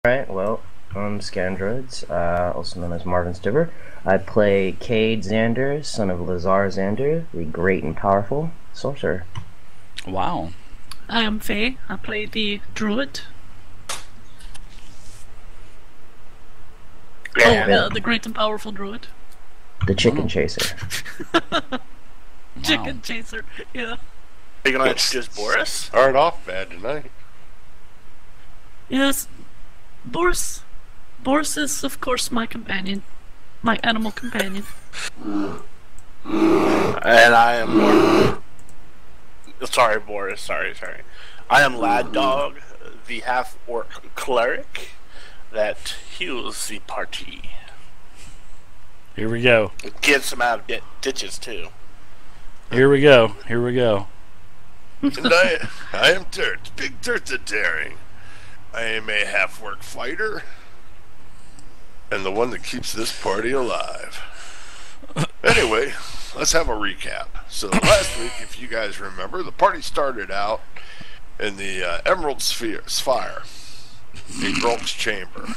Alright, well, I'm Scandroids, also known as Marvin Stiver. I play Cade Xander, son of Lazar Xander, the great and powerful sorcerer. Wow. I am Faye. I play the druid. The great and powerful druid. The chicken chaser. Chicken chaser, yeah. Are you gonna introduce Boris? Start off bad tonight. Yes, Boris. Boris is, of course, my companion. My animal companion. And I am sorry, Boris. Sorry. I am Lad Dog, the half-orc cleric that heals the party. Here we go. It gets them out of ditches, too. Here we go. And I am Dirt, Big Dirt the Daring. I am a half-orc fighter, and the one that keeps this party alive. Anyway, let's have a recap. So last week, if you guys remember, the party started out in the Emerald Spire, a Grolt's chamber,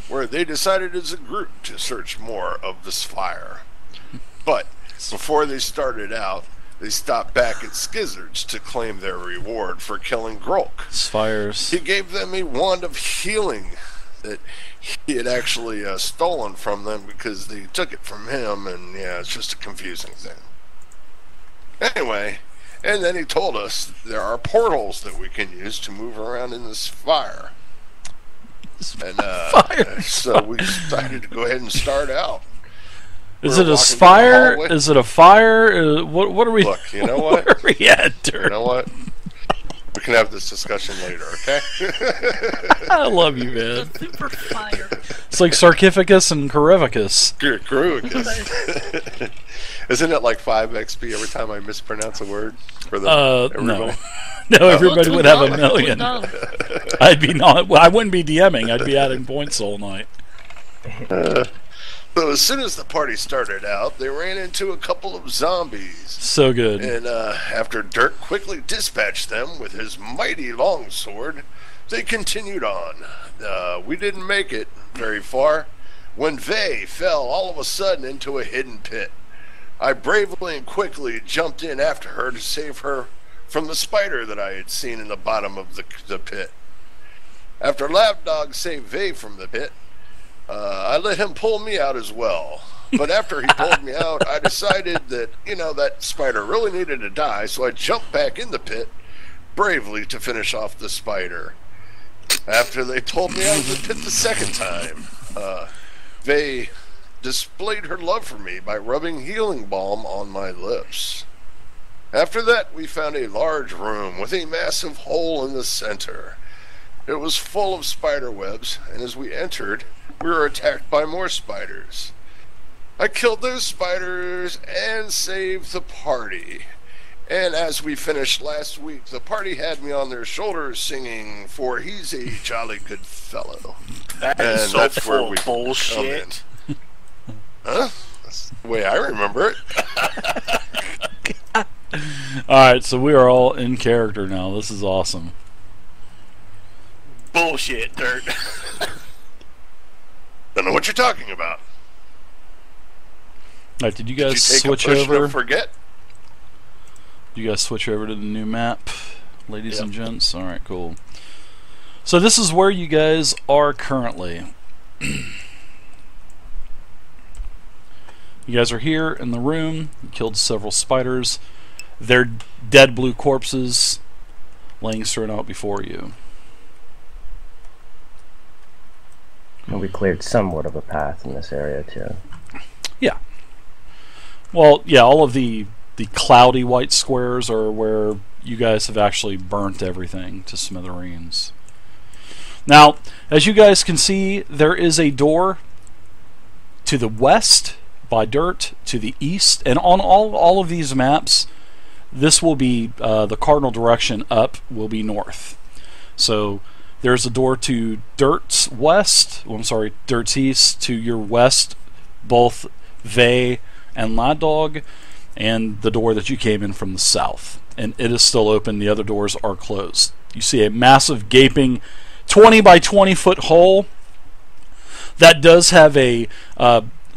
where they decided as a group to search more of the Spire. But before they started out, they stopped back at Skizzard's to claim their reward for killing Grolk. Spires. He gave them a wand of healing that he had actually stolen from them because they took it from him, and yeah, it's just a confusing thing. Anyway, and then he told us there are portals that we can use to move around in this fire. And so we decided to go ahead and start out. Is it a spire? Is it a fire? What are we? Look, you know what? Where are we at, Dirt? You know what? We can have this discussion later, okay? I love you, man. The super fire. It's like Sarcophagus and Corevicus. Isn't it like 5 XP every time I mispronounce a word? For the no. No, everybody would have a million. I'd be not. Well, I wouldn't be DMing. I'd be adding points all night. So as soon as the party started out, they ran into a couple of zombies. So good. And after Dirt quickly dispatched them with his mighty longsword, they continued on. We didn't make it very far when Vey fell all of a sudden into a hidden pit. I bravely and quickly jumped in after her to save her from the spider that I had seen in the bottom of the pit. After Lapdog saved Vey from the pit, I let him pull me out as well. But after he pulled me out, I decided that, that spider really needed to die, so I jumped back in the pit bravely to finish off the spider. After they pulled me out of the pit the second time, they displayed her love for me by rubbing healing balm on my lips. After that, we found a large room with a massive hole in the center. It was full of spider webs, and as we entered, we were attacked by more spiders. I killed those spiders and saved the party. And as we finished last week, the party had me on their shoulders singing, "For he's a jolly good fellow." That is so that's full where we bullshit. Huh? That's the way I remember it. Alright, so we are all in character now. This is awesome. Bullshit, Dirt. Don't know what you're talking about. Alright, did you guys Did you take switch a push over? to forget? You guys switch over to the new map, ladies Yep. and gents? Alright, cool. So this is where you guys are currently. You guys are here in the room. You killed several spiders. They're dead blue corpses laying strewn out before you. And we cleared somewhat of a path in this area, too. Yeah. Well, yeah, all of the cloudy white squares are where you guys have actually burnt everything to smithereens. Now, as you guys can see, there is a door to the west by Dirt, to the east, and on all of these maps, this will be the cardinal direction up will be north. So there's a door to Dirt's west, Dirt's east, to your west, both Vey and Lad Dog, and the door that you came in from the south. And it is still open, the other doors are closed. You see a massive gaping 20 by 20 foot hole that does have a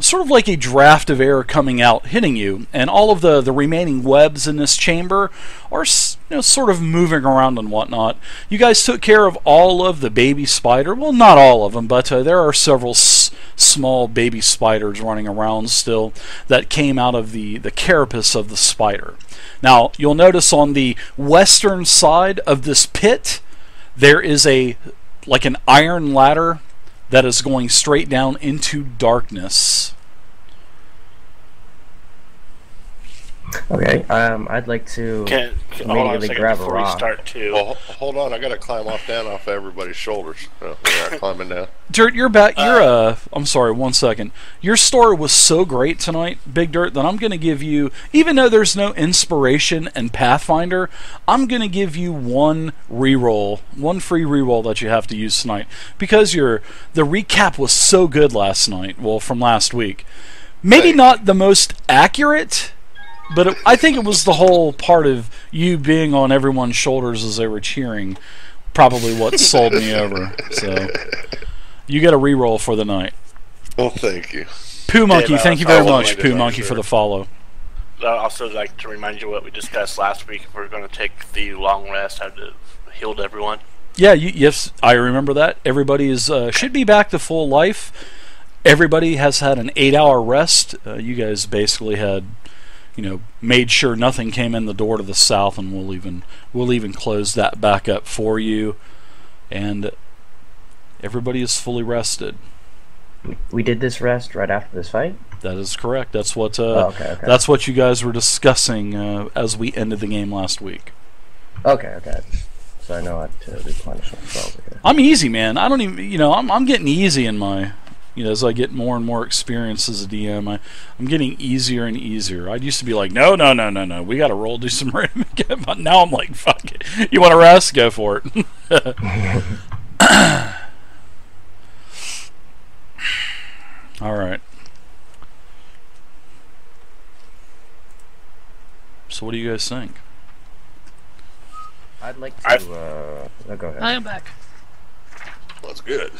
sort of like a draft of air coming out, hitting you, and all of the remaining webs in this chamber are sort of moving around and whatnot. You guys took care of all of the baby spider. Well, not all of them, but there are several small baby spiders running around still that came out of the carapace of the spider. Now, you'll notice on the western side of this pit, there is like an iron ladder that is going straight down into darkness. Okay, I'd like to Hold on a immediately second grab a before we rock. start too. Well, hold on. I got to climb down off everybody's shoulders. Oh, yeah, climbing down. Dirt, you're back. I'm sorry, 1 second. Your story was so great tonight, Big Dirt, that I'm going to give you, even though there's no inspiration in Pathfinder, I'm going to give you one free reroll that you have to use tonight, because the recap was so good last night. Well, from last week, maybe not the most accurate. But I think it was the whole part of you being on everyone's shoulders as they were cheering, probably what sold me over. So you get a reroll for the night. Well, thank you. Poo Monkey, Dave, thank you I very will much, make it Poo up, Monkey, sure. for the follow. I'd also like to remind you what we discussed last week. If we're going to take the long rest, I've healed everyone. Yeah, yes, I remember that. Everybody should be back to full life. Everybody has had an 8-hour rest. You guys basically had, made sure nothing came in the door to the south, and we'll even close that back up for you. And everybody is fully rested. We did this rest right after this fight? That is correct. That's what okay. that's what you guys were discussing as we ended the game last week. Okay. So I know how to replenish myself. Okay. I'm easy, man. I don't even, I'm getting easy in my, as I get more and more experience as a DM, I'm getting easier and easier. I used to be like, no, we got to roll, do some random. But now I'm like, fuck it. You want to rest? Go for it. All right. So what do you guys think? I'd like to. Go ahead. I am back. That's good.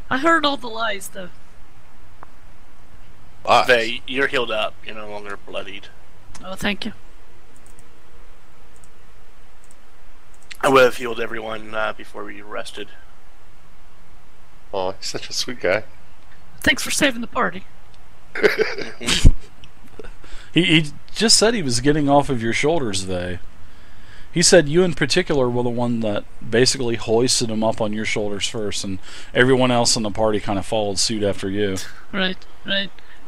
I heard all the lies, though. Vay, you're healed up. You're no longer bloodied. Oh, thank you. I would have healed everyone before we rested. Oh, he's such a sweet guy. Thanks for saving the party. He just said he was getting off of your shoulders, Vay. He said you in particular were the one that basically hoisted him up on your shoulders first, and everyone else in the party kind of followed suit after you. Right.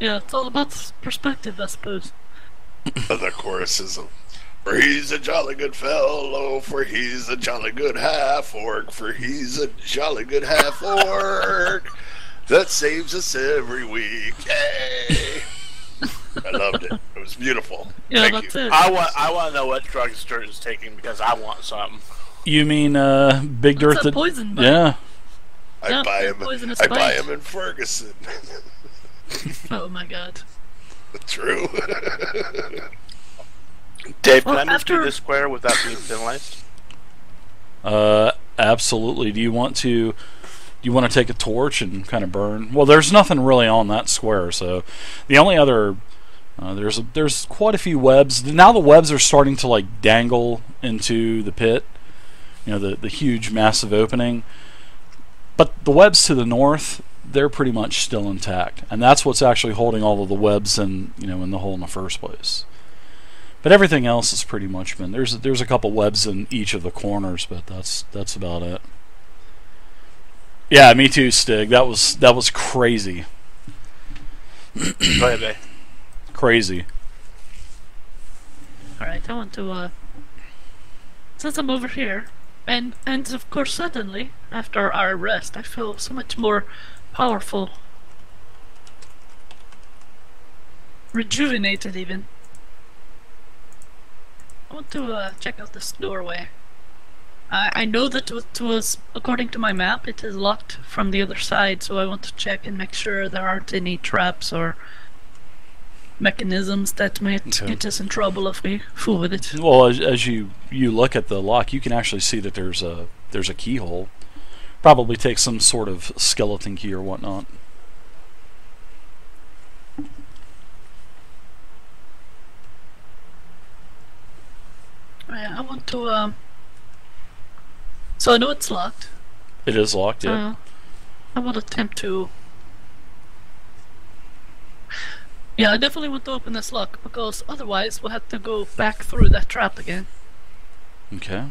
Yeah, it's all about perspective, I suppose. The choruses of, for he's a jolly good fellow, for he's a jolly good half-orc, for he's a jolly good half-orc that saves us every week. Yay! I loved it. It was beautiful. Yeah, Thank that's you. it. I want to know what drugs Dirt is taking because I want some. You mean Big Dirt? That's a poison bite. Yeah. Yeah, I buy him. poisonous I buy bite. him in Ferguson. Oh my god. True. Dave, Well, can I move after- through this square without being penalized? Absolutely. Do you want to take a torch and kind of burn? Well, there's nothing really on that square, so the only other there's quite a few webs. Now the webs are starting to like dangle into the pit. The huge massive opening. But the webs to the north, they're pretty much still intact, and that's what's actually holding all of the webs in the hole in the first place. But everything else has pretty much been there's a couple webs in each of the corners, but that's about it. Yeah, me too, Stig. That was crazy. Go ahead, Vay. Crazy. Alright, I want to, since I'm over here, and of course suddenly, after our rest, I feel so much more powerful. Rejuvenated, even. I want to, check out this doorway. I know that it was, according to my map, it is locked from the other side, so I want to check and make sure there aren't any traps or mechanisms that might get us in trouble if we fool with it. Well, as you look at the lock, you can actually see that there's a keyhole Probably take some sort of skeleton key or whatnot. I want to. So I know it's locked. It is locked, yeah. I will attempt to. Yeah, I definitely want to open this lock because otherwise we'll have to go back through that trap again. Okay.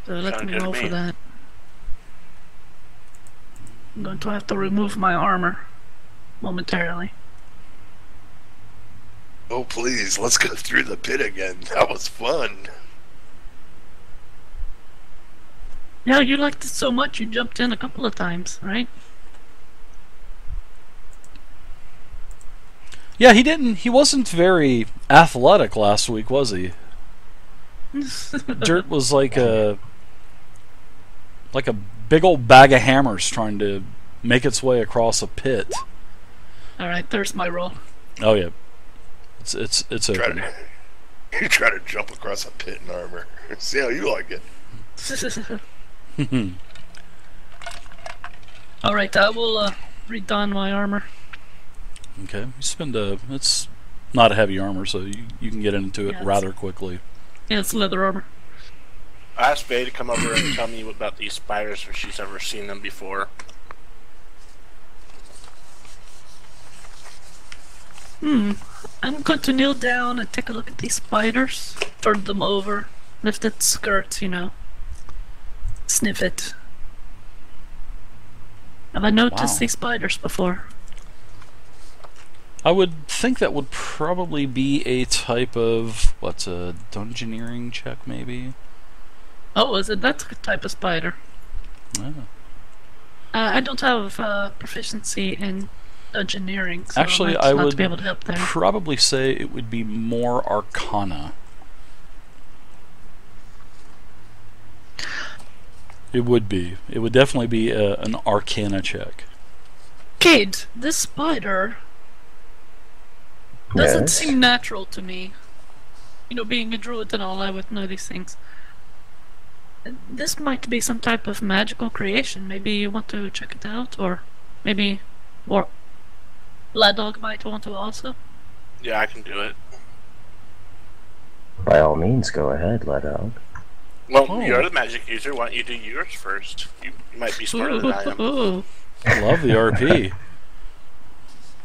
So let Sounds me good to roll me. for that. I'm going to have to remove my armor momentarily. Oh, please, let's go through the pit again. That was fun. Yeah, you liked it so much you jumped in a couple of times, right? Yeah, he wasn't very athletic last week, was he? Dirt was like a big old bag of hammers trying to make its way across a pit. Alright, there's my roll. Oh yeah. It's open. You try to jump across a pit in armor. See how you like it. Alright, I will redon my armor. Okay. You spend it's not a heavy armor, so you can get into it Yeah, rather quickly. Yeah, it's leather armor. I asked Faye to come over and tell me about these spiders if she's ever seen them before. I'm going to kneel down and take a look at these spiders. Turn them over. Lift its skirt, you know. Sniff it. Have I noticed Wow. these spiders before? I would think that would probably be a type of what's a dungeoneering check, maybe. Oh, is it that type of spider? Ah. I don't have proficiency in dungeoneering, so Actually, I I might not would be able to help there. probably say it would be more Arcana. It would be. It would definitely be an Arcana check. Cade, this spider doesn't Yes. seem natural to me. You know, being a druid and all, I would know these things. This might be some type of magical creation. Maybe you want to check it out, or maybe Lad Dog might want to also. Yeah, I can do it. By all means, go ahead, let out. Well, Oh. you're the magic user. Why don't you do yours first? You might be smarter than I am. Ooh. I love the RP.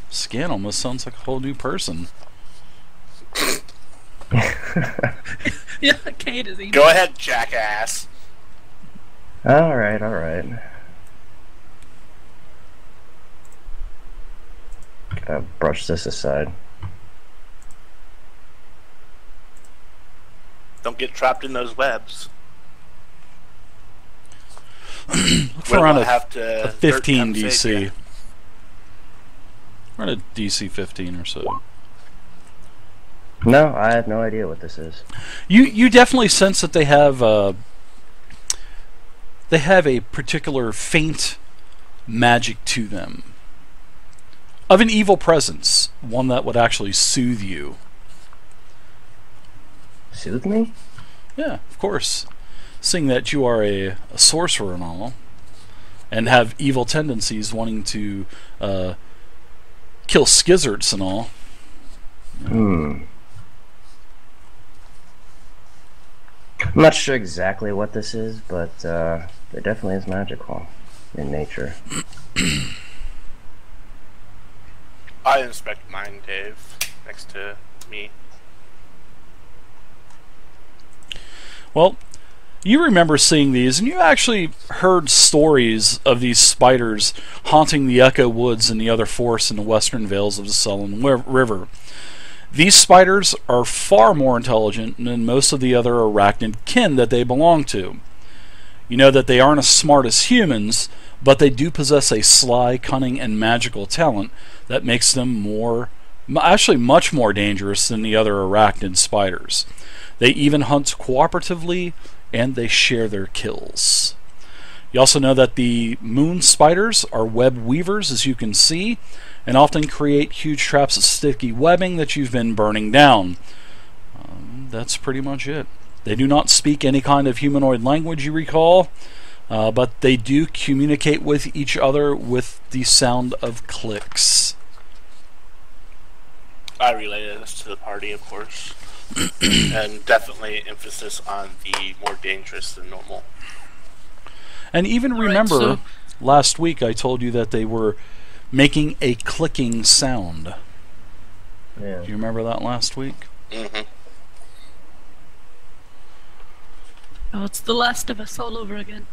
Scan almost sounds like a whole new person. Yeah, Cade is evil. Go ahead, jackass. Alright, alright. Gotta brush this aside. Don't get trapped in those webs. Look for Well, around I'll a have to a 15 dirt come save DC. ya. Around a DC 15 or so. No, I have no idea what this is. You definitely sense that they have a particular faint magic to them. Of an evil presence, one that would actually soothe you. Soothe me? Yeah, of course. Seeing that you are a sorcerer and all, and have evil tendencies, wanting to kill skizzards and all. I'm not sure exactly what this is, but it definitely is magical in nature. I inspect mine, Dave, next to me. Well, you remember seeing these, and you actually heard stories of these spiders haunting the Echo Woods and the other forests in the western vales of the Sullen River. These spiders are far more intelligent than most of the other arachnid kin that they belong to. You know that they aren't as smart as humans, but they do possess a sly, cunning, and magical talent that makes them actually much more dangerous than the other arachnid spiders. They even hunt cooperatively, and they share their kills. You also know that the moon spiders are web weavers, as you can see, and often create huge traps of sticky webbing that you've been burning down. That's pretty much it. They do not speak any kind of humanoid language, you recall, but they do communicate with each other with the sound of clicks. I related this to the party, of course. And definitely emphasis on the more dangerous than normal. And even remember, last week I told you that they were making a clicking sound. Yeah. Do you remember that last week? Mm-hmm. Oh, it's The Last of Us all over again.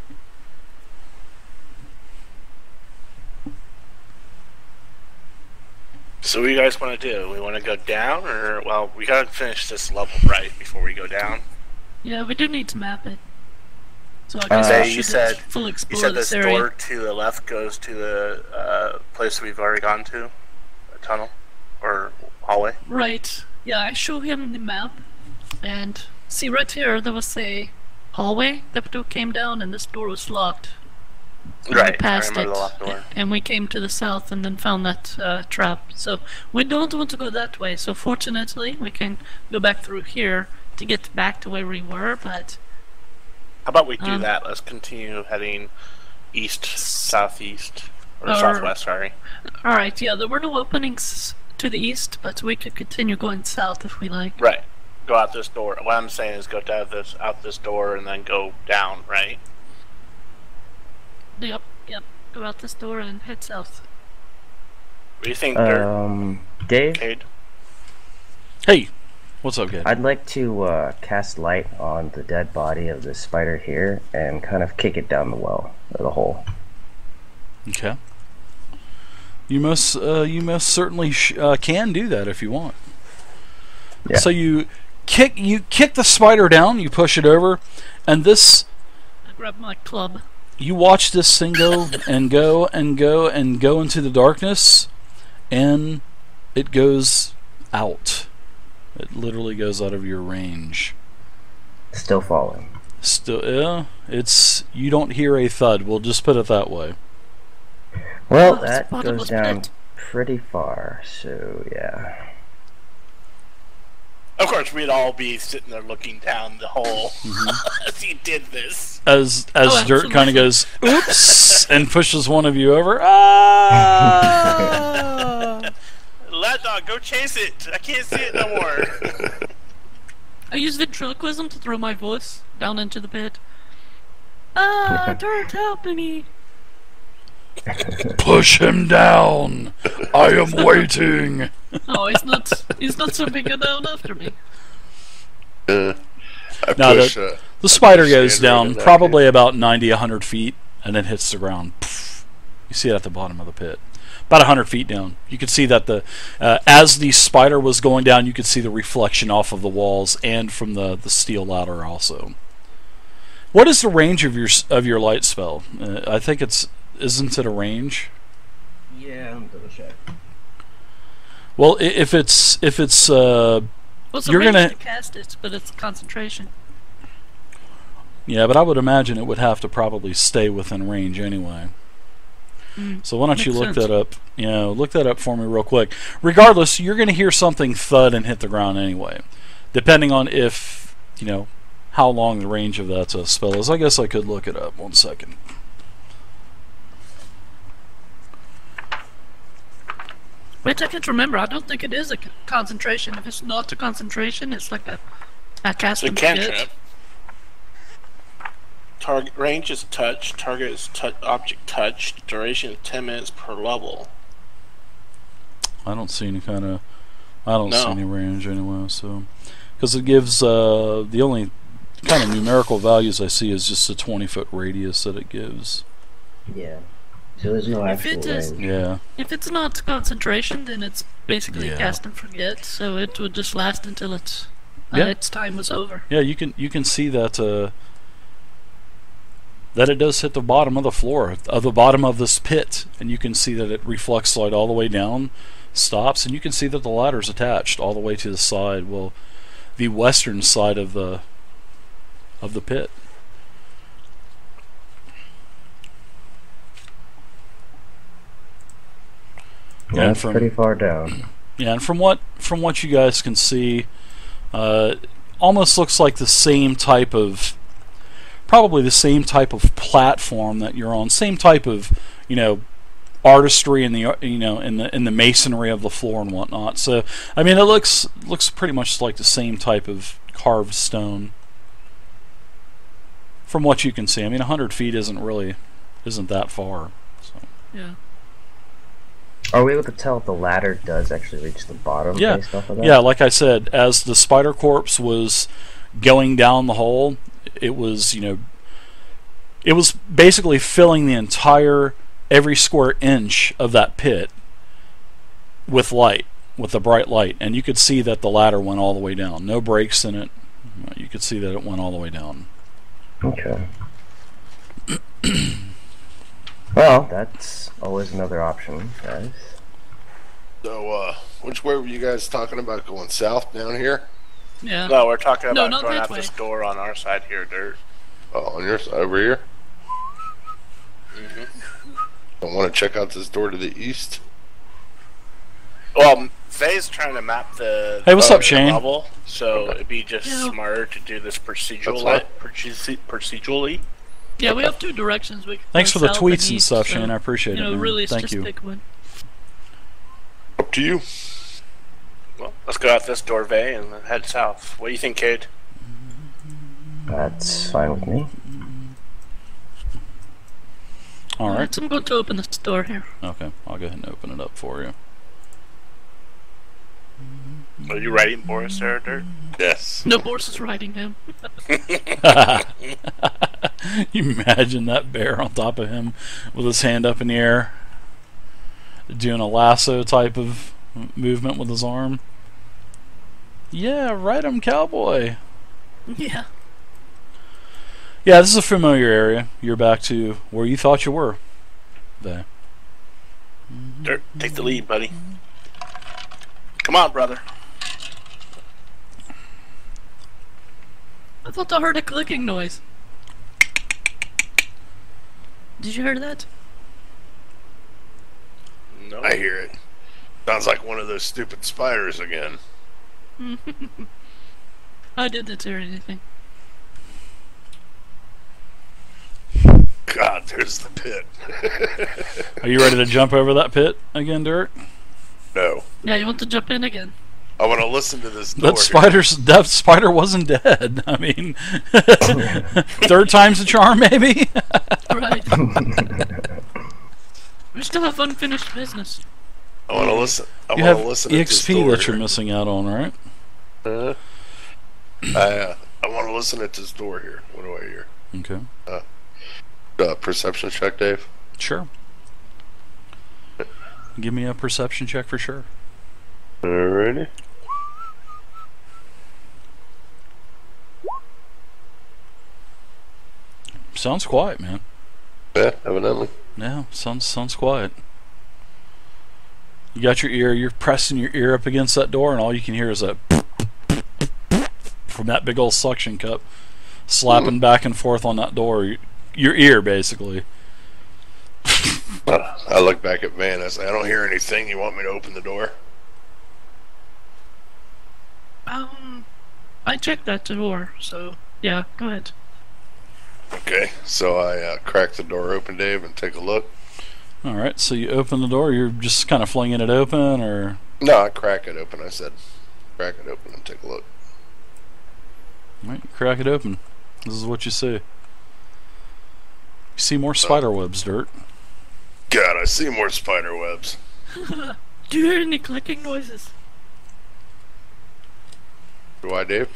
So what do you guys want to do? We want to go down, or, well, we gotta finish this level right before we go down. Yeah, we do need to map it. So I guess we You should said full explore you said this this area. door to the left goes to the place we've already gone to, a tunnel or hallway. Right. Yeah, I show him the map, and see right here there was a hallway that came down, and this door was locked. And Right, we passed I remember it, the locked door. and we came to the south, and then found that trap. So we don't want to go that way. So fortunately, we can go back through here to get back to where we were. But How about we do that? Let's continue heading east, southeast, or southwest. Sorry. all right, yeah, there were no openings to the east, but we could continue going south if we like. Right. Go out this door. What I'm saying is go down out this door and then go down. Right. Yep. Go out this door and head south. What do you think, Dirk? Dave, Cade? Hey, what's up, kid? I'd like to cast light on the dead body of this spider here and kind of kick it down the well, or the hole. Okay. You most certainly can do that if you want. Yeah. So you kick the spider down, you push it over, and this. I grab my club. You watch this thing go and go and go and go into the darkness, and it goes out. It literally goes out of your range. Still falling. Still, you don't hear a thud. We'll just put it that way. Well, Oh, that it's bottomless goes down pit. pretty far, so yeah. Of course, we'd all be sitting there looking down the hole as he did this. As Oh, Dirt kind of goes, oops, and pushes one of you over. Ah! Lad dog, go chase it! I can't see it no more. I use ventriloquism to throw my voice down into the pit. Ah, Dirt, help me! Push him down. I am waiting. Oh, he's not so big down after me. I No, push, the spider push goes Sandra down in that probably about 90, 100 feet, and then hits the ground. Poof. You see it at the bottom of the pit. About 100 feet down. You could see that as the spider was going down, you could see the reflection off of the walls and from the steel ladder also. What is the range of your light spell? I think isn't it a range? Yeah, I'm double check. Well, if it's Well, it's You're a range gonna- to cast it, but it's concentration. yeah, but I would imagine it would have to probably stay within range anyway. So why don't you Makes look sense. that up? Look that up for me real quick. Regardless, you're going to hear something thud and hit the ground anyway, depending on if how long the range of that spell is. I guess I could look it up. 1 second. Wait, I can't remember. I don't think it is a concentration. If it's not a concentration, it's like a cast It's a and cantrip. forget. Target range is touch. Target is object touched. Duration is 10 minutes per level. I don't see any kind of. I don't see No. any range anyway. So, because it gives the only kind of numerical values I see is just a 20-foot radius that it gives. Yeah. So there's no If actual it is- range. Yeah. If it's not concentration, then it's basically Yeah. cast and forget. So it would just last until its Yeah. its time was over. Yeah, you can see that that it does hit the bottom of the floor, of the bottom of this pit, and you can see that it reflects light all the way down, stops, and you can see that the ladder's attached all the way to the side, well, the western side of the pit. Yeah, And that's pretty far down. Yeah, and from what you guys can see, almost looks like the same type of, probably the same type of platform that you're on, same type of, artistry in the in the masonry of the floor and whatnot. So I mean, it looks pretty much like the same type of carved stone from what you can see. I mean, 100 feet isn't that far. So. Yeah. Are we able to tell if the ladder does actually reach the bottom based off of that? Yeah, like I said, as the spider corpse was going down the hole, it was basically filling the entire, every square inch of that pit with light, with the bright light, and you could see that the ladder went all the way down. No breaks in it. You could see that it went all the way down. Okay. Well, that's always another option, guys. So, which way were you guys talking about? Going south down here? Yeah. No, we're talking about not going that out way. this door on our side here, Dirt. Oh, on your side, over here? Mm-hmm. I want to check out this door to the east. Well, Faye's trying to map the Hey, what's up, Shane? level, so it'd be just smarter to do this procedurally. Yeah, we have two directions. We can Thanks go for the south tweets and east, stuff, so, Shane. I appreciate it, man. Really, Thank just you. pick one. Up to you. Well, let's go out this door, Faye, and then head south. What do you think, Cade? That's fine with me. Alright. I'm going to open this door here. Okay, I'll go ahead and open it up for you. Are you writing Boris there, Dirt? Yes. No, Boris is riding him. You imagine that bear on top of him with his hand up in the air, doing a lasso type of movement with his arm. Yeah, ride him, cowboy. Yeah. Yeah, this is a familiar area. You're back to where you thought you were. There. Dirt, take the lead, buddy. Come on, brother. I thought I heard a clicking noise. Did you hear that? No. I hear it. Sounds like one of those stupid spiders again. I didn't hear anything. God, there's the pit. Are you ready to jump over that pit again, Dirt? No. Yeah, you want to jump in again? I want to listen to this door. That spider wasn't dead. I mean, third time's the charm, maybe? Right. We still have unfinished business. I want to listen. I You want have to listen to this EXP door that you're here. missing out on, right? I want to listen at this door here. What do I hear? Okay. Perception check, Dave. Sure. Give me a perception check for sure. Alrighty. Sounds quiet, man. Yeah, evidently. Yeah, sounds quiet. You got your ear, you're pressing your ear up against that door, and all you can hear is that from that big old suction cup slapping back and forth on that door. Your ear, basically. I look back at Van. I say, I don't hear anything. You want me to open the door? I checked that door, so yeah, go ahead. Okay, so I crack the door open, Dave, and take a look. Alright, so you open the door, you're just kind of flinging it open, or... No, I crack it open. I said, crack it open and take a look. Alright, you crack it open. This is what you see. You see more spider webs, Dirt. God, I see more spider webs. Do you hear any clicking noises? Do I, Dave?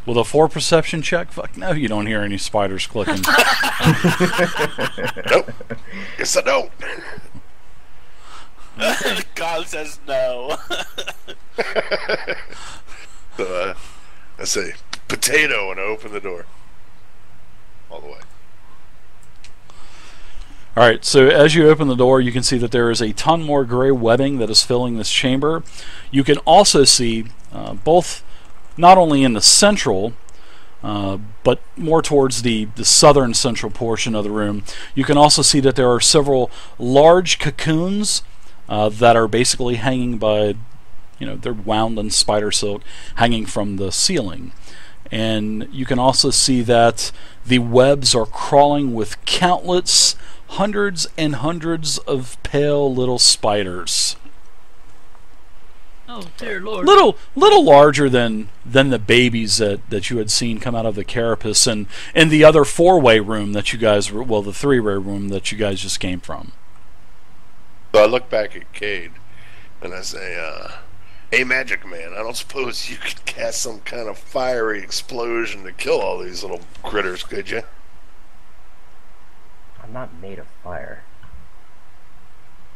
With a 4 perception check? Fuck no, you don't hear any spiders clicking. Nope. Guess I don't. God says no. So, I say, potato, and I open the door. All the way. Alright, so as you open the door, you can see that there is a ton more gray webbing that is filling this chamber. You can also see both, not only in the central, but more towards the southern central portion of the room, you can also see that there are several large cocoons that are basically hanging by, they're wound in spider silk, hanging from the ceiling. And you can also see that the webs are crawling with countless hundreds and hundreds of pale little spiders. Oh, dear Lord. Little larger than the babies that you had seen come out of the carapace and the other 4-way room that you guys were, well, the 3-way room that you guys just came from. So I look back at Cade and I say, hey, Magic Man, I don't suppose you could cast some kind of fiery explosion to kill all these little critters, could you? I'm not made of fire.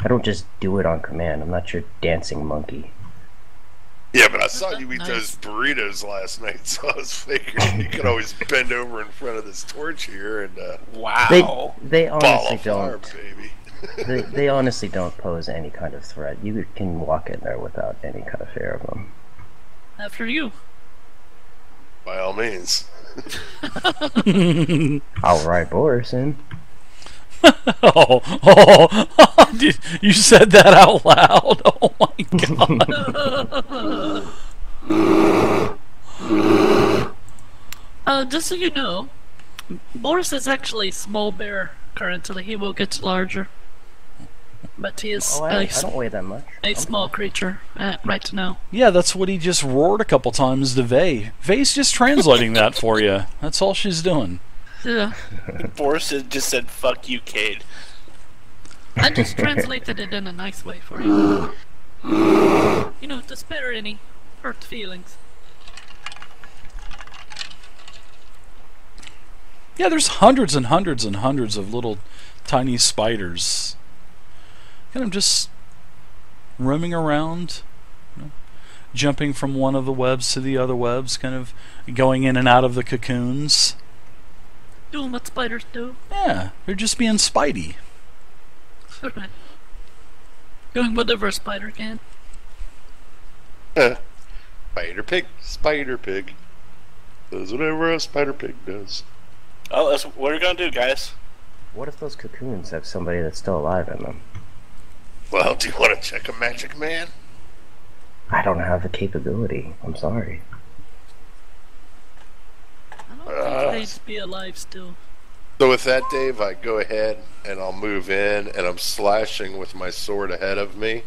I don't just do it on command. I'm not your dancing monkey. Yeah, but I saw you eat those burritos last night, so I was figuring you could always bend over in front of this torch here and Wow. They ball honestly of fire, don't. baby. They honestly don't pose any kind of threat. You can walk in there without any kind of fear of them. After you. By all means. All right, Borison. Dude, you said that out loud. Oh my god. Just so you know, Boris is actually a small bear currently. He will get larger. But he is I don't weigh that much. a small creature right now. Yeah, that's what he just roared a couple times to Vay. Vay's just translating that for you. That's all she's doing. Yeah. Boris just said, fuck you, Cade. I just translated it in a nice way for you. You know, to spare any hurt feelings. Yeah, there's hundreds and hundreds and hundreds of little tiny spiders. Kind of just roaming around, you know, jumping from one of the webs to the other webs, kind of going in and out of the cocoons. Doing what spiders do. Yeah, they're just being spidey. Alright. Doing whatever a spider can. Spider pig, spider pig. Does whatever a spider pig does. Oh, that's what are we gonna do, guys? What if those cocoons have somebody that's still alive in them? Well, do you want to check a Magic Man? I don't have the capability. I'm sorry. I don't think they'd be alive still. So with that, Dave, I go ahead and I'll move in, and I'm slashing with my sword ahead of me.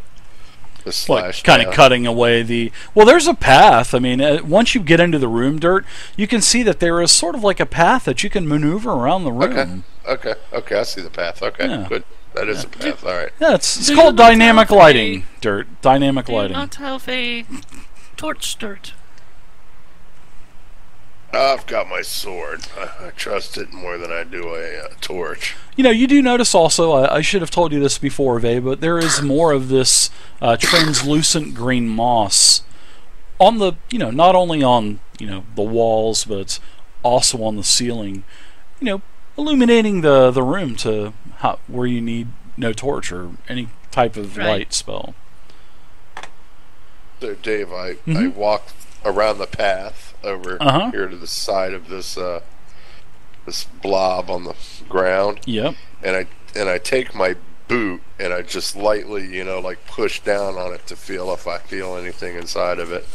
Just slash Kind of down. cutting away the... Well, there's a path. I mean, once you get into the room, Dirt, you can see that there is sort of like a path that you can maneuver around the room. Okay, I see the path. Okay, Yeah. good. That is a path, alright. Yeah, it's Do you called not dynamic have lighting, Dirt. Dynamic Do you lighting. not have a torch, Dirt? I've got my sword. I trust it more than I do a torch. You know, you do notice also, I should have told you this before, Vay, but there is more of this translucent green moss on the, you know, not only on, you know, the walls, but it's also on the ceiling, you know, illuminating the room to where you need no torch or any type of light spell. So, Dave, I walk around the path over here to the side of this this blob on the ground. Yep. And I take my boot and I just lightly, you know, like push down on it to feel if I feel anything inside of it.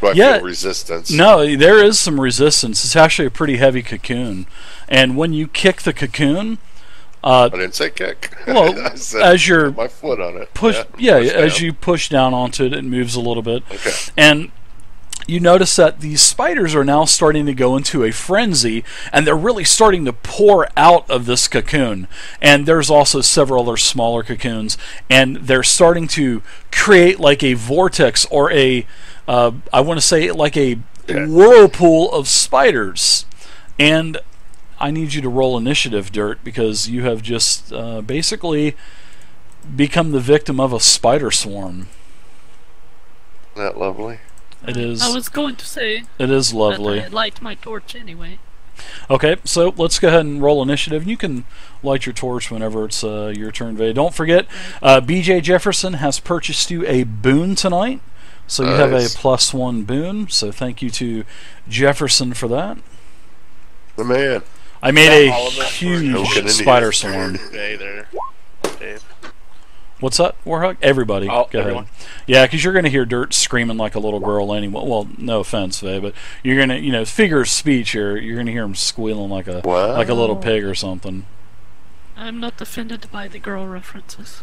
Do I feel resistance? No, there is some resistance. It's actually a pretty heavy cocoon, and when you kick the cocoon, I didn't say kick. Well, I said as you're my foot on it, push down. you push down onto it, it moves a little bit, Okay. and you notice that these spiders are now starting to go into a frenzy, and they're really starting to pour out of this cocoon. And there's also several other smaller cocoons, and they're starting to create like a vortex or a, I want to say like a whirlpool of spiders. And I need you to roll initiative, Dirt, because you have just basically become the victim of a spider swarm. Isn't that lovely? It is. I was going to say It is lovely. that I light my torch anyway. Okay, so let's go ahead and roll initiative. You can light your torch whenever it's your turn, Vay. Don't forget, BJ Jefferson has purchased you a boon tonight, so you have a +1 boon. So thank you to Jefferson for that. The man. I made all a of us huge were- spider swarm. Hey there, Dave. What's that, Warhawk? Everybody. Oh, Go everyone. ahead. Yeah, because you're going to hear Dirt screaming like a little girl anyway. Well, no offense, Faye, but you're going to, figure of speech here, you're going to hear him squealing like a little pig or something. I'm not offended by the girl references,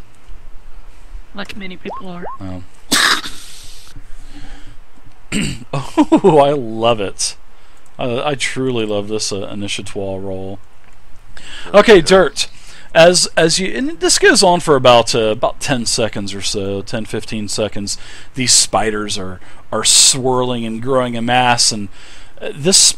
like many people are. Oh. Oh, I love it. I truly love this initiative roll. Okay, Dirt. As you, and this goes on for about 10 seconds or so, 10-15 seconds. These spiders are swirling and growing a mass, and this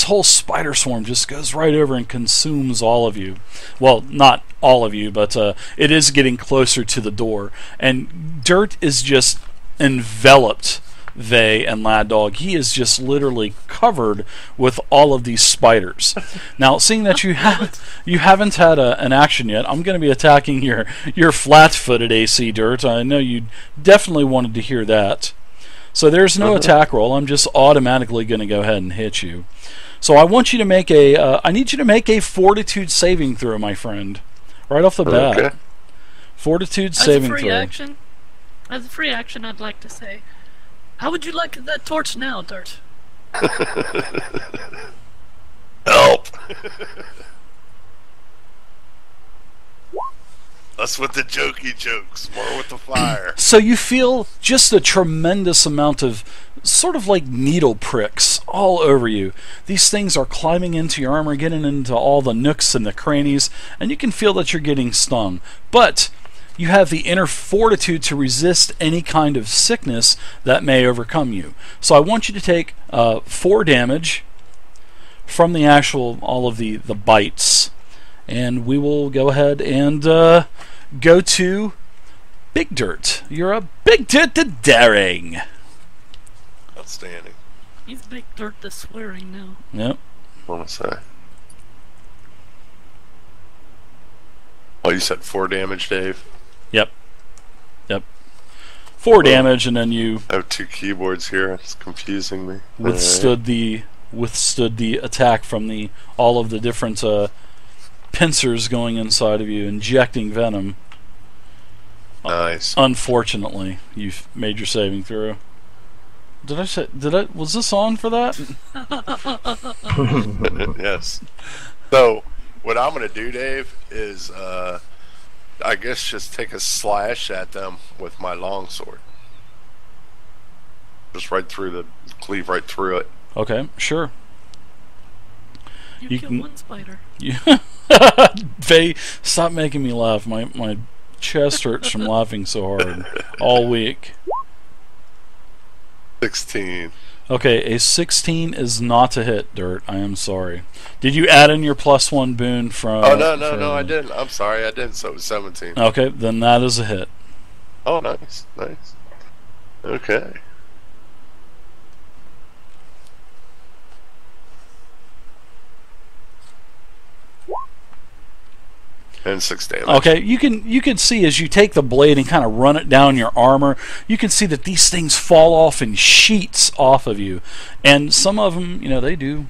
whole spider swarm just goes right over and consumes all of you. Well, not all of you, but it is getting closer to the door, and Dirt is just enveloped. Vay and Lad Dog, he is just literally covered with all of these spiders. Now, seeing that you haven't had an action yet, I'm going to be attacking your flat-footed AC, Dirt. I know you definitely wanted to hear that. So there's no attack roll. I'm just automatically going to go ahead and hit you. So I want you to make I need you to make a Fortitude saving throw, my friend, right off the bat. Okay. Fortitude saving throw. As a free action, I'd like to say, how would you like that torch now, Dirt? Help! Less with the jokey jokes, more with the fire. So you feel just a tremendous amount of sort of like needle pricks all over you. These things are climbing into your armor, getting into all the nooks and the crannies, and you can feel that you're getting stung. But you have the inner fortitude to resist any kind of sickness that may overcome you. So I want you to take 4 damage from the actual, all of the bites. And we will go ahead and go to Big Dirt. You're a Big Dirt the Daring. Outstanding. He's Big Dirt the Swearing now. Yep. What want to say? Oh, you said 4 damage, Dave? Yep. 4 damage, and then you I have 2 keyboards here. It's confusing me. withstood the attack from all of the different pincers going inside of you, injecting venom. Nice. Unfortunately, you've made your saving throw. Was this on for that? Yes. So, what I'm going to do, Dave, is I guess just take a slash at them with my longsword. Just cleave right through it. Okay, sure. You killed one spider. Faye, stop making me laugh. My chest hurts from laughing so hard all week. 16. Okay, a 16 is not a hit, Dirt. I am sorry. Did you add in your +1 boon from... Oh, no, I didn't. I'm sorry, I didn't, so it was 17. Okay, then that is a hit. Oh, nice. Okay. And 6 damage. Okay, you can see as you take the blade and kind of run it down your armor, you can see that these things fall off in sheets off of you, and some of them, they do,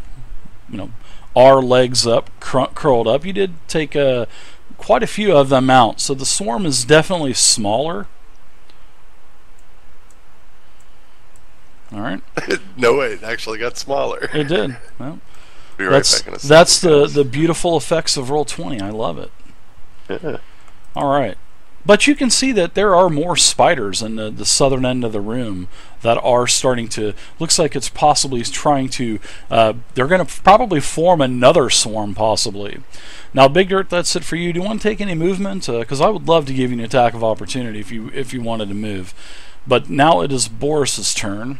are legs up, curled up. You did take quite a few of them out, so the swarm is definitely smaller. All right. No way, it actually got smaller. It did. Well, Be right back in a second. that's the beautiful effects of Roll20. I love it. Yeah. All right. But you can see that there are more spiders in the southern end of the room that are starting to... Looks like it's possibly trying to... they're going to probably form another swarm, possibly. Now, Big Dirt, that's it for you. Do you want to take any movement? Because I would love to give you an attack of opportunity if you wanted to move. But now it is Boris's turn.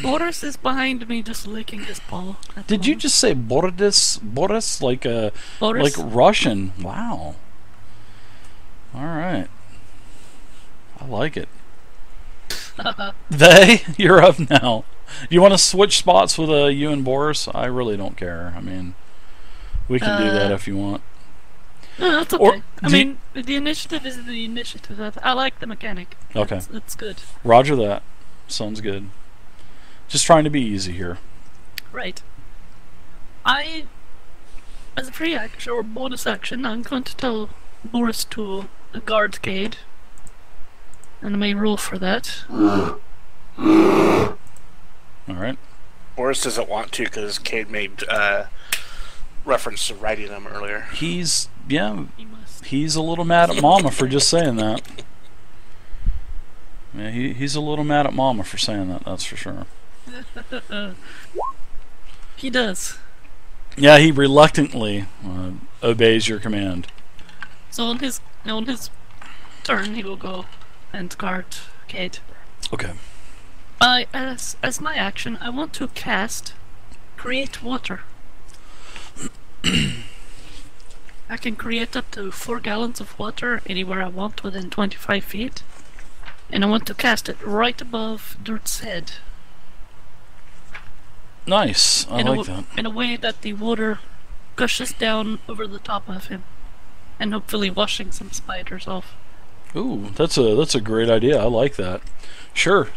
Boris is behind me, just licking his paw. Did you just say Boris? Boris, like Boris? like Russian? Wow. All right. I like it. You're up now. You want to switch spots with you and Boris? I really don't care. I mean, we can do that if you want. No, that's okay. I mean, the initiative is the initiative. I like the mechanic. Okay. It's good. Roger that. Sounds good. Just trying to be easy here. Right. As a free action or bonus action, I'm going to tell Boris to a guard Cade. And I may roll for that. Alright. Boris doesn't want to because Cade made reference to writing them earlier. He's He must. a little mad at Mama for just saying that. Yeah, he's a little mad at Mama for saying that, that's for sure. He does. Yeah, he reluctantly obeys your command. So on his turn, he will go and guard Cade. Okay. As my action, I want to cast Create Water. I can create up to 4 gallons of water anywhere I want within 25 feet. And I want to cast it right above Dirt's head. Nice. I like that. In a way that the water gushes down over the top of him. And hopefully washing some spiders off. Ooh, that's a great idea. I like that. Sure.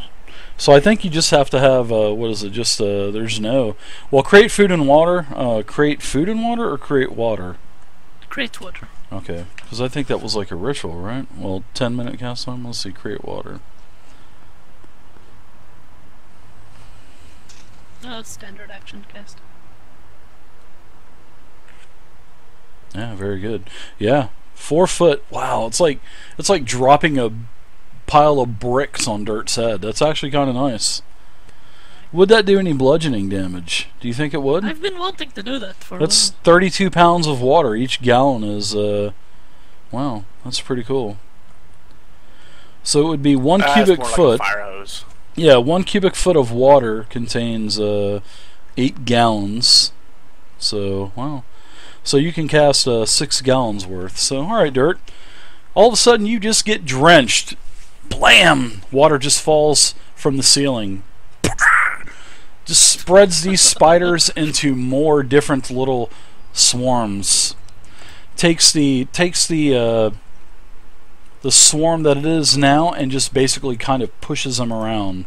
So I think you just have to have what is it? Just there's no. Well, create food and water. Create food and water, or create water. Create water. Okay, because I think that was like a ritual, right? Well, 10-minute cast time. Let's see. Create water. Standard action cast. Yeah, very good. Yeah, 4 foot. Wow, it's like dropping a pile of bricks on Dirt's head. That's actually kind of nice. Would that do any bludgeoning damage? Do you think it would? I've been wanting to do that for a That's while. 32 pounds of water. Each gallon is wow, that's pretty cool. So it would be 1 It's cubic more foot. like a fire hose. Yeah, 1 cubic foot of water contains 8 gallons. So wow. So you can cast 6 gallons worth. So alright, Dirt. All of a sudden you just get drenched. Blam! Water just falls from the ceiling. Just spreads these spiders into more different little swarms. Takes the swarm that it is now and just basically kind of pushes them around.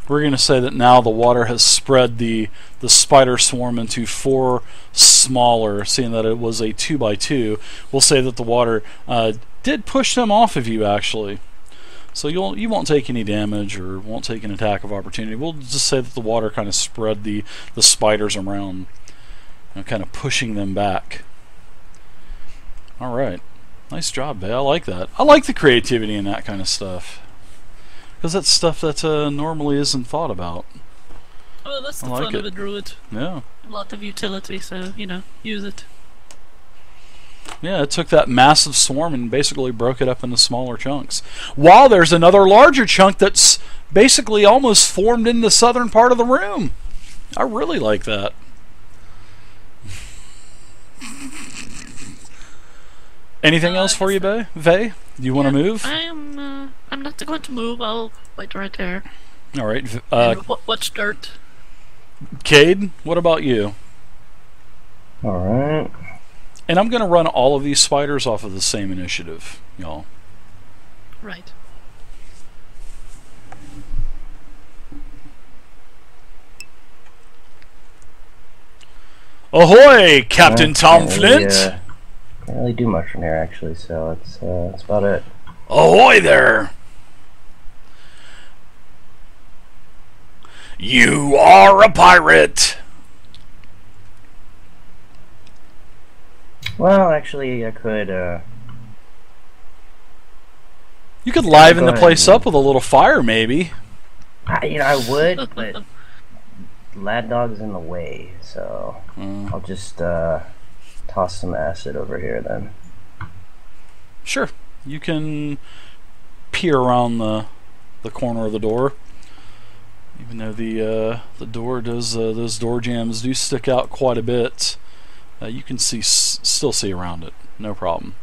We're going to say that now the water has spread the spider swarm into 4 smaller, seeing that it was a 2x2. We'll say that the water did push them off of you, actually. So you won't take any damage or won't take an attack of opportunity. We'll just say that the water kind of spread the spiders around, kind of pushing them back. Alright. Nice job, Bay. I like that. I like the creativity in that kind of stuff. Because that's stuff that normally isn't thought about. Oh, that's the I like fun it. of a druid. Yeah. A lot of utility, so, use it. Yeah, it took that massive swarm and basically broke it up into smaller chunks. While there's another larger chunk that's basically almost formed in the southern part of the room. I really like that. Anything else for you, Vay? Do you want to move? I'm not going to move. I'll wait right there. All right. And watch Dirt. Cade, what about you? Alright. And I'm going to run all of these spiders off of the same initiative, y'all. Right. Ahoy, Captain Tom Can't Flint! Can't really do much from here, actually, so that's about it. Ahoy there! You are a pirate! Well, actually, I could, You could liven Go the place ahead. up with a little fire, maybe. I would, but Lad Dog's in the way, so Mm. I'll just, toss some acid over here then. Sure. You can peer around the corner of the door. Even though the door does those door jambs do stick out quite a bit, you can still see around it. No problem.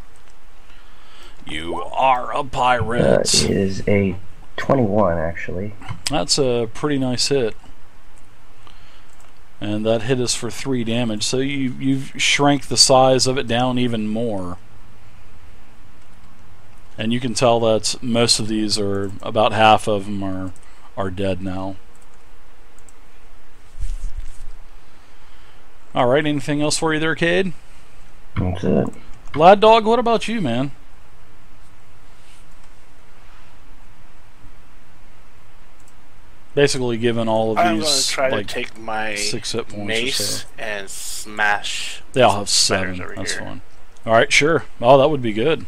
You are a pirate. It is a 21, actually. That's a pretty nice hit. And that hit is for 3 damage, so you've shrank the size of it down even more. And you can tell that most of these are, about half of them are dead now. Alright, anything else for you there, Cade? That's it. Lad Dog, what about you, man? Basically given all of I'm these, going to try like, to take my 6 hit points or mace so. and smash. They all have spiders 7, over that's here. fine. Alright, sure. Oh, that would be good.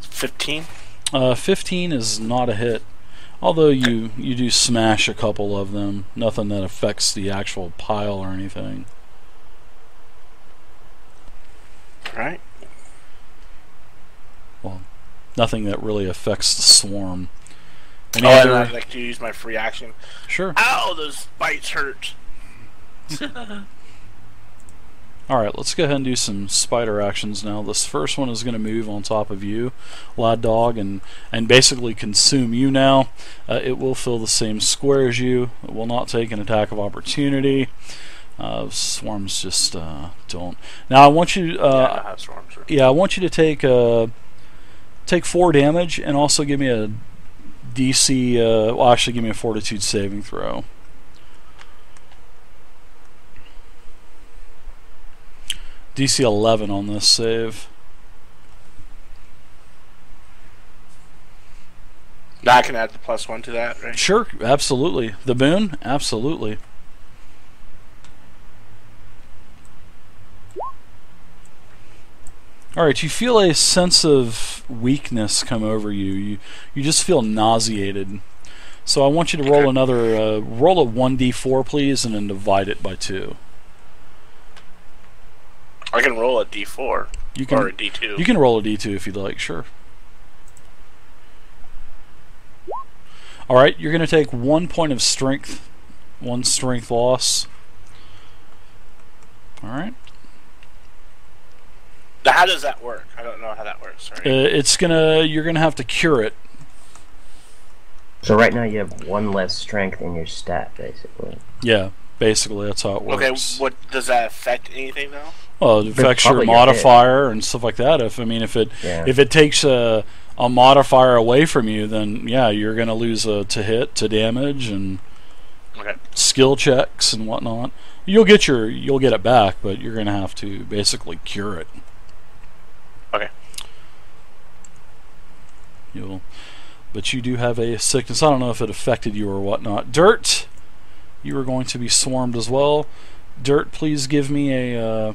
$15. 15 is not a hit. Although you do smash a couple of them. Nothing that affects the actual pile or anything. Right. Well, nothing that really affects the swarm. Any Oh, and other- I'd like to use my free action. Sure. Ow, those bites hurt. Alright, let's go ahead and do some spider actions now. This first one is going to move on top of you, Lad Dog, and basically consume you now. It will fill the same square as you. It will not take an attack of opportunity. Swarms just don't. Now I want you. Yeah, I have swarms. Sure. Yeah, I want you to take 4 damage and also give me a DC. Well, actually, give me a Fortitude saving throw. DC 11 on this save. Now I can add the +1 to that, right? Sure, absolutely. The boon, absolutely. Alright, you feel a sense of weakness come over you. You just feel nauseated. So I want you to roll another, roll a 1d4 please, and then divide it by 2. I can roll a D4 You can, or a D2. You can roll a d2 if you'd like, sure. Alright, you're going to take 1 point of strength, 1 strength loss. Alright. Now, how does that work? I don't know how that works. Sorry. You're gonna have to cure it. So right now you have 1 less strength in your stat, basically. Yeah, basically that's how it works. Okay, what does that affect anything though? Well, it affects your probably your modifier and stuff like that. If it takes a modifier away from you, then yeah, you're gonna lose to hit, to damage, and Okay. skill checks and whatnot. You'll get it back, but you're gonna have to basically cure it. Okay. But you do have a sickness. I don't know if it affected you or whatnot. Dirt, you are going to be swarmed as well. Dirt, please give me a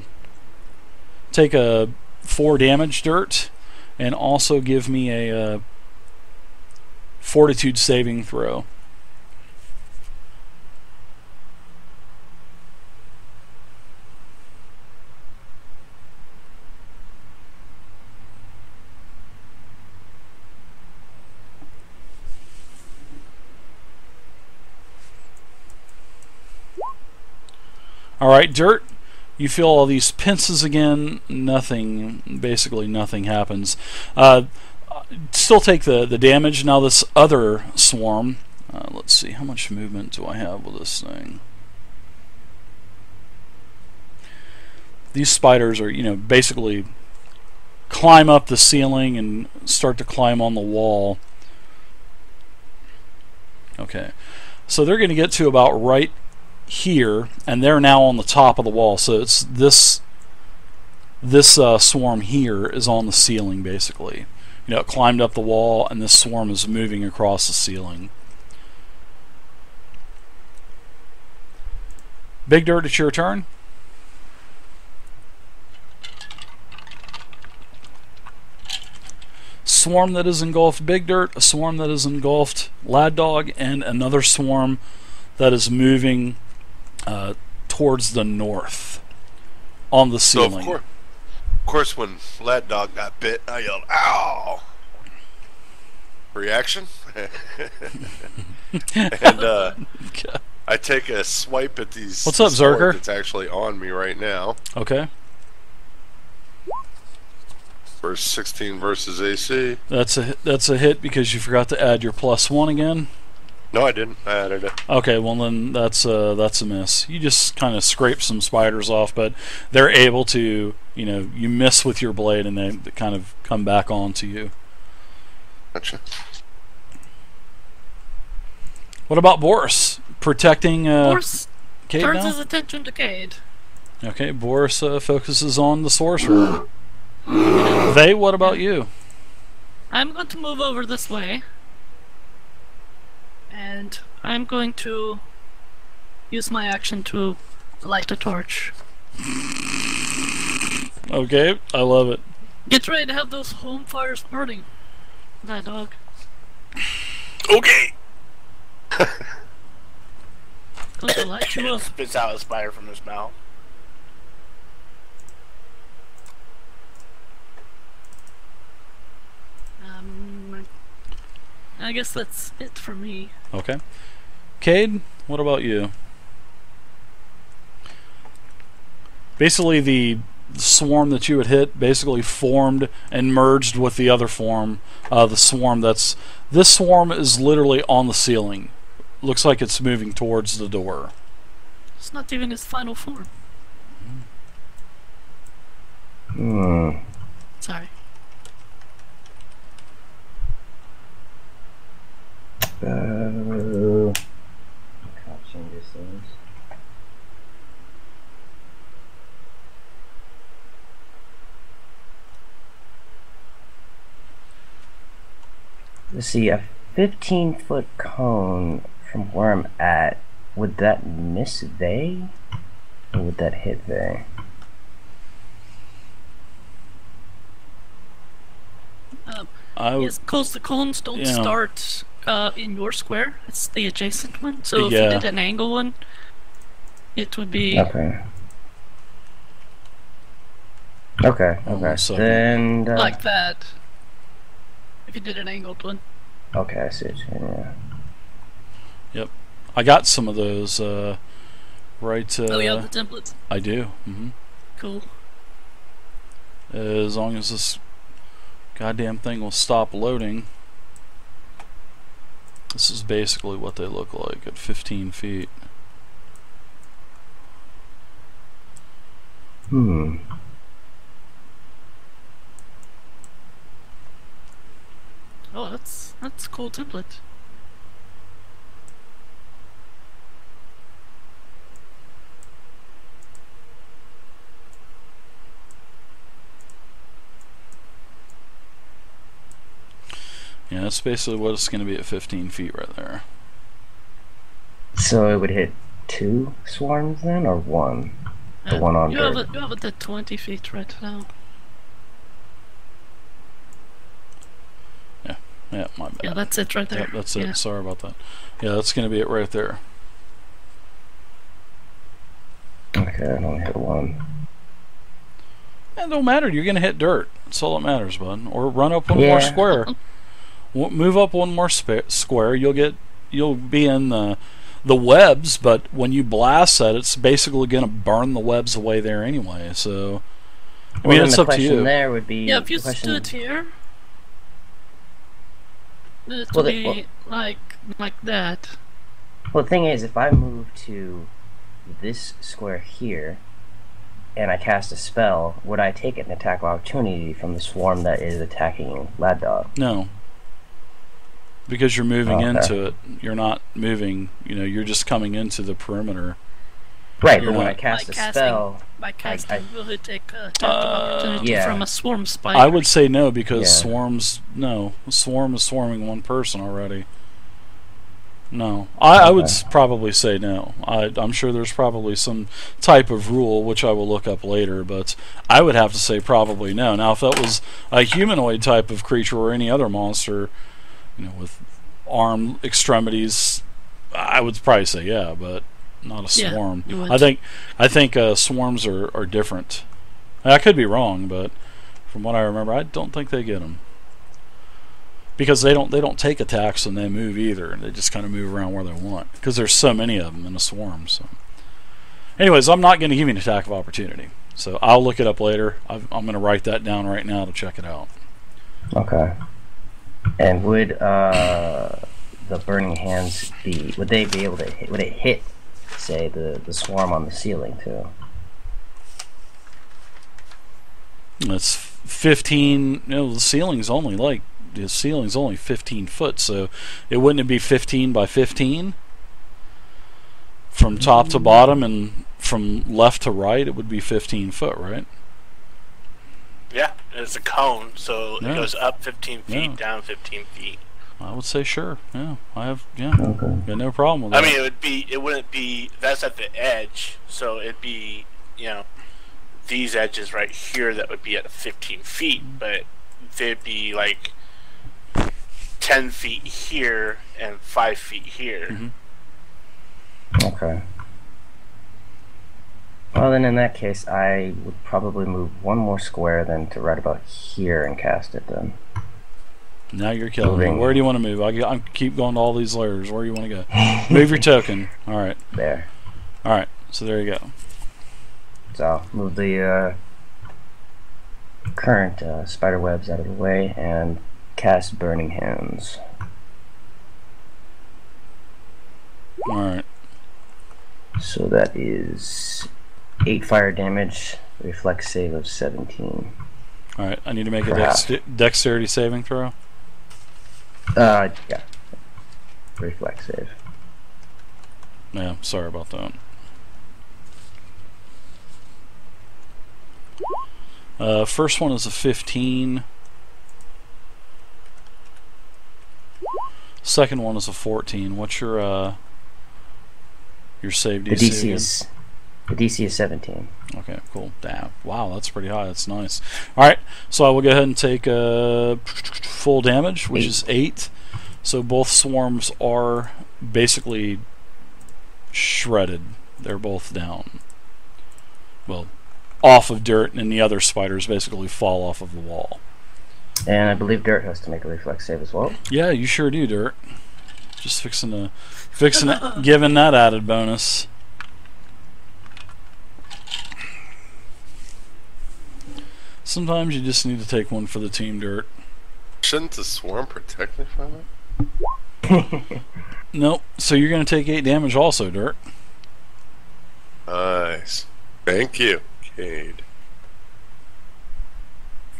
take a 4 damage, Dirt, and also give me a Fortitude saving throw. Alright, Dirt, you feel all these pincers again. Basically nothing happens. Still take the damage. Now this other swarm, let's see, how much movement do I have with this thing? These spiders are, basically climb up the ceiling and start to climb on the wall. Okay, so they're going to get to about right here, and they're now on the top of the wall. So it's this swarm here is on the ceiling, basically. It climbed up the wall, and this swarm is moving across the ceiling. Big Dirt, it's your turn. Swarm that is engulfed Big Dirt, a swarm that is engulfed Lad Dog, and another swarm that is moving towards the north on the ceiling. So of course, when Lad Dog got bit, I yelled, "Ow!" Reaction? And I take a swipe at these. What's up, Zerker? It's actually on me right now. Okay. Verse 16 versus AC. That's a hit because you forgot to add your +1 again. No, I didn't. I added it. Okay, well then that's a miss. You just kind of scrape some spiders off, but they're able to, you miss with your blade and they kind of come back onto you. Gotcha. What about Boris? Protecting Boris Cade turns now? his attention to Cade. Okay, Boris focuses on the sorcerer. Vey, what about you? I'm going to move over this way. And I'm going to use my action to light a torch. Okay, I love it. Get ready to have those home fires burning. That dog. Okay. Going to light you up. Spits out a spider from his mouth. I guess that's it for me. Okay. Cade, what about you? Basically, the swarm that you had hit basically formed and merged with the other form. The swarm this swarm is literally on the ceiling. Looks like it's moving towards the door. It's not even his final form. Sorry. Crouching distance. Let's see, a 15-foot cone from where I'm at. Would that miss Vey? Or would that hit Vey? Yes, because the cones don't start in your square. It's the adjacent one. So if you did an angle one, it would be... Okay. Okay, then... like that. If you did an angled one. Okay, I see what you're saying, yeah. Yep. I got some of those, right... oh, you have the templates? I do. Cool. As long as this goddamn thing will stop loading. This is basically what they look like at 15 feet. Oh, that's a cool template. Yeah, that's basically what it's going to be at 15 feet right there. So it would hit 2 swarms then, or 1? The one on you dirt. have it at 20 feet right now. Yeah, my bad. Yeah, that's it right there. Yep, that's it. Sorry about that. Yeah, that's going to be it right there. Okay, I only hit 1. It don't matter. You're going to hit dirt. That's all that matters, bud. Or run up one more square. Move up one more square. You'll be in the webs, but when you blast that, it's basically going to burn the webs away there anyway. So, I mean, it's up to you. There would be if you stood here, it would be like that. Well, the thing is, if I move to this square here, and I cast a spell, would I take an attack of opportunity from the swarm that is attacking Lad Dog? No. Because you're moving into it. You're not moving, you're just coming into the perimeter. Right, but when I cast a spell... By casting, will it take attack of opportunity from a swarm spider? I would say no, because swarms... No. A swarm is swarming one person already. No. I would probably say no. I'm sure there's probably some type of rule, which I will look up later, but I would have to say probably no. Now, if that was a humanoid type of creature or any other monster, with arm extremities, I would probably say yeah, but not a swarm. I think swarms are different. I could be wrong, but from what I remember, I don't think they get them. Because they don't take attacks when they move either. They just kind of move around where they want. Because there's so many of them in a swarm. So, anyways, I'm not going to give you an attack of opportunity. So I'll look it up later. I'm going to write that down right now to check it out. Okay. And would the burning hands be? Would they be able to hit? Would it hit, say, the swarm on the ceiling too? That's 15. No, the ceiling's only 15 foot, so it wouldn't be 15 by 15 from top to bottom, and from left to right it would be 15 foot, right? Yeah, it's a cone, so Yeah. it goes up 15 feet, Yeah. down 15 feet. I would say sure. Yeah, I have. Yeah, Okay. got no problem with I that. mean, it wouldn't be, that's at the edge, so it'd be, these edges right here that would be at 15 feet, but they'd be like 10 feet here and 5 feet here. Mhm. Okay. Well, then in that case, I would probably move one more square then to right about here and cast it then. Now you're killing me. Moving. Where do you want to move? I keep going to all these layers. Where do you want to go? Move your token. All right. There. All right. So there you go. So I'll move the current spider webs out of the way and cast Burning Hands. All right. So that is 8 fire damage, reflex save of 17. All right. I need to make a Perhaps. dexterity saving throw. Yeah. Reflex save. Yeah. Sorry about that. First one is a 15. Second one is a 14. What's your save The DC? DC again? is the DC is 17. Okay, cool. Damn. Wow, that's pretty high. That's nice. All right, so I will go ahead and take full damage, which 8. is 8. So both swarms are basically shredded. They're both down. Well, off of dirt, and the other spiders basically fall off of the wall. And I believe Dirt has to make a reflex save as well. Yeah, you sure do, Dirt. Just fixing it, giving that added bonus. Sometimes you just need to take one for the team, Dirt. Shouldn't the swarm protect me from it? Nope. So you're going to take 8 damage also, Dirt. Nice. Thank you, Cade.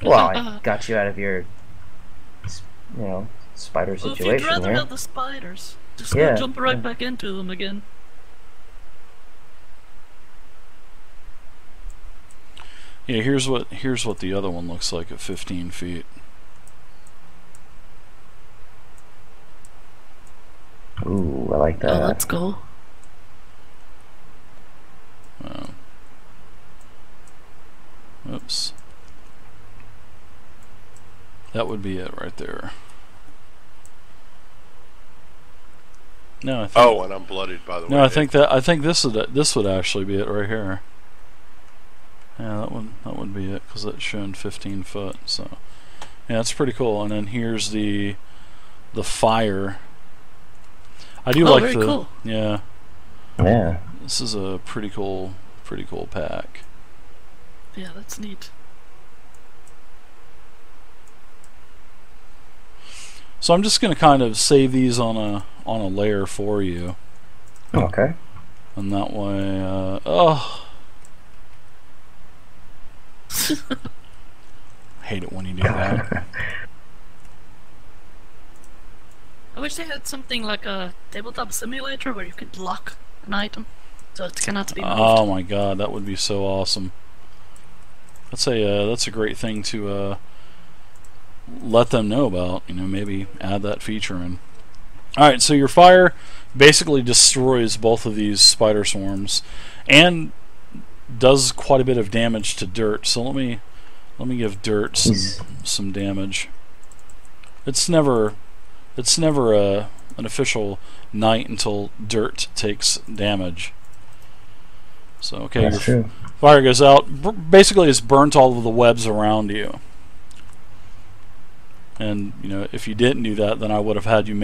Well, I got you out of your, spider Well, if situation you'd rather here. have the spiders, just Yeah, go jump right yeah. back into them again. Yeah, here's what the other one looks like at 15 feet. Ooh, I like Oh, that. let's go. Oops. That would be it right there. No, I think. Oh, and I'm bloodied, by the way. No, I think this would actually be it right here. Yeah, that would be it because it's showing 15 foot. So yeah, that's pretty cool. And then here's the fire. I do like very the cool. yeah. Yeah. This is a pretty cool pack. Yeah, that's neat. So I'm just going to kind of save these on a layer for you, Okay. and that way, hate it when you do that. I wish they had something like a tabletop simulator where you could lock an item so it cannot be moved. Oh my god, that would be so awesome. That's a great thing to let them know about. Maybe add that feature in. All right, so your fire basically destroys both of these spider swarms, and does quite a bit of damage to Dirt. So let me give Dirt some damage. It's never an official night until Dirt takes damage. So okay, That's your true. fire goes out. Basically, it's burnt all of the webs around you. And if you didn't do that, then I would have had you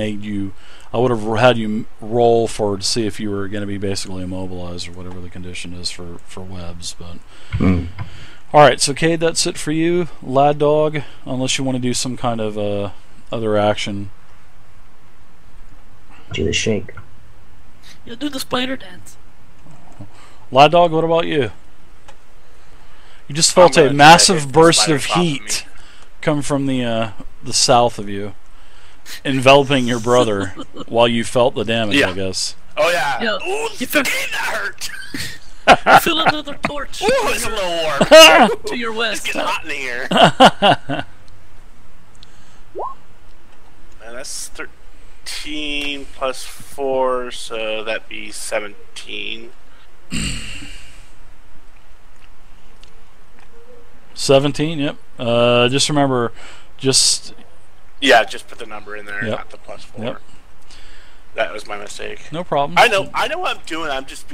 roll for to see if you were going to be basically immobilized or whatever the condition is for webs. But all right, so Cade, that's it for you, Lad Dog. Unless you want to do some kind of other action. Do the shake. You'll do the spider dance. Lad Dog, what about you? You just I'm felt a gonna massive try to burst hit the of spider top of heat come from the south of you, enveloping your brother while you felt the damage, Yeah. I guess. Oh yeah. Yeah. Ooh, You feel- that hurt. You feel another torch Ooh, it's a little warm. to your It's west. getting hot in here. And that's 13 plus 4, so that'd be 17. 17, yep. Just remember, Yeah, just put the number in there, Yep. not the plus 4. Yep. That was my mistake. no problem. I know what I'm doing. I'm just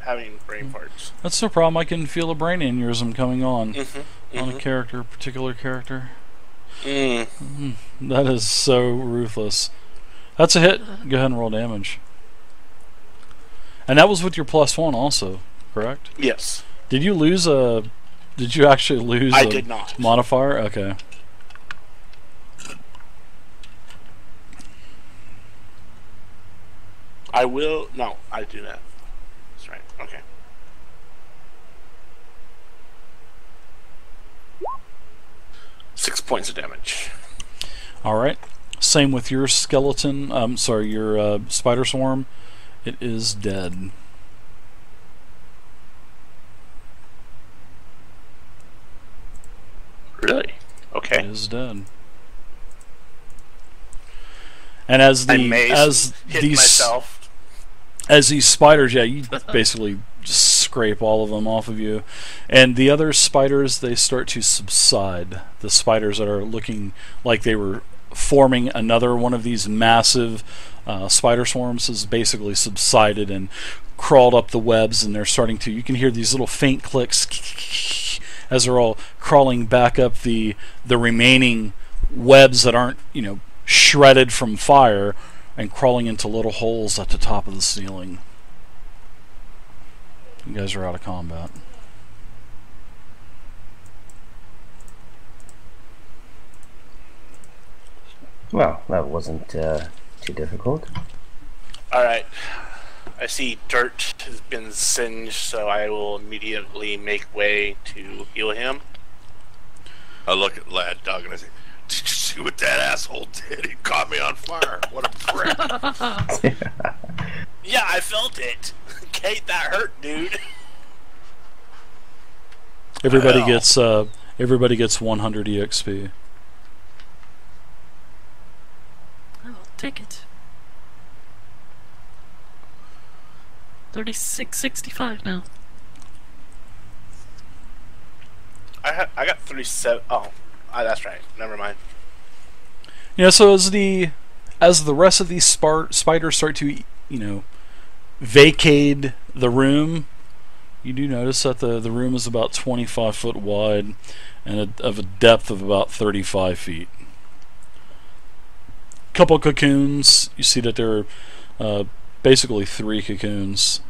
having brain farts. That's no problem. I can feel a brain aneurysm coming on Mm-hmm. a particular character. Mm. That is so ruthless. That's a hit. Go ahead and roll damage. And that was with your +1 also, correct? Yes, Did you lose a... Did you actually lose I a did not. modifier? Okay. I will. No, I do that. That's right. Okay. Six points of damage. Alright. Same with your skeleton. Your spider swarm. It is dead. Really? It Okay. is dead. And as I may hit these myself. as these spiders, yeah, you basically just scrape all of them off of you, and the other spiders, they start to subside. The spiders that are looking like they were forming another one of these massive spider swarms has basically subsided and crawled up the webs, and they're starting to. You can hear these little faint clicks as they're all crawling back up the remaining webs that aren't, shredded from fire, and crawling into little holes at the top of the ceiling. You guys are out of combat. Well, that wasn't too difficult. Alright. I see dirt has been singed, so I will immediately make way to heal him. I look at Lad Dog and I say, "Did you see what that asshole did? He caught me on fire. What a prick." Yeah, I felt it. Kate, that hurt, dude. Everybody Wow. gets 100 EXP. I will take it. 36.65 now. I got 37. Oh, that's right. Never mind. Yeah, so as the rest of these spiders start to, vacate the room, you do notice that the room is about 25 foot wide and of a depth of about 35 feet. Couple cocoons. You see that there are basically 3 cocoons.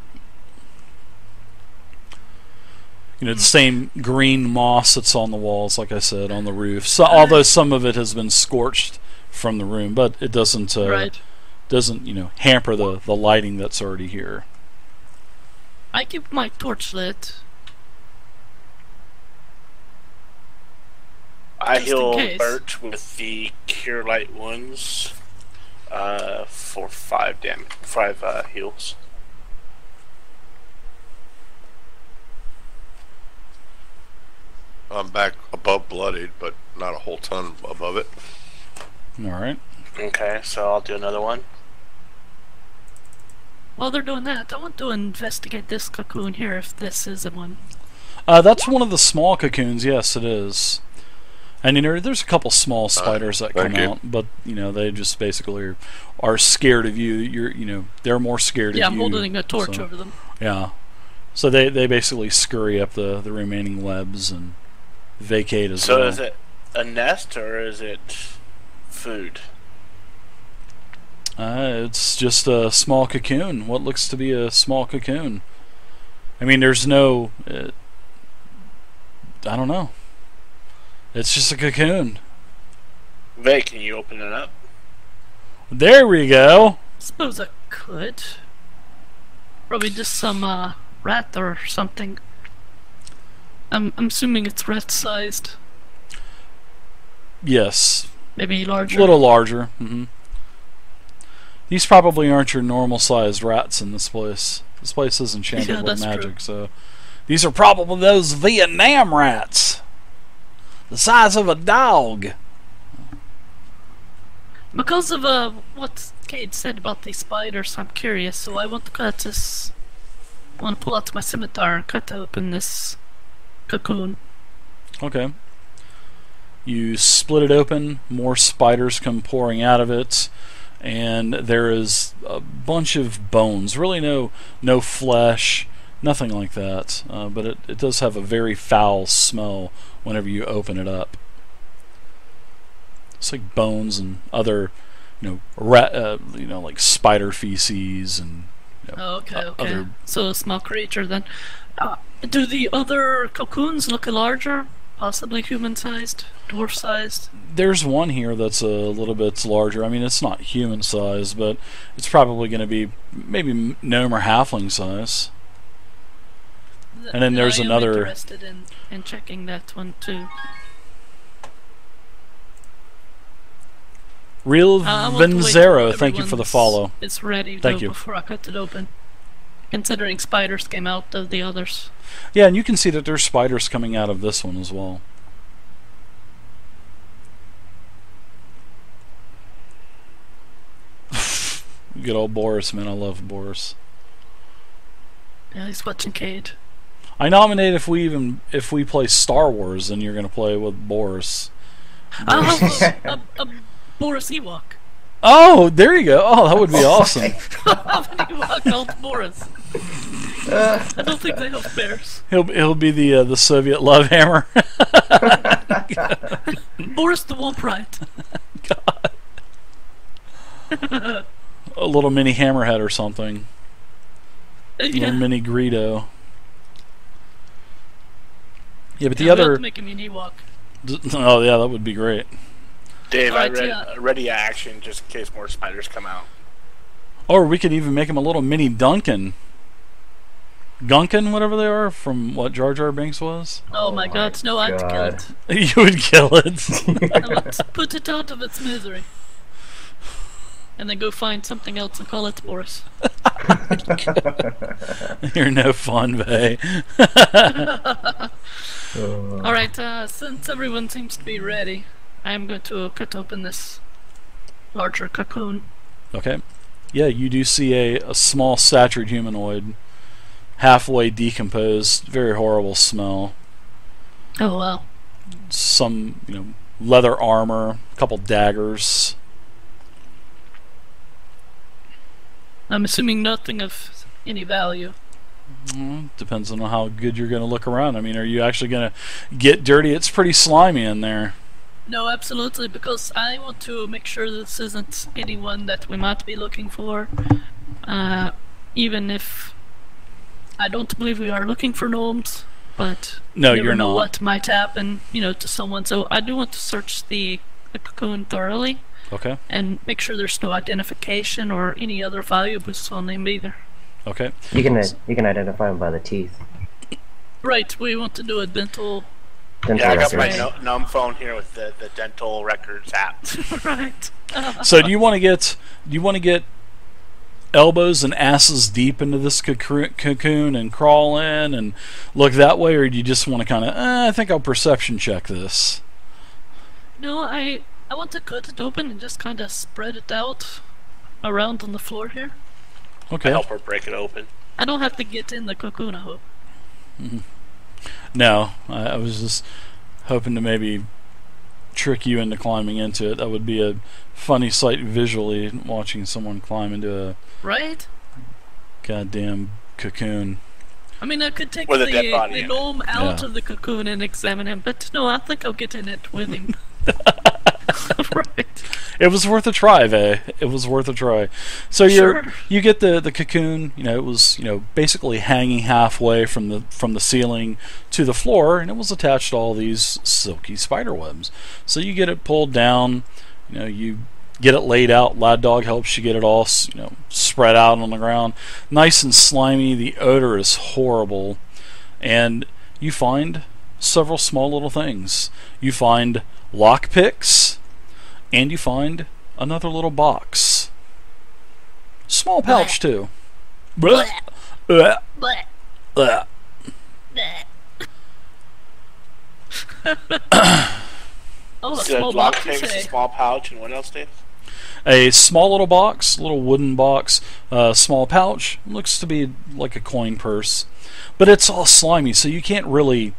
The same green moss that's on the walls, like I said, on the roof. So, although some of it has been scorched from the room, but it doesn't Right. hamper the lighting that's already here. I keep my torch lit. I Just in heal case. Bert with the Cure Light Wounds for 5 damage, 5 heals. I'm back above bloodied, but not a whole ton above it. Alright. Okay, so I'll do another one. While they're doing that, I want to investigate this cocoon here if this is the one. That's one of the small cocoons, yes, it is. And there's a couple small spiders that come thank you. out, but they just basically are scared of you. They're more scared Yeah, of I'm you. holding a torch so, over them. Yeah. So they basically scurry up the remaining webs and vacate as So well. is it a nest or is it food? It's just a small cocoon. What looks to be a small cocoon. I mean, there's no... I don't know. It's just a cocoon. Vay, can you open it up? There we go. suppose I could. Probably just some rat or something. I'm assuming it's rat-sized. Yes. Maybe larger. A little larger. These probably aren't your normal-sized rats in this place. This place is enchanted with magic, so... These are probably those Vietnam rats. The size of a dog. Because of what Cade said about the spiders, I'm curious, so I want to cut this... I want to pull out my scimitar and cut open this cocoon. Okay. You split it open, more spiders come pouring out of it, and there is a bunch of bones. Really no flesh, nothing like that, but it does have a very foul smell whenever you open it up. It's like bones and other, like spider feces and. Okay. So a small creature then. Do the other cocoons look larger? Possibly human-sized? Dwarf-sized? There's one here that's a little bit larger. I mean, it's not human-sized, but it's probably going to be maybe gnome or halfling size. And then there's another... I'm interested in checking that one too. Real Venzero, thank you for the follow. It's ready thank you. Before I cut it open. Considering spiders came out of the others. Yeah, and you can see that there's spiders coming out of this one as well. Good old Boris, man. I love Boris. Yeah, he's watching Cade. I nominate if we play Star Wars, then you're going to play with Boris. A Boris Ewok. Oh, there you go. Oh, that would be awesome. An Ewok called Boris. I don't think they help bears. He'll be the Soviet love hammer. Boris the Womp Right. God. A little mini hammerhead or something. Yeah. A little mini Greedo. Yeah, but the We have other. to make him an Ewok. Oh yeah, that would be great. Dave, Alright, I ready action just in case more spiders come out. Or we could even make him a little mini Duncan. Gunkin, whatever they are, from what Jar Jar Binks was. Oh my god, no, I'd kill it. You would kill it. I would put it out of its misery. And then go find something else and call it Boris. You're no fun, Vay. Alright, since everyone seems to be ready, I am going to cut open this larger cocoon. Okay. Yeah, you do see a small statured humanoid, halfway decomposed, very horrible smell. Oh wow. Some, leather armor, a couple daggers. I'm assuming nothing of any value. Depends on how good you're going to look around. I mean, are you actually going to get dirty? It's pretty slimy in there. No, absolutely, because I want to make sure this isn't anyone that we might be looking for. Even if I don't believe we are looking for gnomes, but no, you never you're know not. what might happen, to someone. So I do want to search the cocoon thoroughly. Okay. And make sure there's no identification or any other valuables on him either. Okay. You can identify them by the teeth. Right, we want to do a dental Dental Yeah, I got records. my numb phone here with the dental records app. right. So do you want to get elbows and asses deep into this cocoon and crawl in and look that way, or do you just want to kind of I think I'll perception check this? No, I want to cut it open and just kind of spread it out around on the floor here. Okay. Help her break it open. I don't have to get in the cocoon, I hope. No, I was just hoping to maybe trick you into climbing into it. That would be a funny sight visually, watching someone climb into a Right? goddamn cocoon. I mean, I could take With a dead body the in it. gnome out Yeah. of the cocoon and examine him, but no, I think I'll get in it with him. Right. It was worth a try, Vay. It was worth a try. So Sure. you get the cocoon. It was basically hanging halfway from the ceiling to the floor, and it was attached to all these silky spider webs. So you get it pulled down. You get it laid out. Lad Dog helps you get it all, spread out on the ground, nice and slimy. The odor is horrible, and you find several small little things. You find lockpicks, and you find another little box. Small pouch too. Blech. Blech. Blech. Blech. Oh, a So small box. lockpicks, a small pouch, and what else, Dave? A small little box, little wooden box, small pouch. Looks to be like a coin purse, but it's all slimy, so you can't really,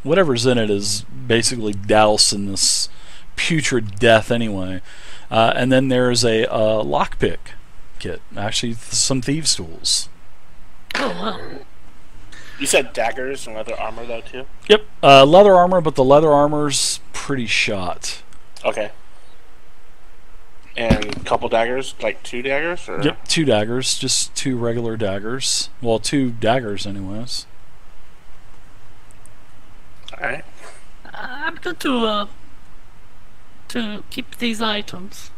whatever's in it is basically doused in this putrid death anyway. And then there's a lockpick kit, actually some thieves' tools. Oh, wow. You said daggers and leather armor, though, too? Yep, leather armor, but the leather armor's pretty shot. Okay. And a couple daggers? Like 2 daggers? Or? Yep, 2 daggers, just 2 regular daggers. Well, 2 daggers anyways. Alright. I'm going to keep these items.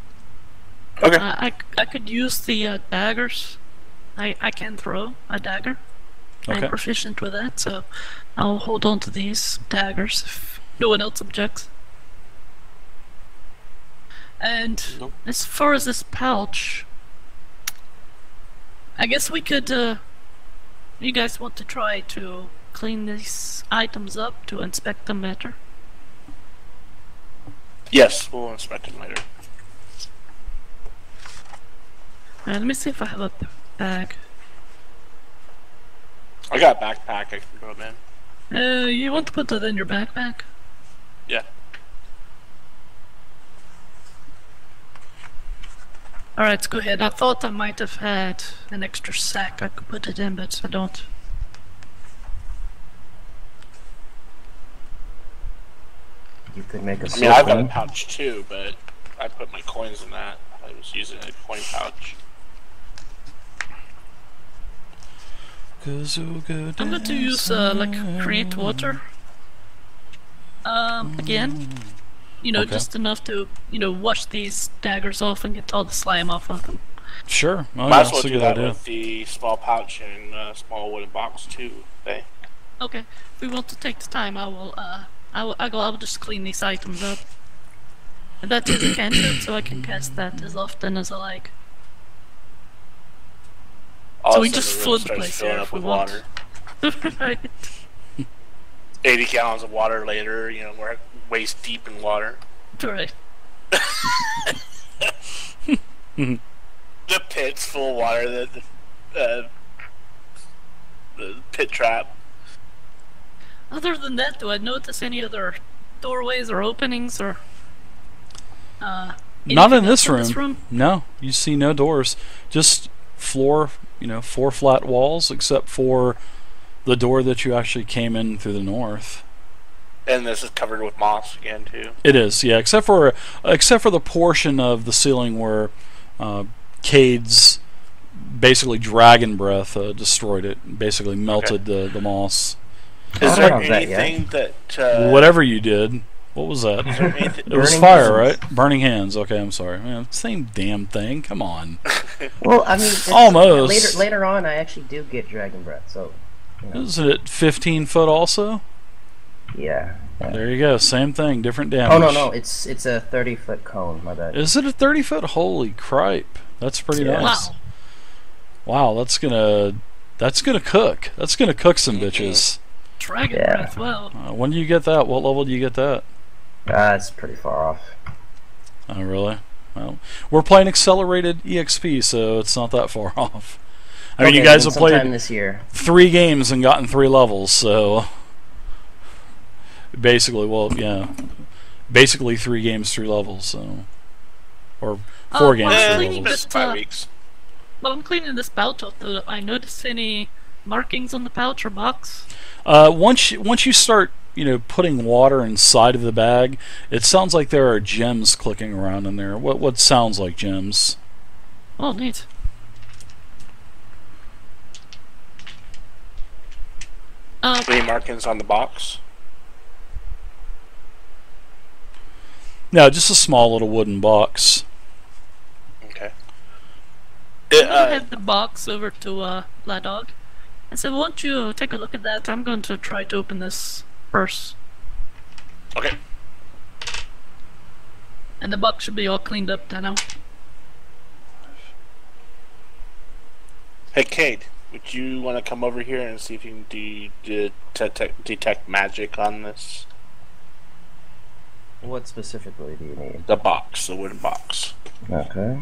Okay. I could use the daggers. I can throw a dagger. Okay. I'm proficient with that, so I'll hold on to these daggers if no one else objects. And Nope. as far as this pouch, I guess we could, you guys want to try to clean these items up to inspect them better? Yes, we'll inspect them later. Let me see if I have a bag. I got a backpack I can throw them in. You want to put that in your backpack? Yeah. Alright, let's go ahead. I thought I might have had an extra sack I could put it in, but I don't. You could make a I mean, I've got a sword. pouch too, but I put my coins in that. I was using a coin pouch. I'm going to use create water. Again. Okay. Just enough to, wash these daggers off and get all the slime off of them. Sure. Oh, Might yeah, as well that's a do good that idea. with the small pouch and small wooden box too. Okay. Okay, if we want to take the time, I'll just clean these items up. And that is a cantrip, so I can cast that as often as I like. All So of we a sudden just the flood room the starts place filling here up if we with want. water. Right. 80 gallons of water later, we're waist deep in water. Right. The pit's full of water. The pit trap. Other than that, do I notice any other doorways or openings or Not anything in this else room. No, you see no doors. Just floor, 4 flat walls, except for the door that you actually came in through the north. And this is covered with moss again too. It is, yeah, except for the portion of the ceiling where Cade's basically dragon breath destroyed it, basically melted the moss. Is don't there have that yet. anything that Whatever you did, what was that? is there anything, It was Burning fire, hands. right? Burning hands. Okay, I'm sorry. Man, same damn thing. Come on. Well, I mean, it's- Almost. Later on, I actually do get dragon breath, so Isn't it 15 foot also? yeah. There you go. Same thing, different damage. Oh no, it's a 30-foot cone. My bad. Is it a 30 foot? Holy cripe! That's pretty Yeah. nice. Wow. Wow, that's gonna cook. That's gonna cook some Mm-hmm. bitches. Dragon Yeah. breath, wow. When do you get that? What level do you get that? It's pretty far off. Oh, really? Well, we're playing accelerated EXP, so it's not that far off. I mean, Okay, you guys then have sometime played this year. 3 games and gotten 3 levels, so basically, basically 3 games, 3 levels, so or 4 games, well, 3 cleaning levels. this, 5 weeks. Well, I'm cleaning this pouch off. Do I notice any markings on the pouch or box? Once you start, putting water inside of the bag, it sounds like there are gems clicking around in there. What sounds like gems? Oh, neat. Any markings on the box? No, just a small little wooden box. Okay. I'm gonna head the box over to Lad Dog. And so won't you take a look at that? I'm going to try to open this purse. Okay. And the box should be all cleaned up now. Hey, Cade, would you want to come over here and see if you can detect magic on this? What specifically do you need? The box, the wooden box. Okay.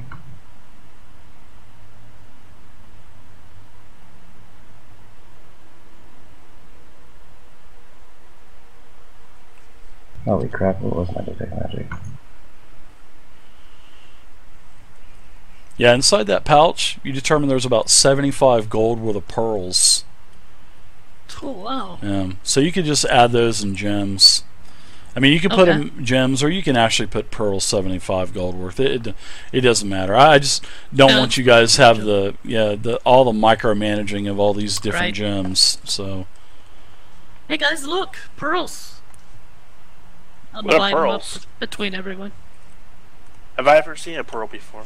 Holy crap, what was my detect magic? Yeah, inside that pouch, you determine there's about 75 gold worth of pearls. Oh, wow. So you could just add those in gems. I mean, you can put in gems, or you can actually put pearls 75 gold worth. It doesn't matter. I just don't want you guys to have all the micromanaging of all these different gems. So. Hey guys, look, pearls. I'll What are divide them up pearls? between everyone. Have I ever seen a pearl before?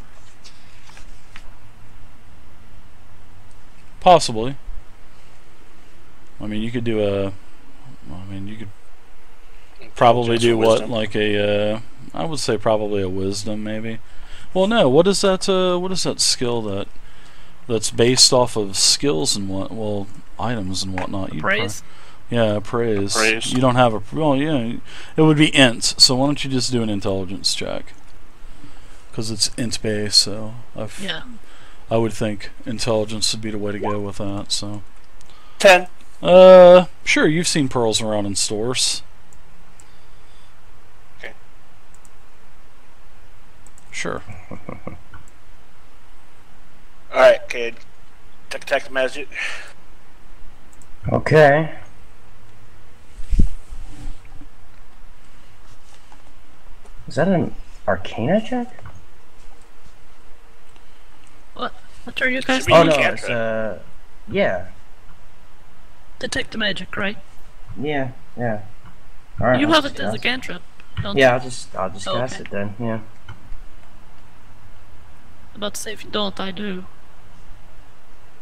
Possibly. I mean, you could do you could probably do what, wisdom. like a, I would say probably a wisdom, maybe. Well, no. What is that? What is that skill that's based off of skills and items and whatnot? Praise. Yeah, praise. Praise. You don't have a. Well, yeah, it would be int. So why don't you just do an intelligence check? Because it's int based, so I would think intelligence would be the way to go with that. So 10. Sure. You've seen pearls around in stores. Okay. Sure. Alright, Cade. Detect magic. Okay. Is that an Arcana check? What are you guys Should be Oh doing? no, it's yeah. Detect the magic, right? Yeah. Alright. You I'll have just it as a cast cantrip, don't Yeah, you? I'll just Oh, cast okay. it then, yeah. About to say if you don't, I do.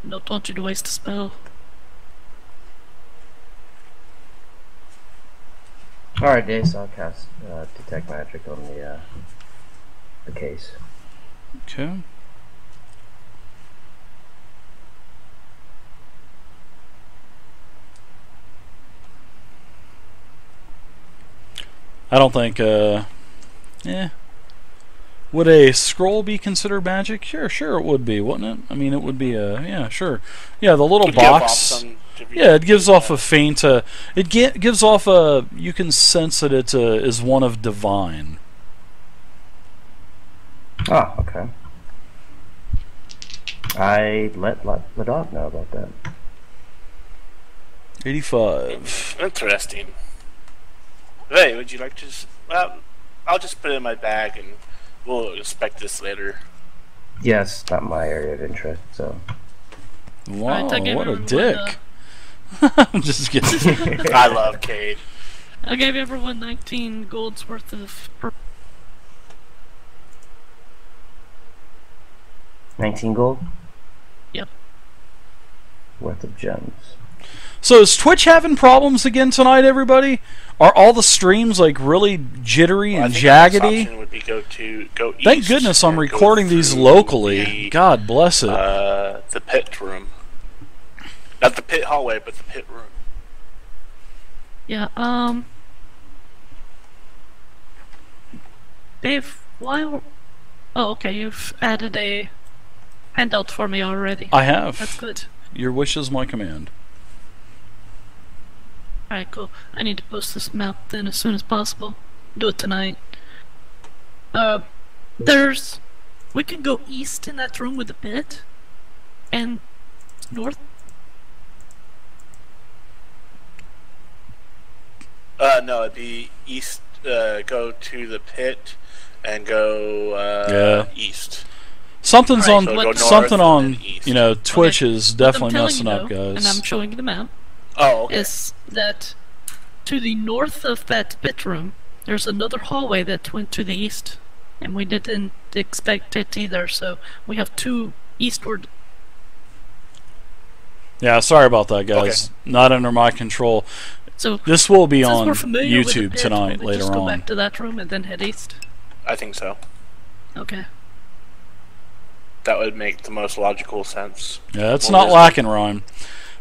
Don't want you to waste a spell. Alright, Dave, so I'll cast Detect Magic on the case. Okay. I don't think, would a scroll be considered magic? Sure it would be, wouldn't it? I mean, it would be yeah, sure. Yeah, the little Could give off box. some different- Yeah, it gives off a faint, gives off a, you can sense that it is one of divine. Ah, okay. I let the dog know about that. 85. Interesting. Hey, would you like to well, I'll just put it in my bag and we'll inspect this later. Yes, not my area of interest, so. Wow, I gave what a everyone, dick. I'm just kidding. I love Cade. I gave everyone 19 gold's worth of 19 gold? Yep. Worth of gems. So is Twitch having problems again tonight, everybody? Are all the streams like really jittery Well, I and think the next jaggedy? option would be go Thank east goodness I'm and go recording these through locally. the, God bless it. The pit room. Not the pit hallway, but the pit room. Yeah, Dave, why... Oh, okay, you've added a handout for me already. I have. That's good. Your wish is my command. Alright, cool. I need to post this map then as soon as possible. Do it tonight. We can go east in that room with the pit, and north. No, it'd be east, go to the pit and go, east. Something's Alright, on. so go north Something and on. then east. You know, Twitch is What I'm definitely telling messing you, up, though, guys. And I'm showing you the map. Oh, okay. Is that to the north of that pit room There's another hallway that went to the east, and we didn't expect it either, so we have 2 eastward. Yeah, sorry about that, guys. Okay. Not under my control. So This will be since on we're familiar with the YouTube pit, tonight, will we later just go on. back to that room and then head east? I think so. Okay. That would make the most logical sense. Yeah, it's Well, not this- lacking, Ryan,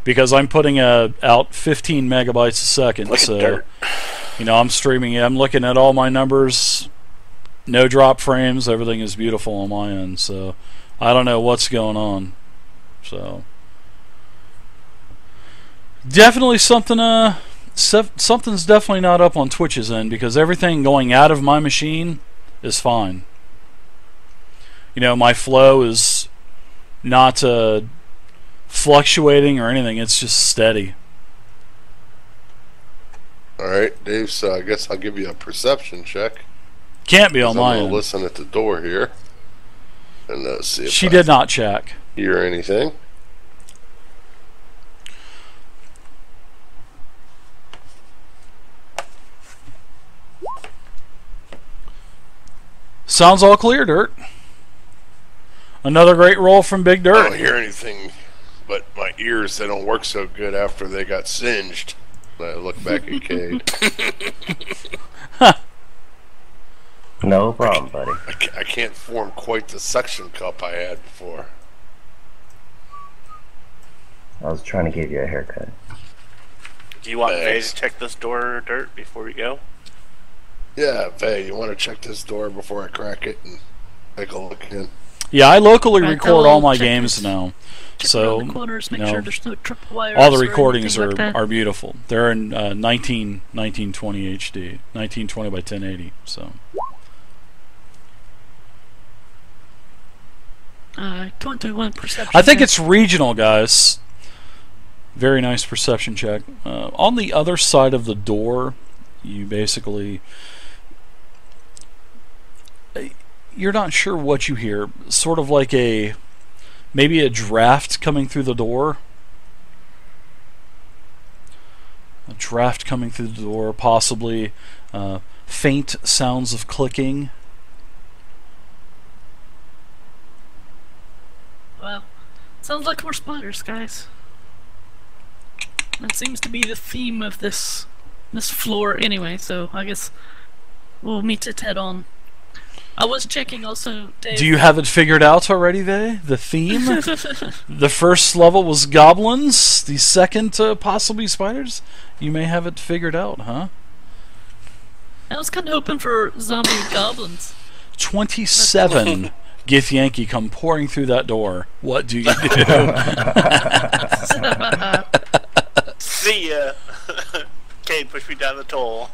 because I'm putting out 15 megabytes a second. Look at So, dirt. I'm streaming. I'm looking at all my numbers. No drop frames. Everything is beautiful on my end. So, I don't know what's going on. So, definitely something. Something's definitely not up on Twitch's end because everything going out of my machine is fine. My flow is not fluctuating or anything. It's just steady. All right, Dave. So I guess I'll give you a perception check. Can't be on 'Cause I'm my gonna end. listen at the door here, and see if She I did not check. hear anything. Sounds all clear, Dirt. Another great roll from Big I Dirt. don't hear anything, but my ears, they don't work so good after they got singed. I look back at Cade. No problem, buddy. I can't form quite the suction cup I had before. I was trying to give you a haircut. Do you want Vay Thanks. to check this door, Dirt, before we go? Yeah, Vay, you want to check this door before I crack it and take a look in? Yeah, I locally Right, record I'll all my check games it. now. Check So, around the corners, make you know, sure there's no tripwires. all the or recordings anything like that. are beautiful. They're in 1920 HD, 1920 by 1080. So 21 perception. I think check. it's regional, guys. Very nice perception check. On the other side of the door, you basically you're not sure what you hear. Sort of like maybe a draft coming through the door. A draft coming through the door, possibly faint sounds of clicking. Well, sounds like more spiders, guys. That seems to be the theme of this floor anyway, so I guess we'll meet it head on. I was checking also, Dave. Do you have it figured out already, Vay? The theme? The first level was goblins. The second, possibly spiders. You may have it figured out, huh? I was kind of hoping for zombie goblins. 27 Gith Yankee come pouring through that door. What do you do? See ya! Cade, push me down the toll.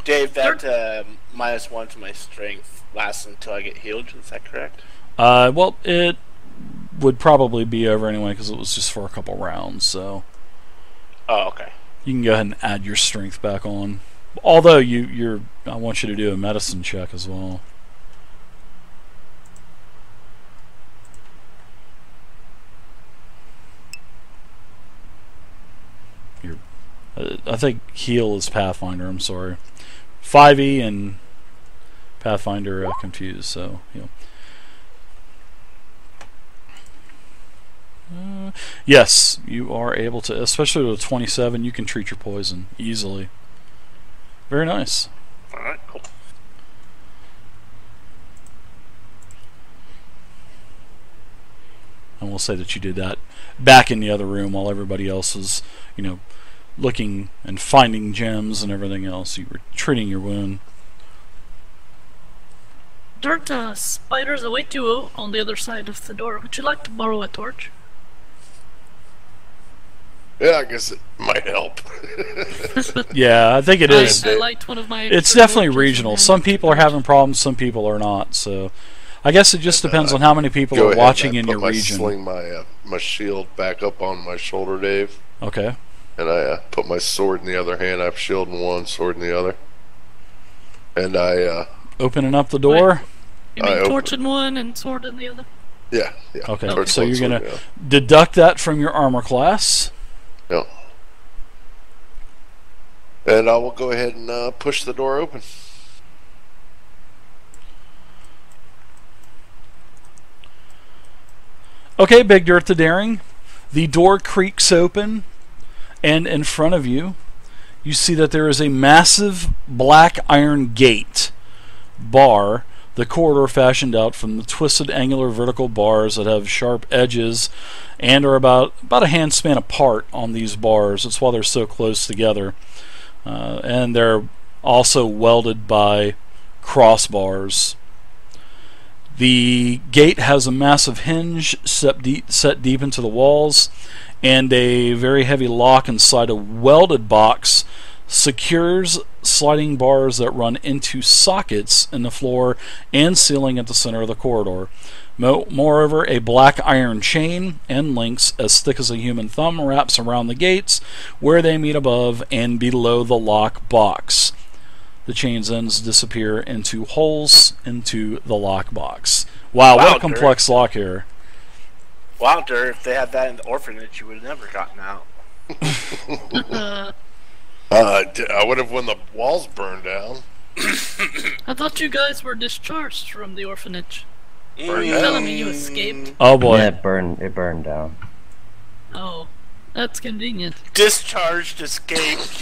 Dave, that -1 to my strength lasts until I get healed, is that correct? Well, it would probably be over anyway because it was just for a couple rounds, so Oh, okay. you can go ahead and add your strength back on. Although I want you to do a medicine check as well. I think heal is Pathfinder. I'm sorry, 5e and Pathfinder confused. So yes, you are able to, especially with a 27. You can treat your poison easily. Very nice. Alright, cool. And we'll say that you did that back in the other room while everybody else was, looking and finding gems and everything else. You were treating your wound. Dirt, spiders await you on the other side of the door. Would you like to borrow a torch? Yeah, I guess it might help. Yeah, I think it is. I light one of my. It's extra definitely torches regional. and Some people are having problems, some people are not. So I guess it just depends on how many people Go are ahead, watching and in I your put region. Sling my shield back up on my shoulder, Dave, Okay. and I put my sword in the other hand. I have shield in one, sword in the other, and I Opening up the door. You I mean open- torch in one and sword in the other? yeah. Okay, Torch so one, you're sword going in the to other. deduct that from your armor class. Yeah. And I will go ahead and push the door open. Okay, Big Dirt the Daring. The door creaks open, and in front of you, you see that there is a massive black iron gate bar, the corridor fashioned out from the twisted angular vertical bars that have sharp edges and are about a hand span apart on these bars. That's why they're so close together. And they're also welded by crossbars. The gate has a massive hinge set deep into the walls, and a very heavy lock inside a welded box secures sliding bars that run into sockets in the floor and ceiling at the center of the corridor. Moreover, a black iron chain and links as thick as a human thumb wraps around the gates where they meet above and below the lock box. The chain's ends disappear into holes into the lock box. Wow, what a complex lock here. Wow, Dur, if they had that in the orphanage, you would have never gotten out. I would have when the walls burned down. I thought you guys were discharged from the orphanage. Burned You're down. telling me you escaped? Oh boy. Yeah, it burned down. Oh, that's convenient. Discharged, escaped,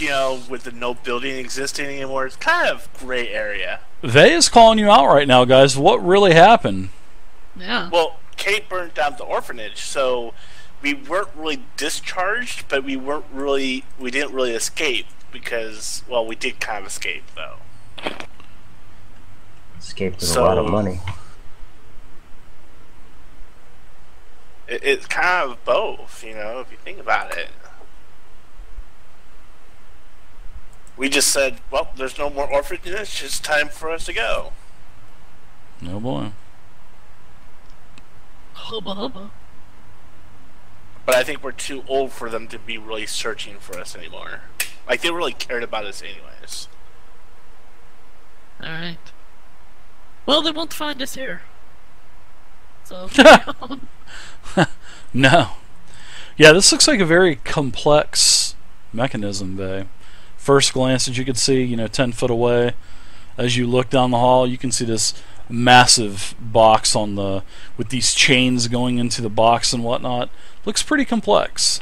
with the no building existing anymore. It's kind of gray area. Vey is calling you out right now, guys. What really happened? Yeah. Well, Kate burned down the orphanage, so we weren't really discharged, but we didn't really escape because, well, we did kind of escape though. Escaped with a lot of money. It's kind of both, if you think about it. We just said, well, there's no more orphanages, it's just time for us to go. Oh boy. Hubba hubba. But I think we're too old for them to be really searching for us anymore. Like, they really cared about us anyways. Alright. Well, they won't find us here. So, carry on. No. Yeah, this looks like a very complex mechanism, Vey. First glance, as you can see, 10 foot away, as you look down the hall, you can see this massive box with these chains going into the box and whatnot. Looks pretty complex.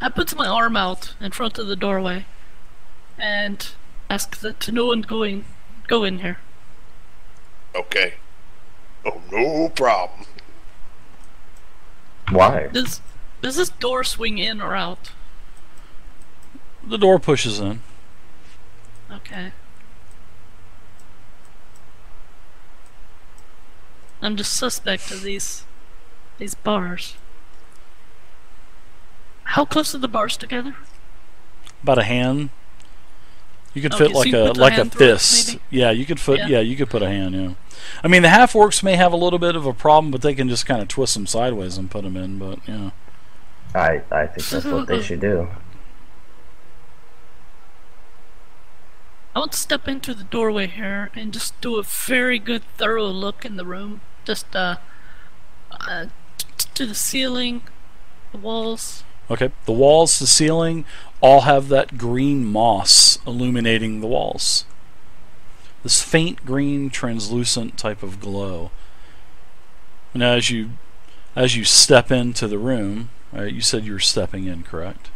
I put my arm out in front of the doorway and ask that no one go in here. Okay. Oh, no problem. Why? Does this door swing in or out? The door pushes in. Okay. I'm just suspect of these bars. How close are the bars together? About a hand. You could Okay, fit so like you a put the like a hand through it, fist. maybe? Yeah, you could put. Yeah. Yeah, you could put a hand. Yeah. I mean, the half orcs may have a little bit of a problem, but they can just kind of twist them sideways and put them in. But yeah. I think that's what they should do. I want to step into the doorway here and just do a very good, thorough look in the room. Just to the ceiling, the walls. Okay. The walls, the ceiling, all have that green moss illuminating the walls. This faint green, translucent type of glow. And as you step into the room, right, you said you were stepping in, correct?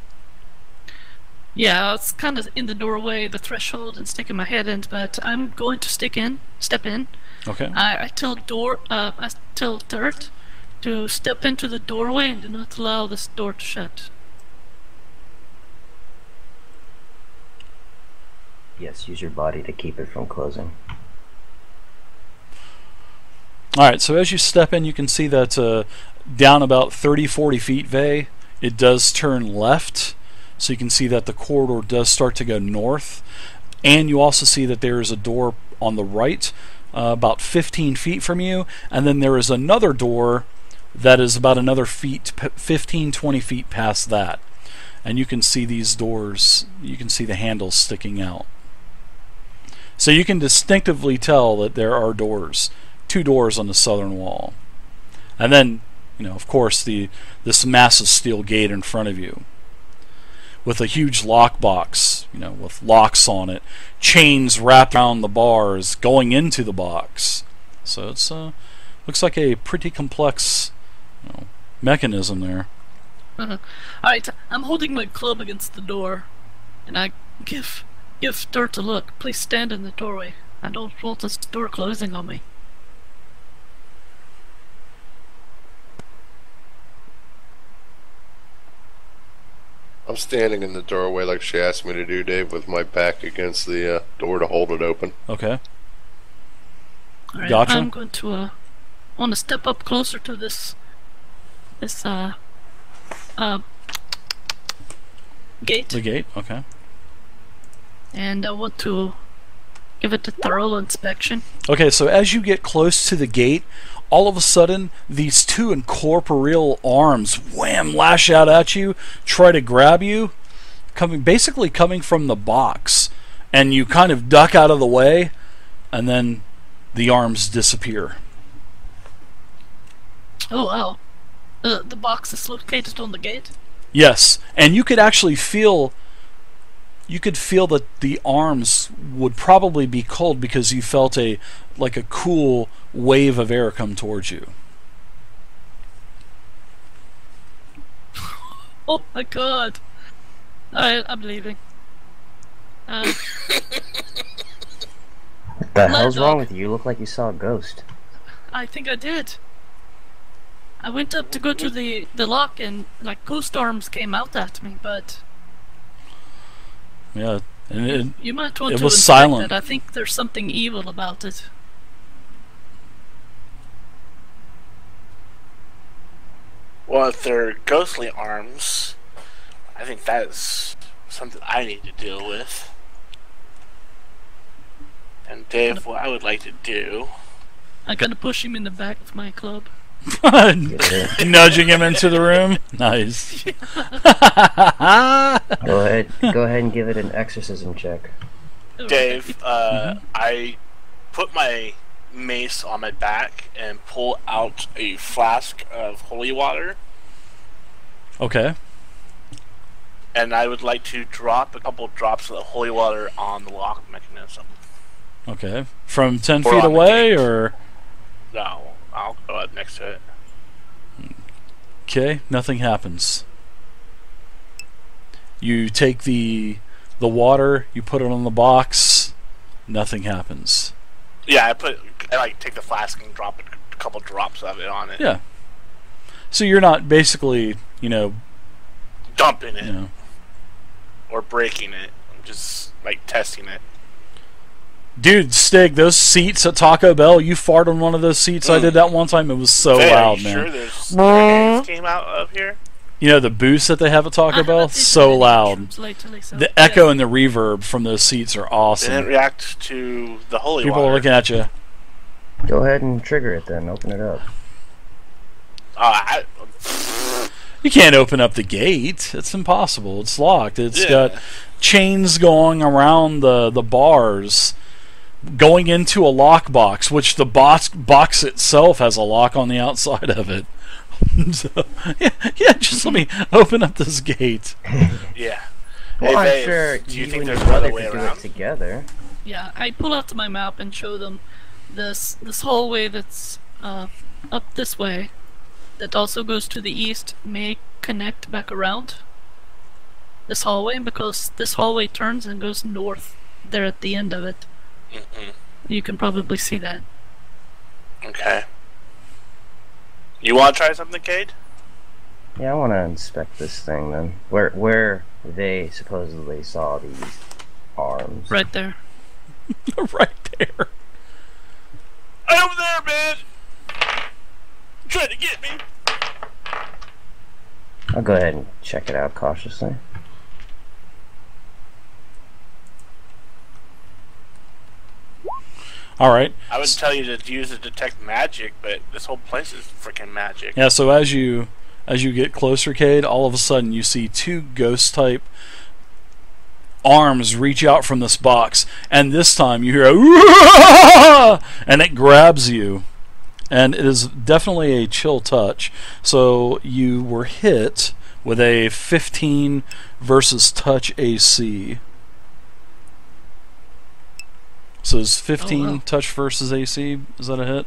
Yeah, I was kind of in the doorway, the threshold, and sticking my head in, but I'm going to step in. Okay. I tell Dirt to step into the doorway and do not allow this door to shut. Yes, use your body to keep it from closing. Alright, so as you step in, you can see that down about 30-40 feet, Vey, it does turn left. So you can see that the corridor does start to go north. And you also see that there is a door on the right, about 15 feet from you. And then there is another door that is about another 15-20 feet past that. And you can see these doors, you can see the handles sticking out. So you can distinctively tell that there are doors, 2 doors on the southern wall. And then, of course, this massive steel gate in front of you. with a huge lockbox, with locks on it, chains wrapped around the bars going into the box. So it's looks like a pretty complex mechanism there. Alright, I'm holding my club against the door, and I give Dirt a look. Please stand in the doorway. I don't want this door closing on me. I'm standing in the doorway like she asked me to do, Dave, with my back against the door to hold it open. Okay. Alright, Gotcha. I'm going to want to step up closer to this gate, The gate, okay. and I want to give it a thorough inspection. Okay, so as you get close to the gate, all of a sudden, these two incorporeal arms, wham, lash out at you, try to grab you, basically coming from the box, and you kind of duck out of the way, and then the arms disappear. Oh wow. The box is located on the gate? Yes, and you could actually feel that the arms would probably be cold because you felt a cool wave of air come towards you. Oh my god. I'm leaving. What the hell's dog. wrong with you? You look like you saw a ghost. I think I did. I went up to go to the lock and ghost arms came out at me, but Yeah, and you might want it to was inspect silent. it. I think there's something evil about it. Well, if they're ghostly arms, I think that is something I need to deal with. And Dave, what I would like to do... I'm gonna push him in the back with my club. nudging him into the room. Nice. Go ahead and give it an exorcism check. Dave, I put my mace on my back and pull out a flask of holy water, Okay. and I would like to drop a couple drops of the holy water on the lock mechanism. Okay. From 10 Or feet on the away, gate. or... No, I'll go up next to it. Okay, nothing happens. You take the water, you put it on the box, nothing happens. Yeah, I take the flask and drop a couple drops of it on it. Yeah. So you're not basically, Dumping it. Or breaking it. I'm just, testing it. Dude, Stig, those seats at Taco Bell, you farted on one of those seats. I did that one time. It was so Hey, loud, are you man. sure there's grenades came out of here? The booths that they have at Taco Bell, so loud. The echo and the reverb from those seats are awesome. Didn't react to the holy People water. are looking at you. Go ahead and trigger it then. Open it up. You can't open up the gate. It's impossible. It's locked. It's got chains going around the bars, going into a lockbox, which the box itself has a lock on the outside of it. So, just let me open up this gate. Yeah. Well, Hey, I'm sure do you you think and there's your another brother way could do around? it together. Yeah, I pull out my map and show them this hallway that's up this way, that also goes to the east, may connect back around this hallway, because this hallway turns and goes north there at the end of it. You can probably see that. Okay. You want to try something, Cade? Yeah, I want to inspect this thing then. Where they supposedly saw these arms. Right there. Right there. Over there, man! Trying to get me! I'll go ahead and check it out cautiously. Alright. I would tell you to use it to detect magic, but this whole place is freaking magic. Yeah, so as you get closer, Cade, all of a sudden you see two ghost-type arms reach out from this box, and this time you hear a and it grabs you. And it is definitely a chill touch. So you were hit with a 15 versus touch AC. So is 15 Oh, wow. touch versus AC? Is that a hit?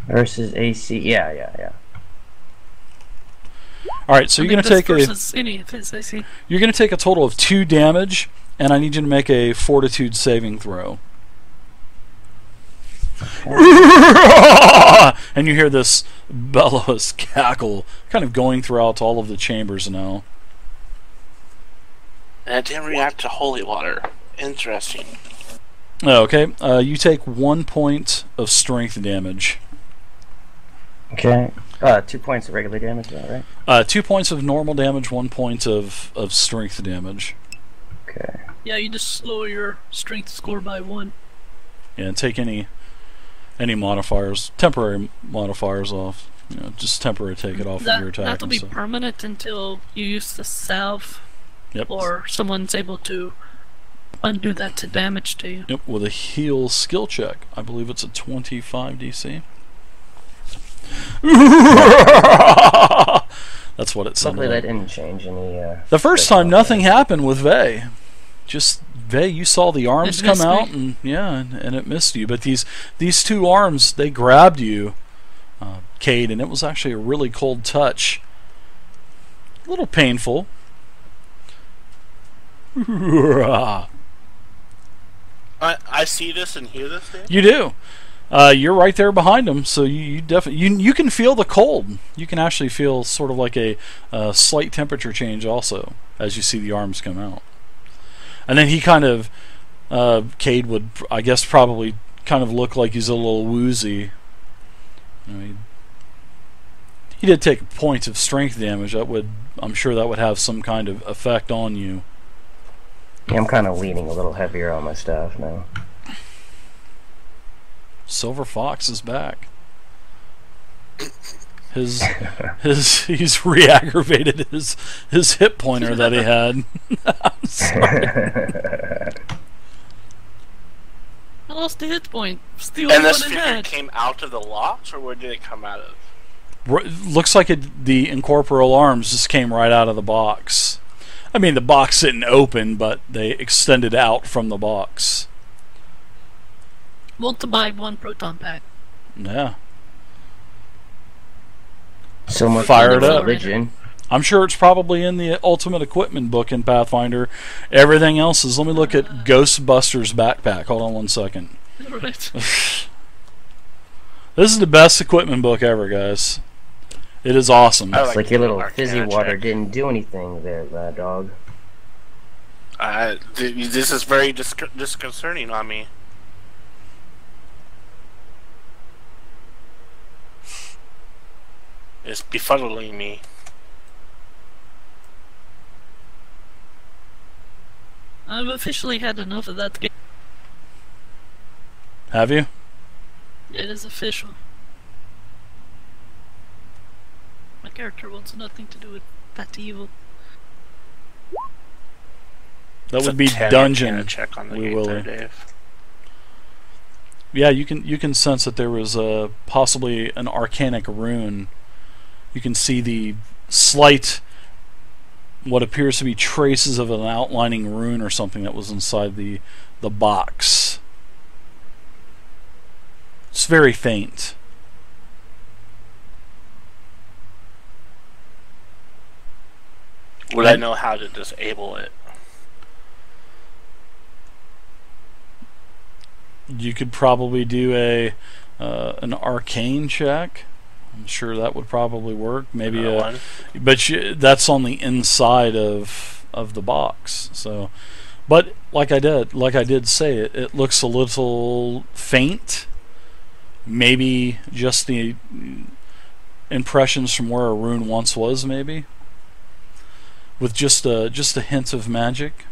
Versus AC. Yeah. All right, so you're going to take any of his AC. you're going to take a total of 2 damage, and I need you to make a Fortitude saving throw. And you hear this bellows cackle kind of going throughout all of the chambers now. And it didn't react to holy water. Interesting. Okay, you take 1 point of strength damage. Okay. 2 points of regular damage, is that right? 2 points of normal damage, 1 point of strength damage. Okay. Yeah, you just lower your strength score by 1. Yeah, and take any modifiers, temporary modifiers off. You know, just temporary take it off of your attack. That'll be permanent until you use the salve, Yep. or someone's able to undo that to damage to you. Yep, with a heal skill check. I believe it's a 25 DC. That's what it sounded Luckily, like. that didn't change any. The first time, nothing happened with Vey. Just Vey, you saw the arms It come missed out, me. and it missed you. But these 2 arms, they grabbed you, Cade, and it was actually a really cold touch. A little painful. I see this and hear this thing? You do. You're right there behind him, so you definitely you can feel the cold. You can actually feel sort of like a slight temperature change also as you see the arms come out. And then he kind of, Cade would, I guess, probably kind of look like he's a little woozy. I mean, he did take a point of strength damage. I'm sure that would have some kind of effect on you. Yeah, I'm kind of leaning a little heavier on my staff now. Silver Fox is back. He's re-aggravated his hit pointer that he had. I'm sorry. I lost a hit point. Still And this one in figure head. came out of the locks, or where did it come out of? Looks like the incorporeal arms just came right out of the box. I mean, the box didn't open, but they extended out from the box. Want to buy 1 proton pack. Yeah. So much Fire for it up. religion. I'm sure it's probably in the Ultimate Equipment book in Pathfinder. Everything else is... Let me look at Ghostbusters backpack. Hold on 1 second. Right. This is the best equipment book ever, guys. It is awesome. I It's like your little Arcana fizzy water check. didn't do anything there, dog. This is very disconcerting on me. It's befuddling me. I've officially had enough of that game. Have you? It is official. My character wants nothing to do with that evil. That It's would a be 10 dungeon. Arcana check on the Wee game Willie. there, Dave. Yeah, you can sense that there was possibly an arcanic rune. You can see the slight, what appears to be traces of an outlining rune or something that was inside the box. It's very faint. Would I know how to disable it? You could probably do an arcane check. I'm sure that would probably work. Maybe Another one? but that's on the inside of the box. So, but like I did say, it looks a little faint. Maybe just the impressions from where a rune once was, maybe with just a hint of magic.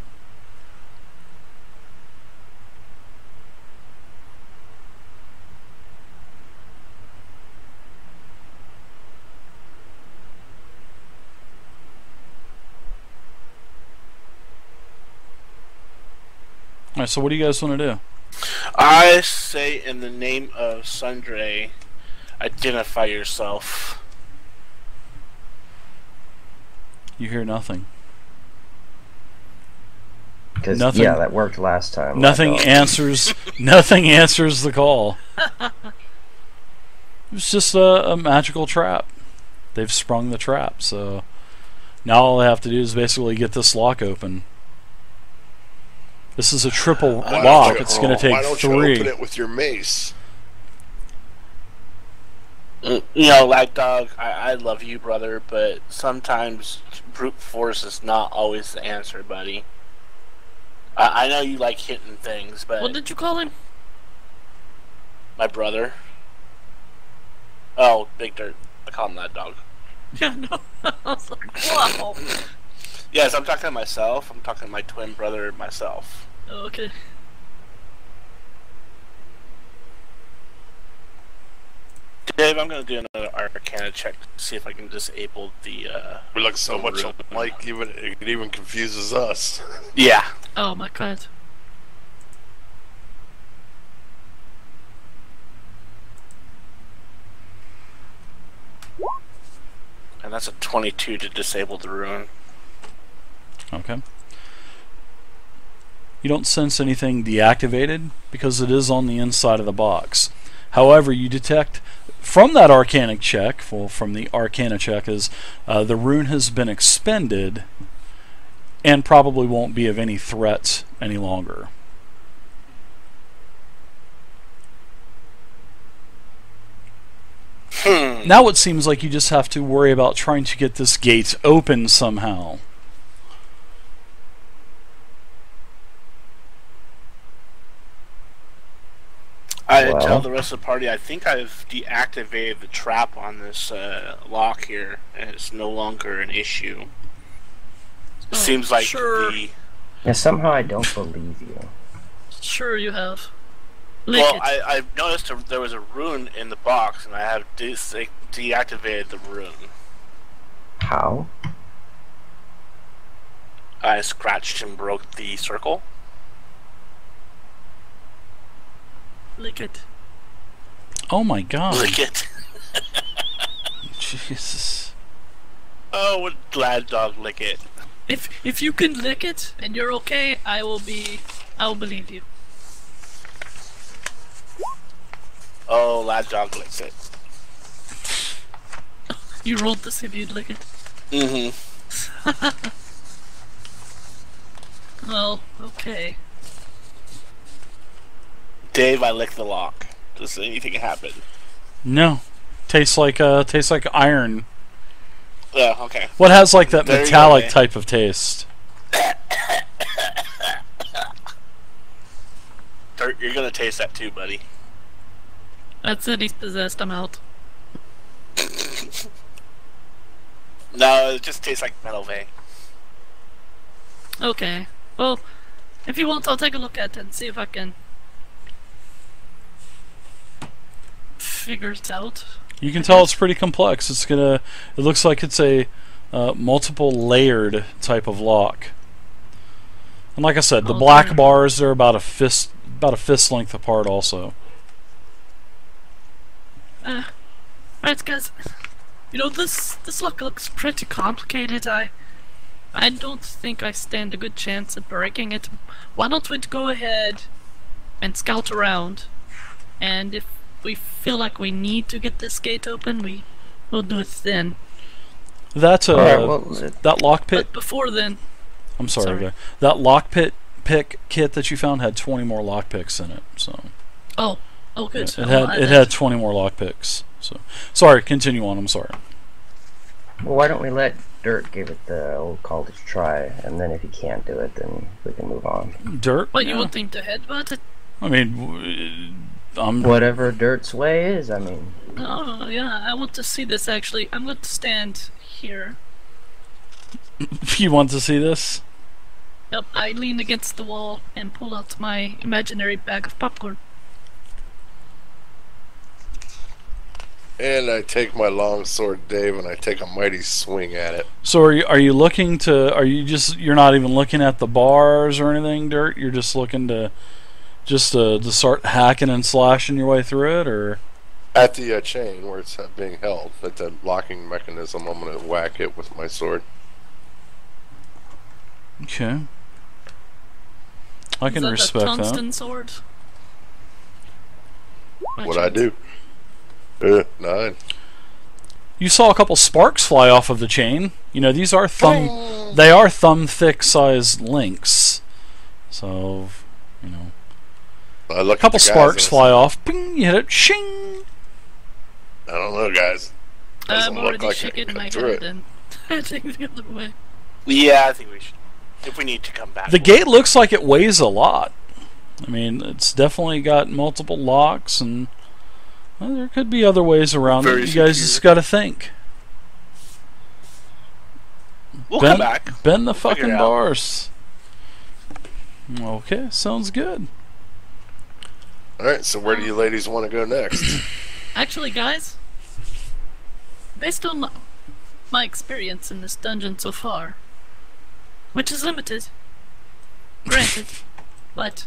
Alright, so what do you guys want to do? I say, in the name of Sundre, identify yourself. You hear nothing. Because Nothing- yeah, that worked last time. Nothing Lapdog. answers. Nothing answers the call. It's just a magical trap. They've sprung the trap, so now all I have to do is basically get this lock open. This is a triple lock. It's going to take Why don't 3. you open it with your mace? You know, Lapdog, I love you, brother, but sometimes brute force is not always the answer, buddy. I know you like hitting things, but What did you call him? my brother. Oh, Big Dirt. I call him Lapdog. Yeah, no. I was like, wow. Yes, I'm talking to myself. I'm talking to my twin brother and myself. Okay. Dave, I'm going to do another Arcana check to see if I can disable the, We look so the much room. alike, it even confuses us. Yeah. Oh my god. And that's a 22 to disable the rune. Okay. You don't sense anything deactivated because it is on the inside of the box. However, you detect from that Arcana check, from the Arcana check, is the rune has been expended and probably won't be of any threat any longer. Now it seems like you just have to worry about trying to get this gate open somehow. I Well. tell the rest of the party I think I've deactivated the trap on this lock here, and it's no longer an issue. It Oh, seems like sure. Yeah, somehow I don't believe you. Sure you have. Lick Well, it. I've noticed there was a rune in the box, and I have deactivated the rune. How? I scratched and broke the circle. Lick it. Oh my god. Lick it. Jesus. Oh, would Lapdog lick it? If you can lick it and you're okay, I will believe you. Oh, Lapdog licks it. You rolled to see if you'd lick it. Mm-hmm. Well, okay. Dave, I licked the lock. Does anything happen? No. Tastes like iron. Yeah, okay. What has like that There you go, metallic man. type of taste? Dirt, you're gonna taste that too, buddy. That's it, he's possessed, I'm out. No, it just tastes like metal vein. Okay. Well, if you want, I'll take a look at it and see if I can figure it out. You can tell it's pretty complex. It looks like it's a multiple layered type of lock. And like I said, the Oh, black dear. bars are about a fist length apart also. Right, guys. You know, this lock looks pretty complicated. I don't think I stand a good chance at breaking it. Why don't we go ahead and scout around, and if we feel like we need to get this gate open, we'll do it then. That Alright, well, that lock pit. But before then, I'm sorry. sorry. Guy. That lock pit pick kit that you found had 20 more lock picks in it. So oh good. it had 20 more lock picks. So sorry. Continue on. I'm sorry. well, why don't we let Dirt give it the old college try, and then if he can't do it, then we can move on. Dirt. What, you Yeah. want him to headbutt it? I mean, I'm. Whatever Dirt's way is, I mean. Oh yeah, I want to see this actually. I'm going to stand here. You want to see this? Yep, I lean against the wall and pull out my imaginary bag of popcorn. And I take my long sword, Dave, and I take a mighty swing at it. So are you looking to? You're not even looking at the bars or anything, Dirt? You're just looking to start hacking and slashing your way through it, or? At the chain where it's being held, at the locking mechanism, I'm going to whack it with my sword. Okay. I can Is that respect a tungsten that. sword? What I do? 9. You saw a couple sparks fly off of the chain. You know, these are they are thumb thick sized links. So, you know, I look a couple at the guys sparks and fly off. Ping, you hit it. Shing. I don't know, guys. Doesn't I'm look already like shaking I my can through head it. and heading the other way. Yeah, I think we should. If we need to come back. The gate looks like it weighs a lot. I mean, it's definitely got multiple locks, and well, there could be other ways around Very it. You guys secure. just got to think. We'll come back. Bend the We'll figure fucking it out. bars. Okay, sounds good. Alright, so where do you ladies want to go next? Actually, guys, based on my experience in this dungeon so far, which is limited, granted, but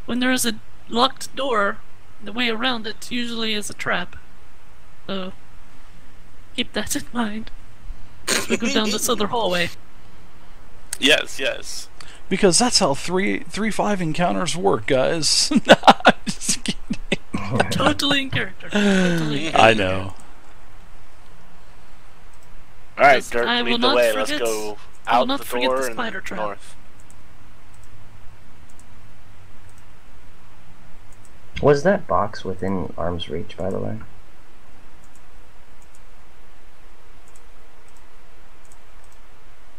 when there is a locked door, the way around it usually is a trap. So keep that in mind as we go down this other hallway. Yes, yes. Because that's how 3-5 encounters work, guys. Just kidding. Totally in character. Totally in character. I know. All right, Yes, Dirk, I will lead the not way. Let's forget- go I will out not the forget door the and spider trap. north. Was that box within arm's reach, by the way?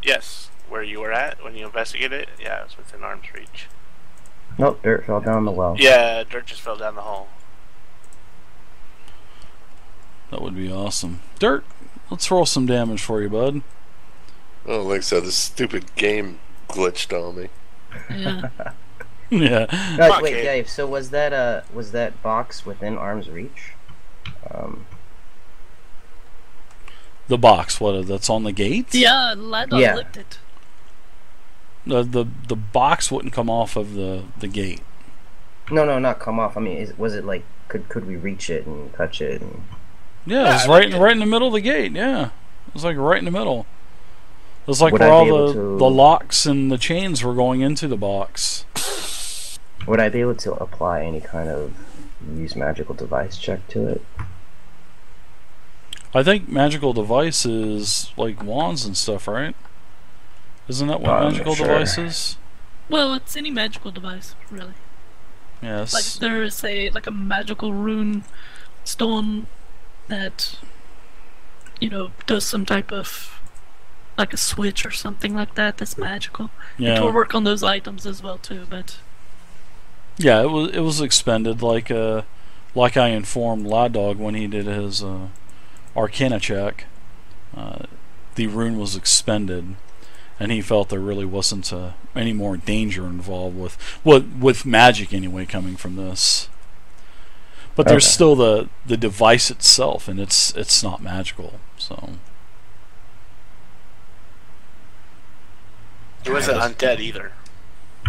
Yes, where you were at when you investigated it. Yeah, it was within arm's reach. Nope, dirt fell down the well. Yeah, Dirk just fell down the hole. That would be awesome. Dirt, let's roll some damage for you, bud. I don't think so. This stupid game glitched on me. Yeah. Yeah. No, on, wait, Kate. Dave. So was that box within arm's reach? The box, what? That's on the gate? Yeah, Ladon Yeah. licked it. The box wouldn't come off of the gate. No, not come off. I mean, was it like could we reach it and touch it? And... Yeah, it was Yeah, right in the middle of the gate. Yeah, it was like right in the middle. It was like Would where I all be able the to- locks and the chains were going into the box. Would I be able to apply any kind of use magical device check to it? I think magical device is like wands and stuff, right? Isn't that what I'm not magical sure. device is? Well, it's any magical device, really. Yes. Like there is a magical rune stone that does some type of like a switch or something like that that's magical. It will Yeah. work on those items as well too, but Yeah, it was expended like I informed Ladog when he did his Arcana check. The rune was expended, and he felt there really wasn't any more danger involved with magic anyway coming from this. But there's Okay. still the device itself, and it's not magical. So It wasn't undead either.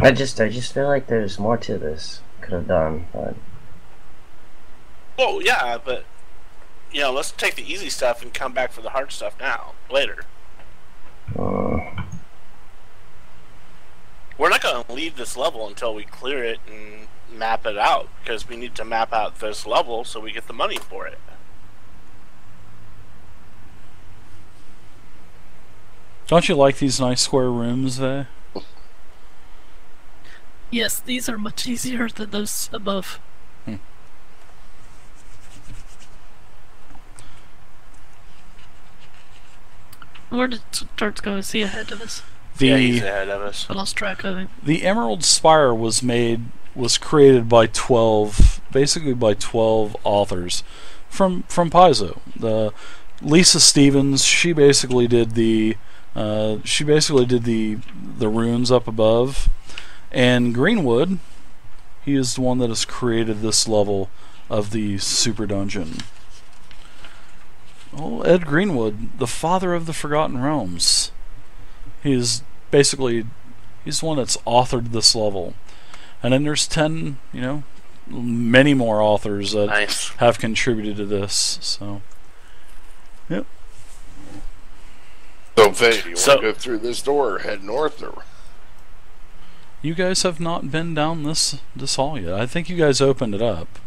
I just feel like there's more to this. Could have done, but Well, yeah, but let's take the easy stuff and come back for the hard stuff now, later. We're not going to leave this level until we clear it and map it out, because we need to map out this level so we get the money for it. don't you like these nice square rooms there? yes, these are much easier than those above. Where did Tart go? Is he ahead of us? Yeah, he's ahead of us. I lost track of him. The Emerald Spire was created by 12 authors from Paizo. The Lisa Stevens, she basically did the runes up above, and Greenwood, he is the one that has created this level of the Super Dungeon. Oh, Ed Greenwood, the father of the Forgotten Realms. He's the one that's authored this level. And then there's 10, many more authors that Nice. have contributed to this. So, yep. So, Faye, do you want to go through this door or head north? Or? You guys have not been down this hall yet. I think you guys opened it up.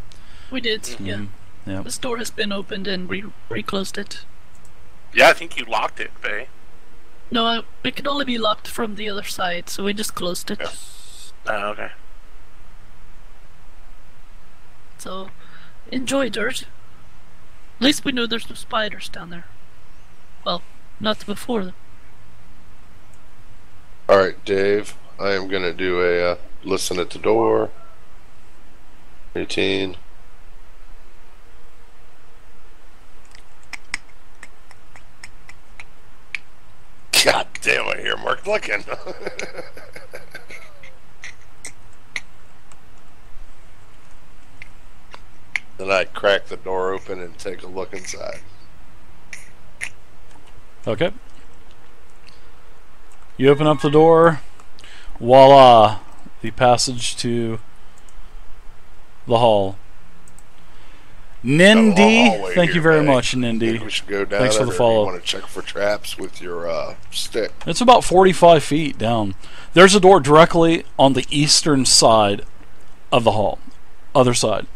We did, yeah. Yeah. This door has been opened and we reclosed it. Yeah, I think you locked it, Faye. No, it can only be locked from the other side, so we just closed it. Yeah. Oh, okay. So, enjoy, Dirt. At least we know there's no spiders down there. Well, not before. Alright, Dave. I am going to do a listen at the door routine. God damn, I hear Mark looking. Then I crack the door open and take a look inside. Okay. You open up the door. Voila! The passage to the hall. Nindy, thank you very much, Nindy. We should go down. Thanks for the follow. You want to check for traps with your stick? It's about 45 feet down. There's a door directly on the eastern side of the hall, other side.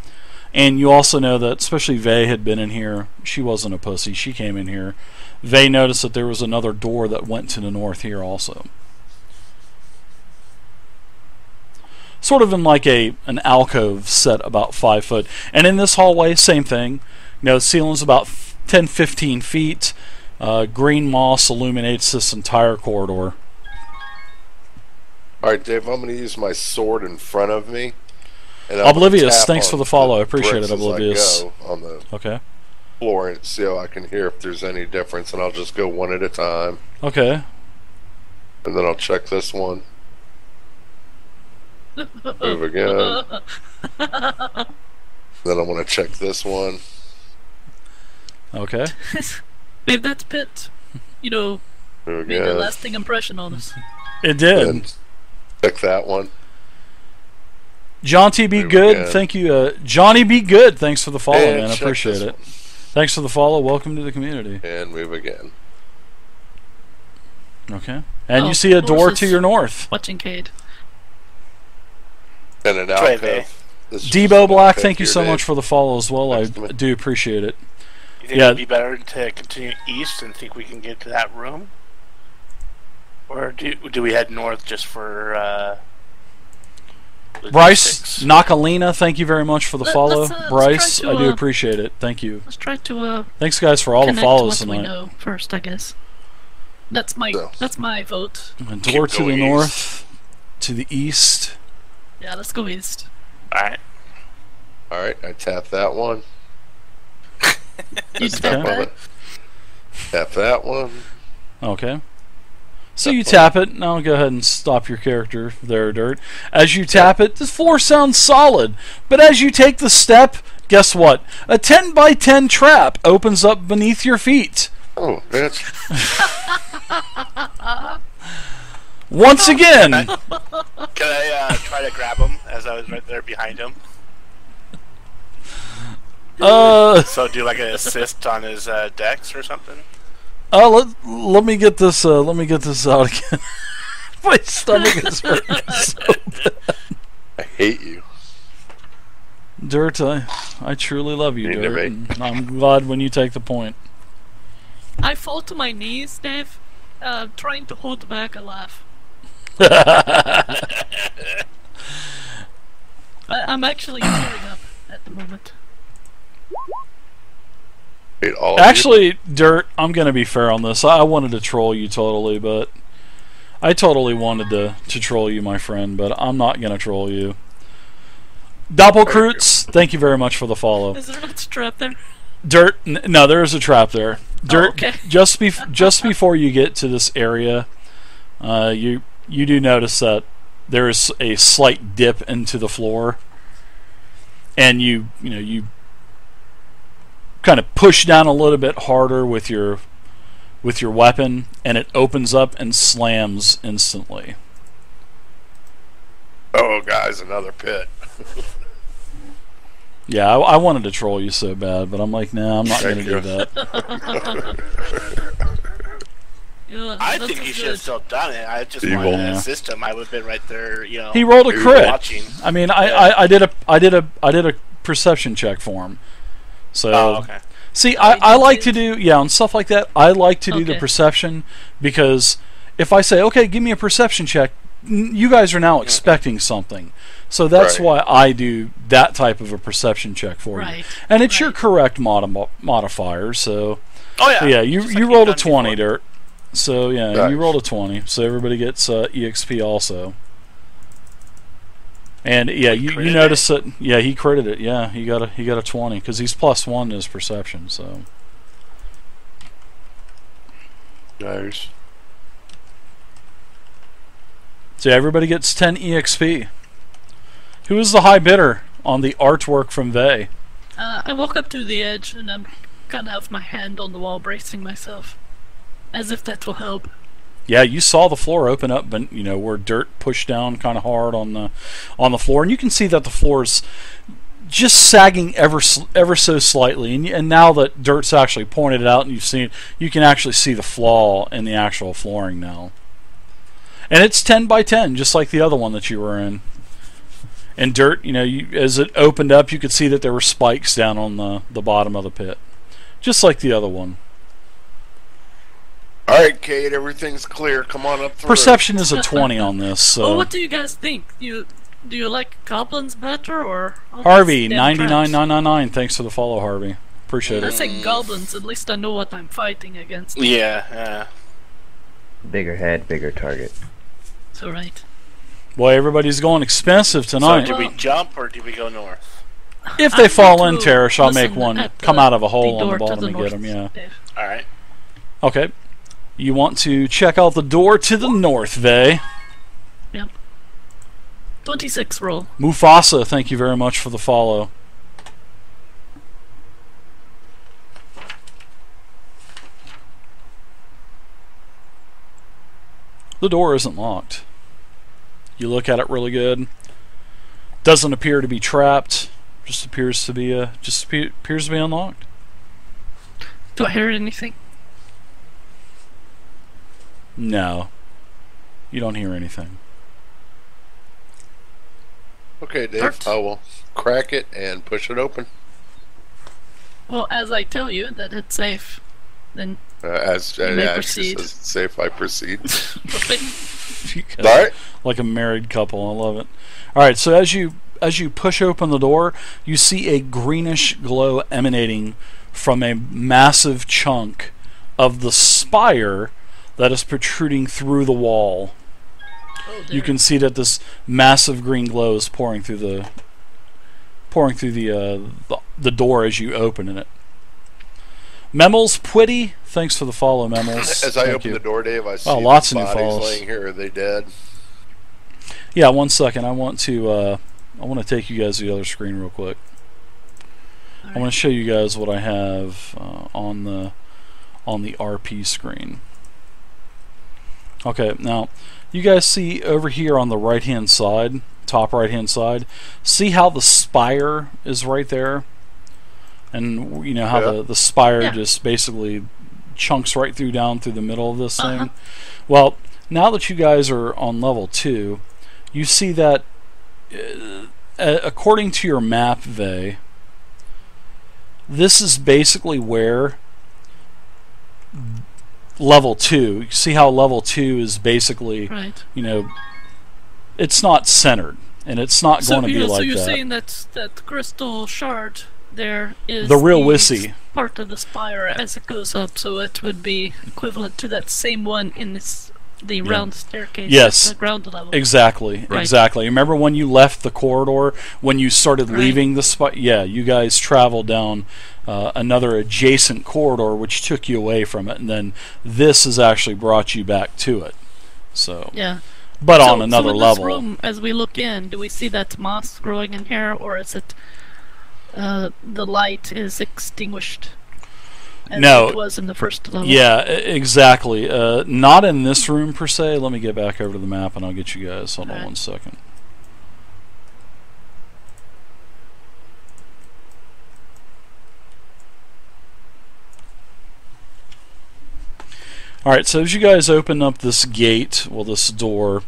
And you also know that, especially Vay had been in here. She wasn't a pussy. She came in here. Vay noticed that there was another door that went to the north here also. Sort of in like an alcove set about 5 foot. And in this hallway, same thing. You know, the ceiling's about 10-15 feet. Green moss illuminates this entire corridor. Alright, Dave, I'm going to use my sword in front of me. And Oblivious, thanks for the follow. I appreciate it, Oblivious. I go on the okay. floor and see how I can hear if there's any difference, and I'll just go one at a time. Okay. And then I'll check this one. Move again. Then I'm going to check this one. Okay. Maybe that's Pit. You know, Move made a again. lasting impression on us. It did. Then check that one. John T. Be Move Good, again. thank you. Johnny Be Good, thanks for the follow, And man. I check appreciate this it. one. Thanks for the follow. Welcome to the community. And move again. Okay. And Oh, you see a door horses. to your north. Watching Cade. And an Try there. alcove. This is Debo an Black, alcove thank you here, so Dave. much for the follow as well. I Thanks, man. do appreciate it. You think Yeah. it'd be better to continue east and think we can get to that room? Or do we head north just for Bryce logistics? Nakalina, thank you very much for the follow. let's Bryce, try to, I do appreciate it. Thank you. Let's try to Thanks, guys, for all the connect follows what we tonight. know first, I guess. That's my So. that's my vote. A door Keep to the going north, to the east. Yeah, let's go east. Alright. Alright, I tap that one. You Okay. tap that? Tap that one. Okay. So you tap it. Now go ahead and stop your character there, Dirt. As you tap it, the floor sounds solid. But as you take the step, guess what? A 10 by 10 trap opens up beneath your feet. Oh, bitch. Once again. Can I try to grab him as I was right there behind him? So do like an assist on his dex or something? Let me get this. Let me get this out again. My stomach is hurting so bad. I hate you. Dirt, I truly love you, Need to Dirt. be. And I'm glad when you take the point. I fall to my knees, Dave. Trying to hold back a laugh. I'm actually tearing up at the moment. Hate all of you. Actually, Dirt, I'm going to be fair on this. I wanted to troll you totally, but I totally wanted to troll you, my friend, but I'm not going to troll you. Doppelkrutz, thank you very much for the follow. Is there not a trap there? Dirt, no, there is a trap there. Dirt, okay. just before you get to this area, you do notice that there is a slight dip into the floor, and you kind of push down a little bit harder with your weapon, and it opens up and slams instantly. Oh, guys, another pit. Yeah, I wanted to troll you so bad, but I'm like, nah, I'm not going to Thank do you. that. I think he should have still done it. I just Evil. wanted Yeah. a system. I would have been right there, you know. He rolled a crit. Watching. I mean, I did a perception check for him. So Oh, okay. see, I like to do on stuff like that. I like to do the Okay. perception because if I say, okay, give me a perception check, you guys are now expecting something. So that's Right. why I do that type of a perception check for you. Right. And it's your Right. correct modifier. So Oh yeah. yeah, you Just like you you've rolled a done 20, before. Dirt. So yeah, Nice. you rolled a 20. So everybody gets EXP also. And yeah, you critted notice that he critted it. Yeah, he got a 20 because he's +1 in his perception. So Nice. so everybody gets 10 EXP. Who is the high bidder on the artwork from Vey? I walk up to the edge and I'm kind of have my hand on the wall, bracing myself, as if that will help. Yeah, you saw the floor open up, but where dirt pushed down kind of hard on the floor, and you can see that the floor is just sagging ever so slightly. And now that Dirt's actually pointed it out, and you can actually see the flaw in the actual flooring now. And it's 10 by 10, just like the other one that you were in. And Dirt, as it opened up, you could see that there were spikes down on the bottom of the pit, just like the other one. All right, Kate, everything's clear. Come on up through. Perception is a 20 on this. So. Well, what do you guys think? Do you like goblins better or all these Harvey, damn traps? 99999. Thanks for the follow, Harvey. Appreciate I it. say goblins. At least I know what I'm fighting against. Yeah. Bigger head, bigger target. So right. Boy, everybody's going expensive So tonight. do we jump or do we go north? If they I'm fall going in, to Teresh, I'll make listen one at come out of a hole on door the to bottom and north, get them. Yeah. Dave. All right. Okay. You want to check out the door to the north, Vey. Yep. 26 roll. Mufasa, thank you very much for the follow. The door isn't locked. You look at it really good. Doesn't appear to be trapped. Just appears to be unlocked. Do I hear anything? No. You don't hear anything. Okay, Dave. Art. I will crack it and push it open. Well, as I tell you that it's safe, then As You may actually proceed. says, safe, I proceed. You All right. like a married couple. I love it. All right, so as you push open the door, you see a greenish glow emanating from a massive chunk of the spire that is protruding through the wall. You can see that this massive green glow is pouring through the door as you open it. Memels Pwitty, thanks for the follow, Memels. As I Thank open you. the door, Dave, I see lots of new bodies follows. laying here. Are they dead? Yeah, 1 second. I want to take you guys to the other screen real quick. I want to show you guys what I have on the RP screen. Okay, now you guys see over here on the right hand side, top right hand side, see how the spire is right there, and you know how Yeah. the spire Yeah. just basically chunks right down through the middle of this Uh-huh. thing. Well, now that you guys are on level 2, you see that according to your map, Vey, this is basically where level 2, you see how level 2 is basically, Right. it's not centered, and it's not going to be So like you're that. saying that crystal shard there is The real Wissy. part of the spire as it goes up, so it would be equivalent to that same one in the round staircase Yes. at the ground level. Exactly, Right. exactly. Remember when you left the corridor, when you started Right. leaving the spot? Yeah, you guys traveled down another adjacent corridor, which took you away from it, and then this has actually brought you back to it. So, Yeah. but So- on another so in level. This room, as we look in, do we see that moss growing in here, or is it the light is extinguished? As No. it was in the first level. Yeah, exactly. Not in this room per se. Let me get back over to the map, and I'll get you guys. Hold on Alright. 1 second. Alright, so as you guys open up this gate, well, this door,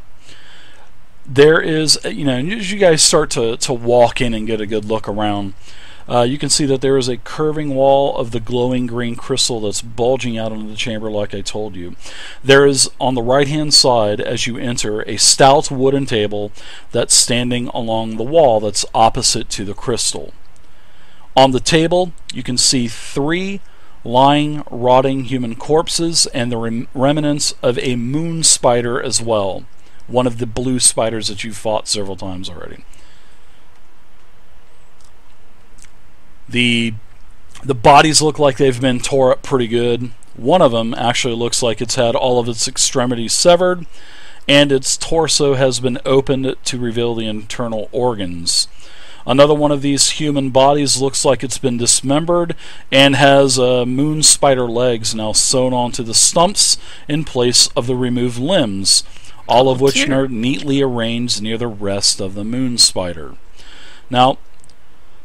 there is, as you guys start to walk in and get a good look around, you can see that there is a curving wall of the glowing green crystal that's bulging out into the chamber like I told you. There is, on the right-hand side, as you enter, a stout wooden table that's standing along the wall that's opposite to the crystal. On the table, you can see 3 lying, rotting human corpses and the remnants of a moon spider as well. One of the blue spiders that you've fought several times already. The bodies look like they've been tore up pretty good. One of them actually looks like it's had all of its extremities severed, and its torso has been opened to reveal the internal organs. Another one of these human bodies looks like it's been dismembered and has moon spider legs now sewn onto the stumps in place of the removed limbs, all of which are neatly arranged near the rest of the moon spider. Now,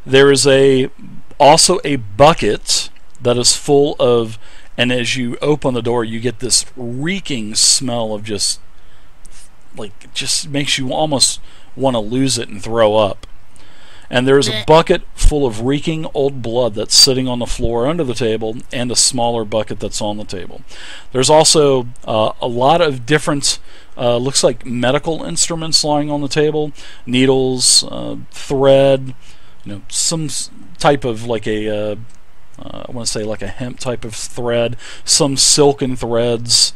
there is also a bucket that is full of, and as you open the door, you get this reeking smell of just makes you almost want to lose it and throw up. And there is a bucket full of reeking old blood that's sitting on the floor under the table, and a smaller bucket that's on the table. There's also a lot of different, looks like medical instruments lying on the table, needles, thread, some type of I want to say like a hemp type of thread, some silken threads.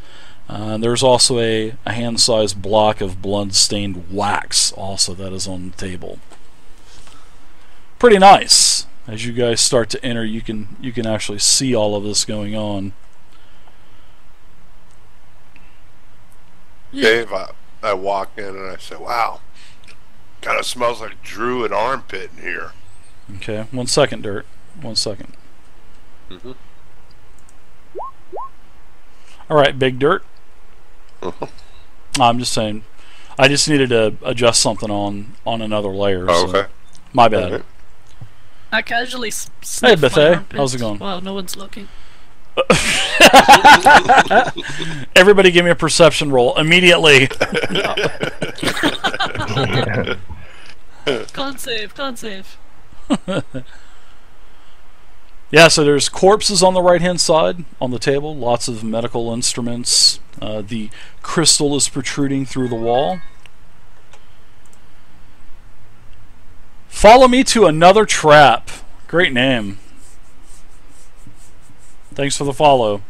There's also a hand-sized block of blood-stained wax also that is on the table. Pretty nice. As you guys start to enter, you can actually see all of this going on. Dave, I walk in and I say, "Wow, kind of smells like druid armpit in here." Okay, 1 second, Dirt. 1 second. Mm-hmm. All right, Big Dirt. I'm just saying, I just needed to adjust something on another layer. Oh, so okay. My bad. Okay. I casually Hey, sniff my Bethay. armpit How's it going? while no one's looking. Everybody give me a perception roll immediately. Can't save. Yeah, so there's corpses on the right-hand side on the table, lots of medical instruments. The crystal is protruding through the wall. Follow me to another trap. Great name. Thanks for the follow.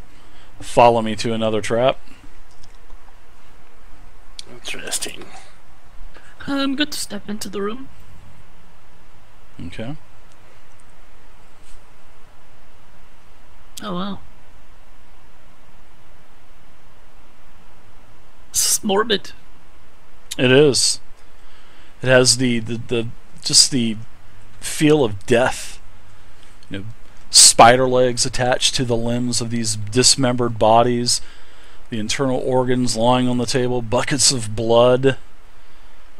Follow me to another trap. Interesting. I'm good to step into the room. Okay. Oh wow. This is morbid. It is. It has the just the feel of death. Spider legs attached to the limbs of these dismembered bodies, the internal organs lying on the table, buckets of blood.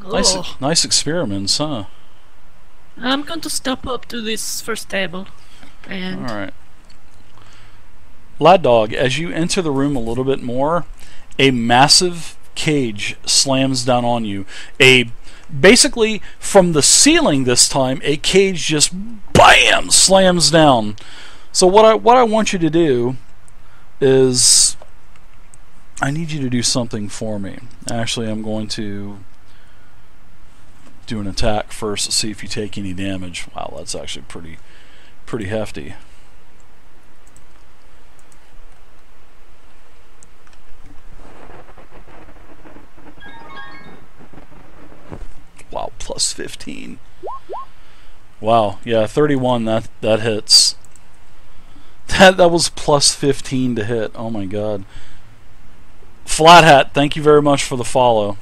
Oh. Nice experiments, huh? I'm going to step up to this first table. And Alright. Lad Dog, as you enter the room a little bit more, a massive cage slams down on you. Basically, from the ceiling this time, a cage just BAM! Slams down. So what I want you to do is, I need you to do something for me. Actually, I'm going to do an attack first to see if you take any damage. Wow, that's actually pretty hefty. Wow, plus 15. Wow, yeah, 31, that hits. That was plus 15 to hit. Oh my god. Flat Hat, thank you very much for the follow.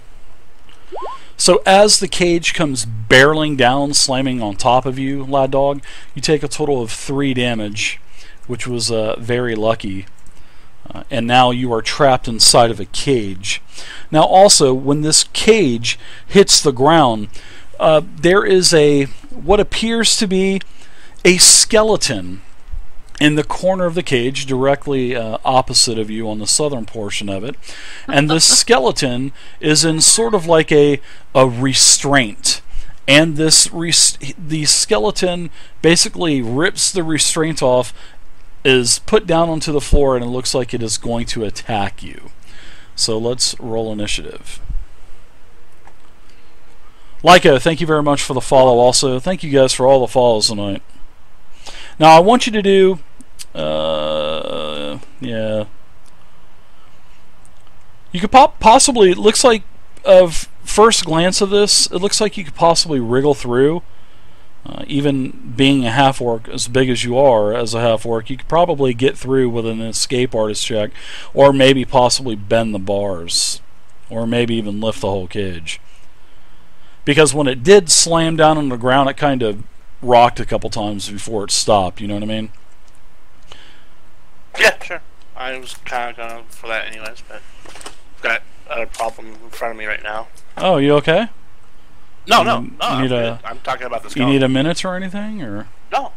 So as the cage comes barreling down, slamming on top of you, Lad Dog, you take a total of 3 damage, which was very lucky. And now you are trapped inside of a cage. Now also, when this cage hits the ground, there is what appears to be a skeleton in the corner of the cage, directly opposite of you on the southern portion of it. And this skeleton is in sort of like a restraint. And the skeleton basically rips the restraint off, is put down onto the floor, and it looks like it is going to attack you. So let's roll initiative. Lyco, thank you very much for the follow also. Thank you guys for all the follows tonight. Now I want you to do, yeah. You could possibly, it looks like, of first glance of this, it looks like you could possibly wriggle through. Even being a half-orc as big as you are as a half-orc, you could probably get through with an escape artist check, or maybe possibly bend the bars, or maybe even lift the whole cage. Because when it did slam down on the ground, it kind of rocked a couple times before it stopped, you know what I mean? Yeah, sure. I was kind of going for that anyways, but I've got a problem in front of me right now. Oh, you okay? No, I'm talking about the You skeleton. need a minute or anything, or? No.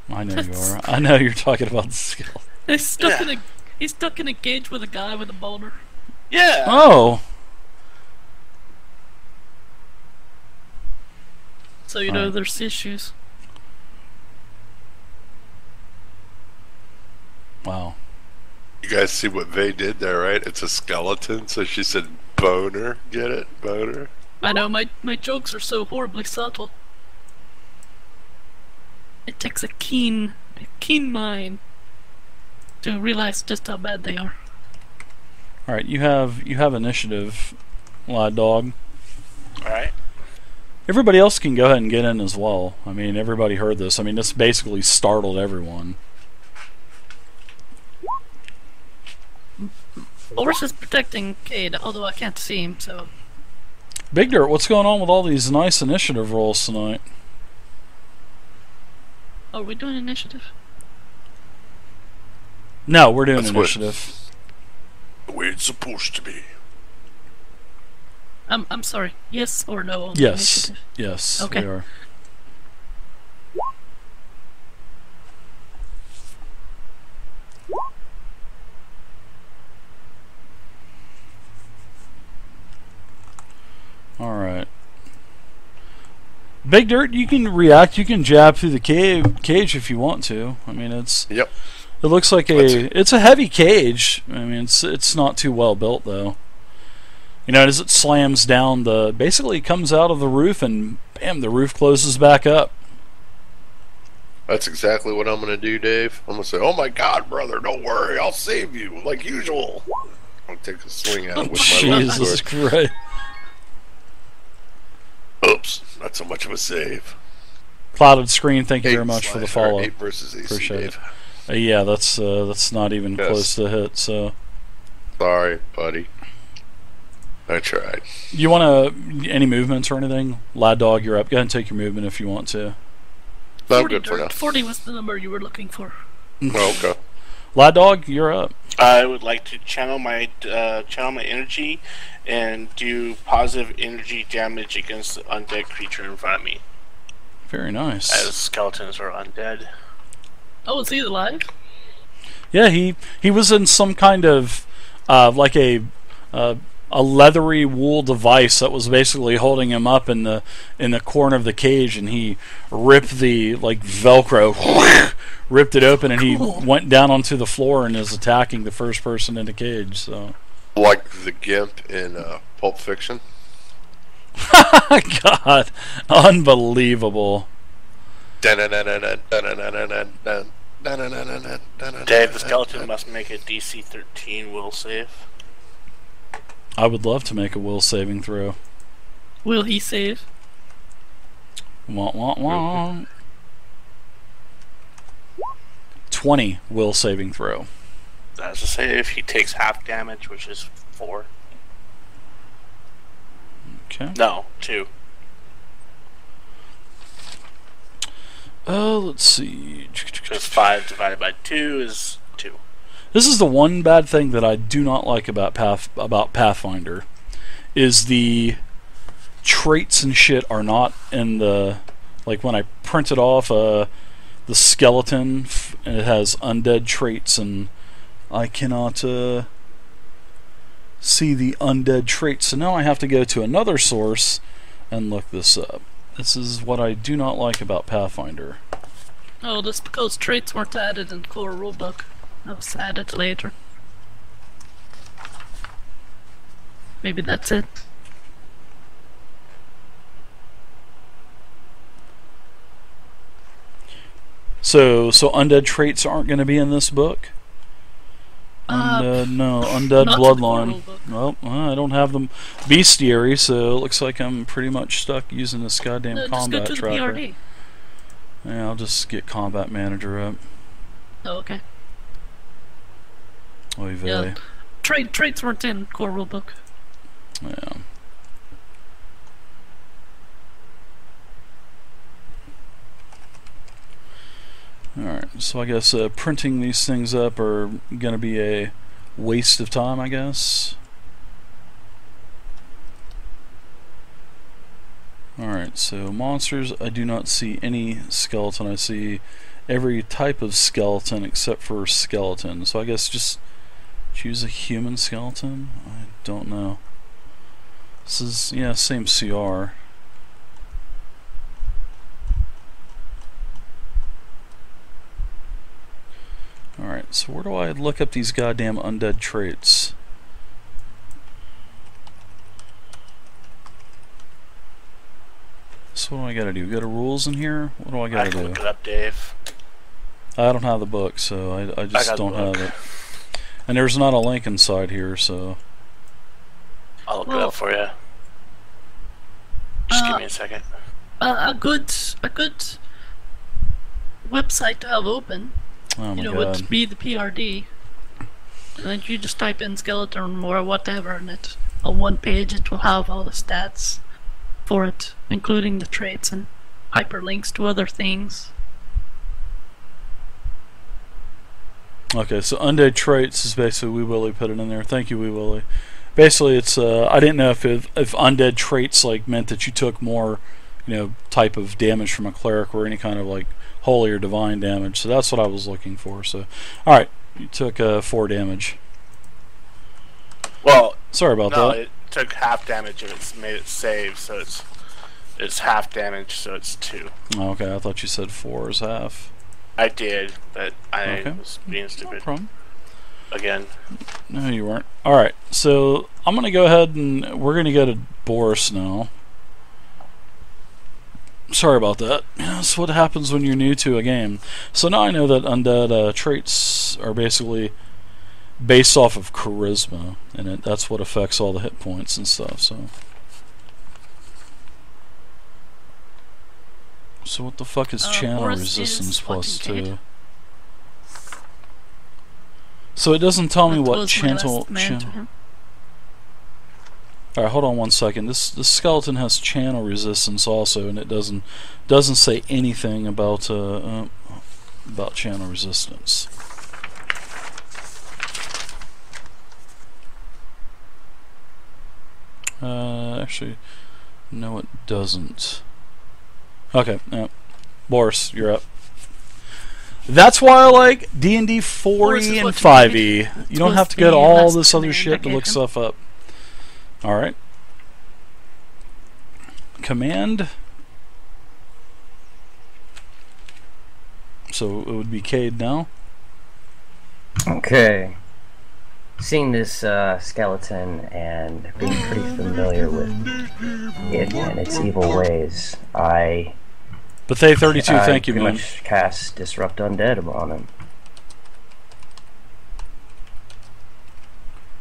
I know you are. I know you're talking about the skeleton. He's stuck in a cage with a guy with a boulder. Yeah. Oh. So you know there's issues. Wow. You guys see what Vay did there, right? It's a skeleton, so she said boner. Get it? Boner. I know, my jokes are so horribly subtle. It takes a keen mind to realize just how bad they are. Alright, you have initiative, Lad Dog. Alright. Everybody else can go ahead and get in as well. I mean, everybody heard this. I mean, this basically startled everyone. Boris is protecting Cade, although I can't see him, so... Big Dirt, what's going on with all these nice initiative rolls tonight? Are we doing initiative? No, we're doing That's initiative. The way it's supposed to be. I'm sorry. Yes or no on Yes. initiative? Yes, Okay. we are. Alright. Big Dirt, you can react, you can jab through the cage if you want to. I mean, it's... Yep. It looks like it's a heavy cage. I mean, it's not too well built, though. You know, as it slams down, basically it comes out of the roof, and bam, the roof closes back up. That's exactly what I'm going to do, Dave. I'm going to say, oh my God, brother, don't worry, I'll save you, like usual. I'll take a swing at it with my long Jesus sword. Christ. Oops, not so much of a save. Clouded Screen, thank you very much for the follow. 8 versus AC, Appreciate Dave. it. Yeah, that's not even Yes. close to hit, so... Sorry, buddy. I tried. You want any movements or anything? Lad Dog, you're up. Go ahead and take your movement if you want to. No, I'm 40 good for now. 40 was the number you were looking for. Oh, okay. Lad Dog, you're up. I would like to channel my energy and do positive energy damage against the undead creature in front of me. Very nice. As skeletons are undead. Oh, is he alive? Yeah, he was in some kind of like a leathery wool device that was basically holding him up in the corner of the cage, and he ripped the Velcro, ripped it open, and he went down onto the floor and is attacking the first person in the cage. So, Like the Gimp in Pulp Fiction. God, unbelievable. Dave, the skeleton must make a DC 13 will save. I would love to make a will saving throw. Will he save? Wah, wah, wah. 20 will saving throw. That's a save. He takes half damage, which is 4. Okay. No, 2. Let's see. Because 5 divided by 2 is 2. This is the one bad thing that I do not like about Pathfinder, is the traits and shit are not in the, like when I printed off the skeleton and it has undead traits, and I cannot see the undead traits. So now I have to go to another source and look this up. This is what I do not like about Pathfinder. Oh, that's because traits weren't added in core rulebook. That was added later. Maybe that's it. So undead traits aren't going to be in this book? No, undead bloodline. Well, I don't have them bestiary, so it looks like I'm pretty much stuck using this goddamn combat just go to tracker. the PRD. Yeah, I'll just get combat manager up. Oh, okay. Oy vey. Yeah. Traits weren't in core rulebook. Yeah. Alright, so I guess printing these things up are going to be a waste of time, I guess. Alright, so monsters, I do not see any skeleton. I see every type of skeleton except for skeleton. So I guess just choose a human skeleton? I don't know. This is, yeah, same CR. Alright, so where do I look up these goddamn undead traits? So what do I gotta do? Go to rules in here? What do I gotta I can do? look it up, Dave. I don't have the book, so I just don't have it. And there's not a link inside here, so... I'll look it up for you. Just give me a second. A good website to have open, Oh my God. would be the PRD. And then you just type in skeleton or whatever, and it on one page it will have all the stats for it, including the traits and hyperlinks to other things. Okay, so undead traits is basically Wee Willie put it in there. Thank you, Wee Willie. Basically, it's I didn't know if undead traits like meant that you took more, type of damage from a cleric or any kind of like holy or divine damage. So that's what I was looking for. So, all right, you took 4 damage. Well, sorry about no, that. it took half damage and it's made it save, so it's half damage, so it's 2. Oh, okay, I thought you said 4 is half. I did, but I was being stupid. No problem. Again. No, you weren't. Alright, so I'm going to go ahead and we're going to go to Boris now. Sorry about that. That's what happens when you're new to a game. So now I know that undead traits are basically based off of charisma, and that's what affects all the hit points and stuff. So what the fuck is channel Boris resistance is plus fucking 2? So it doesn't tell me That what was my channel. last man to him. Alright, hold on one second. This skeleton has channel resistance also, and it doesn't say anything about channel resistance. Actually, no, it doesn't. Okay, Boris, you're up. That's why I like D&D 4e and 5e. You don't have to get all this other shit to look stuff up. Alright. Command. So it would be Cade now. Okay. Seeing this skeleton and being pretty familiar with it and its evil ways, Bethay 32, thank you, pretty man. much cast Disrupt Undead on him.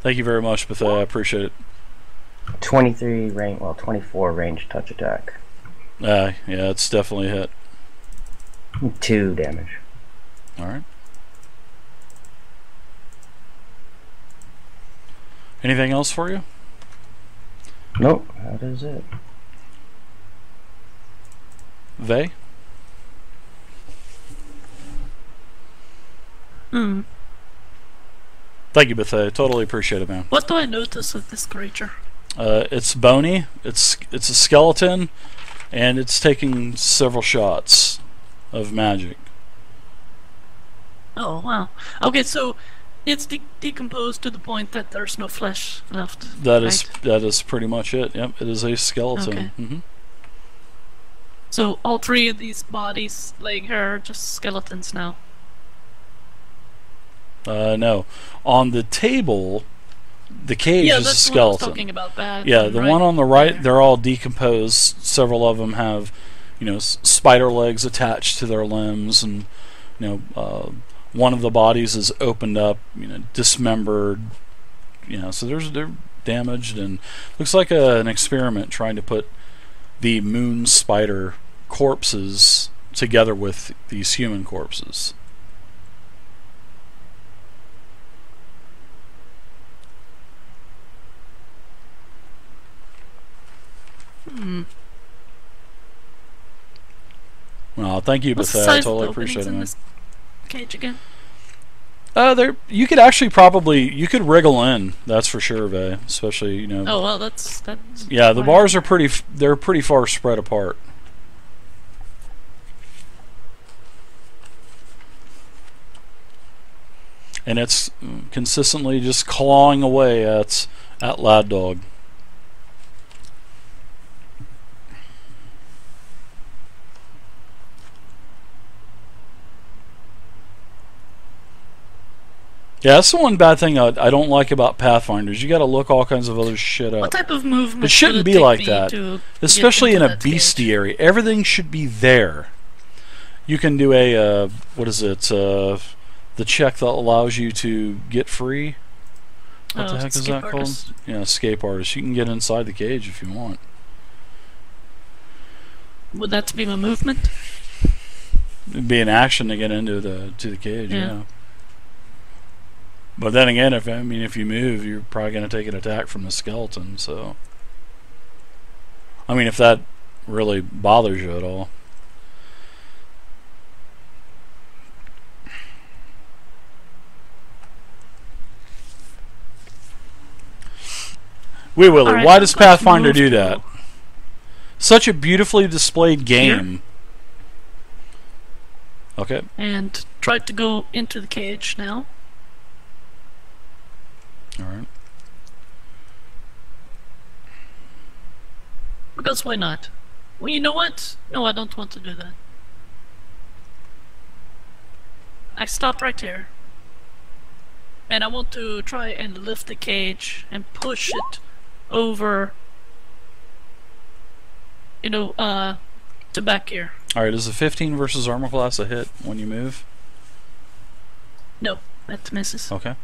Thank you very much, Bethay. I appreciate it. 23 range, well, 24 range touch attack. Yeah, it's definitely a hit. 2 damage. Alright. Anything else for you? Nope, that is it. Vey? Hmm. Thank you, Bethay. Totally appreciate it, man. What do I notice of this creature? It's bony. It's a skeleton, and it's taking several shots of magic. Oh wow. Okay, so it's decomposed to the point that there's no flesh left. That right? is pretty much it. Yep, it is a skeleton. Okay. Hmm. So all three of these bodies laying here are just skeletons now. No, on the table, the cage Yeah, is a that's what I was skeleton. talking about. That Yeah, the one on the right, they're all decomposed. Several of them have, spider legs attached to their limbs, and one of the bodies is opened up, dismembered. So they're damaged, and looks like an experiment trying to put the moon spider corpses together with these human corpses. Well, thank you, What's Bethel. the I size totally of the openings appreciate it, in man. this cage again? There you could actually probably wriggle in. That's for sure, Vay. Especially Oh well, that's yeah, the fine. bars are they're pretty far spread apart. And it's consistently just clawing away at Lad Dog. Yeah, that's the one bad thing I don't like about Pathfinders. You got to look all kinds of other shit What up. type of movement? It shouldn't would be take like me that, to especially get in into a that cage? bestiary. Everything should be there. You can do a what is it? The check that allows you to get free. What the heck is escape that called? artist. Yeah, escape artist. You can get inside the cage if you want. Would that be my movement? It'd be an action to get into the cage. Yeah. Yeah. But then again, if you move, you're probably going to take an attack from the skeleton. So, if that really bothers you at all. Wee Willie, Alright, why I'm does going to Pathfinder move do to- that? Such a beautifully displayed game. Okay. And try to go into the cage now. All right. Because why not? Well, you know what? No, I don't want to do that. I stop right here. And I want to try and lift the cage and push it over, to back here. All right. Is a 15 versus armor class a hit when you move? No, that misses. Okay.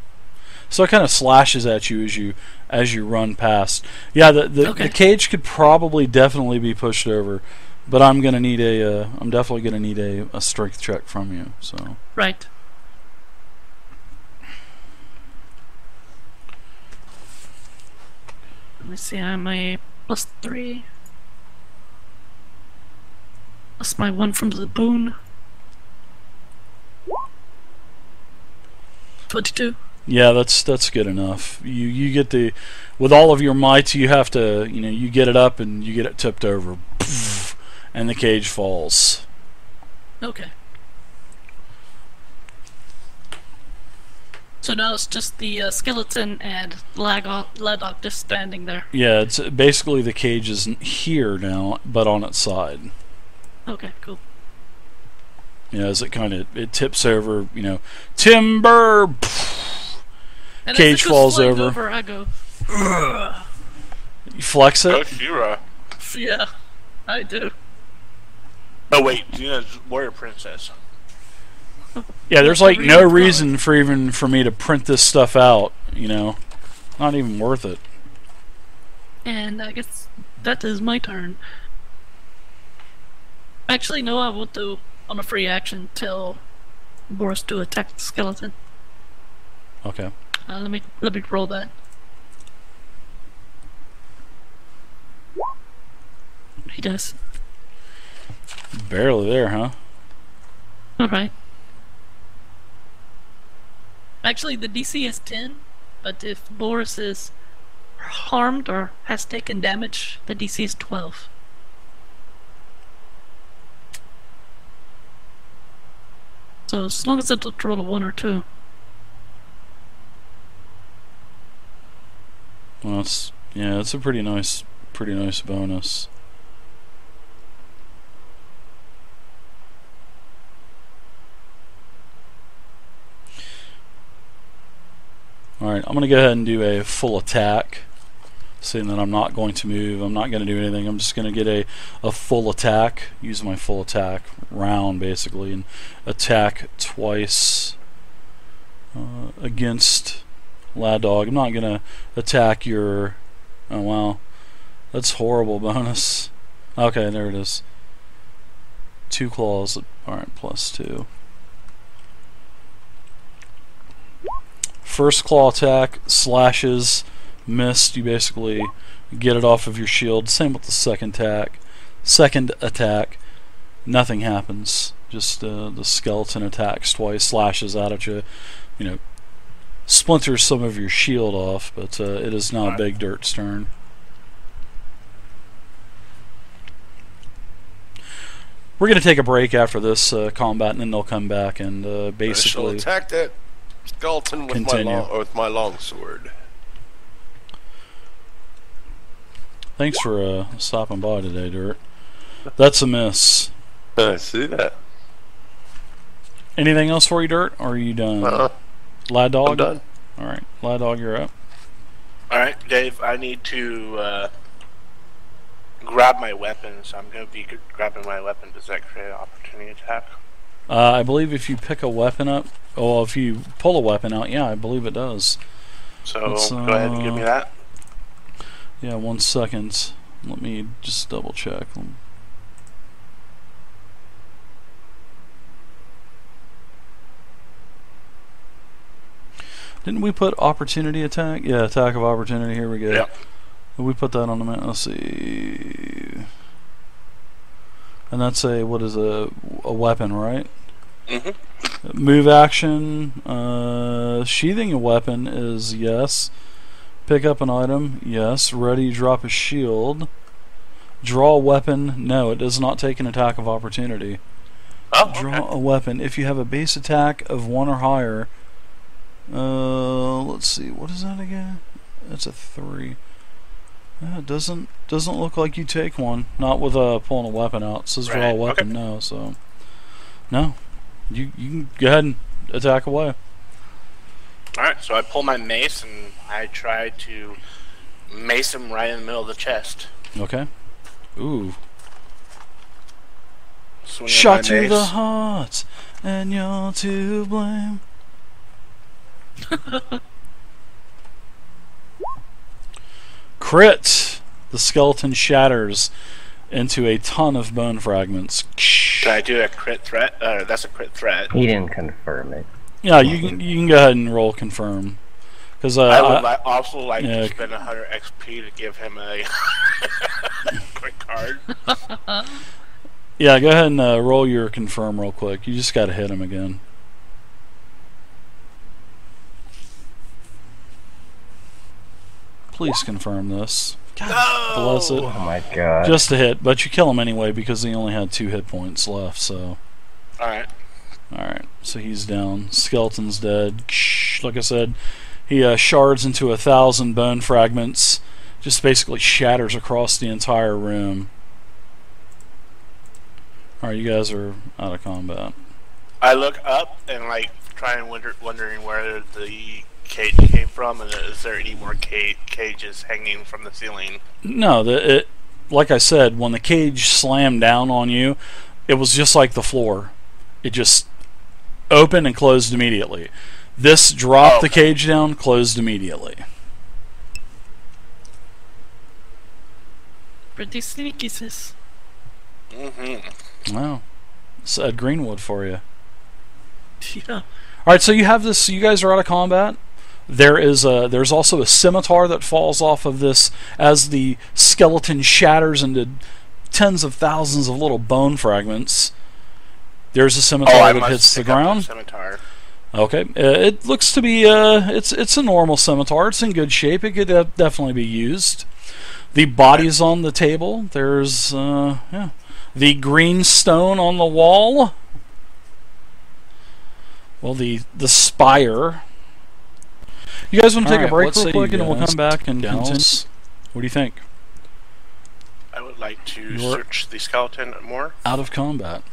So it kind of slashes at you as you run past. Yeah, the cage could probably definitely be pushed over, but I'm definitely gonna need a strength check from you. So Right. Let me see, I'm a +3. Plus my 1 from the boon. 22. yeah, that's good enough. You get with all of your might, you have to you get it up and you get it tipped over, and the cage falls. Okay. So now it's just the skeleton and Ladok just standing there. Yeah, it's basically the cage isn't here now, but on its side. Okay, cool. As it tips over, timber. And Cage as it goes falls flying over. I go, You flex it. Shira. yeah, I do. Oh wait, Gina's warrior princess. Yeah, there's What's like the no reason for reason for me to print this stuff out. Not even worth it. And I guess that is my turn. Actually, no, I want to, on a free action, tell Boris to attack the skeleton. Okay. Let me roll that. He does. Barely there, huh? Alright. Actually, the DC is 10, but if Boris is harmed or has taken damage, the DC is 12. So as long as it don't roll a 1 or 2. Well, it's a pretty nice bonus. Alright, I'm going to go ahead and do a full attack. Seeing that I'm not going to move, I'm not going to do anything, I'm just going to get a full attack. Use my full attack round, basically, and attack twice against Lad Dog. I'm not going to attack your... Oh, wow. That's horrible bonus. Okay, there it is. 2 claws. Alright, +2. First claw attack, slashes, missed. You basically get it off of your shield. Same with the second attack. Second attack, nothing happens. Just the skeleton attacks twice, slashes out at you. You know, splinters some of your shield off, but it is now Big Dirt's turn. We're going to take a break after this combat, and then they'll come back and basically... I shall attack that skeleton with my longsword. Thanks for stopping by today, Dirt. That's a miss. I see that. Anything else for you, Dirt? Or are you done? Lad Dog? I'm done. Alright, Lad Dog, you're up. Alright, Dave, I need to grab my weapon, so I'm going to be grabbing my weapon. Does that create an opportunity attack? I believe if you pick a weapon up, or if you pull a weapon out, yeah, I believe it does. So go ahead and give me that. Yeah, 1 second. Let me just double check. Didn't we put opportunity attack? Yeah, attack of opportunity. Here we go. Yeah. We put that on the map. Let's see. And that's what is a weapon, right? Mm-hmm. Move action. Sheathing a weapon is yes. Pick up an item, yes. Ready, drop a shield. Draw a weapon, no, it does not take an attack of opportunity. Oh, Draw a weapon. If you have a base attack of 1 or higher, let's see, what is that again? That's a 3. It doesn't look like you take one. Not with pulling a weapon out. It says draw a weapon, no, so... No. You can go ahead and attack away. Alright, so I pull my mace and I try to mace him right in the middle of the chest. Okay. Ooh. Swing Shot my to mace. the heart, and you're to blame. Crit! The skeleton shatters into a ton of bone fragments. Can I do a crit threat? That's a crit threat. He didn't confirm it. Yeah, you can go ahead and roll confirm. Because I would also like yeah. to spend 100 XP to give him a quick card. Yeah, go ahead and roll your confirm real quick. You just got to hit him again. Please confirm this. God bless it. Oh my god. Just a hit, but you kill him anyway because he only had 2 hit points left. So. Alright. Alright, so he's down. Skeleton's dead. Like I said, he shards into 1,000 bone fragments. Just basically shatters across the entire room. Alright, you guys are out of combat. I look up and trying wondering where the cage came from, and is there any more cages hanging from the ceiling? No, like I said, when the cage slammed down on you, it was just like the floor. It just opened and closed immediately. This dropped the cage down, closed immediately. Pretty sneaky, sis. Mm-hmm. Wow. Said Greenwood for you. Yeah. Alright, so you have this, you guys are out of combat. There's also a scimitar that falls off of this as the skeleton shatters into tens of thousands of little bone fragments. There's a scimitar that hits the ground. Scimitar. Okay, it looks to be it's a normal scimitar. It's in good shape. It could definitely be used. The body's on the table. There's the green stone on the wall. Well, the Spire. You guys want to take a break what real say quick, you and then we'll guys? come back and Gals? continue? What do you think? I would like to You're- search the skeleton more. Out of combat.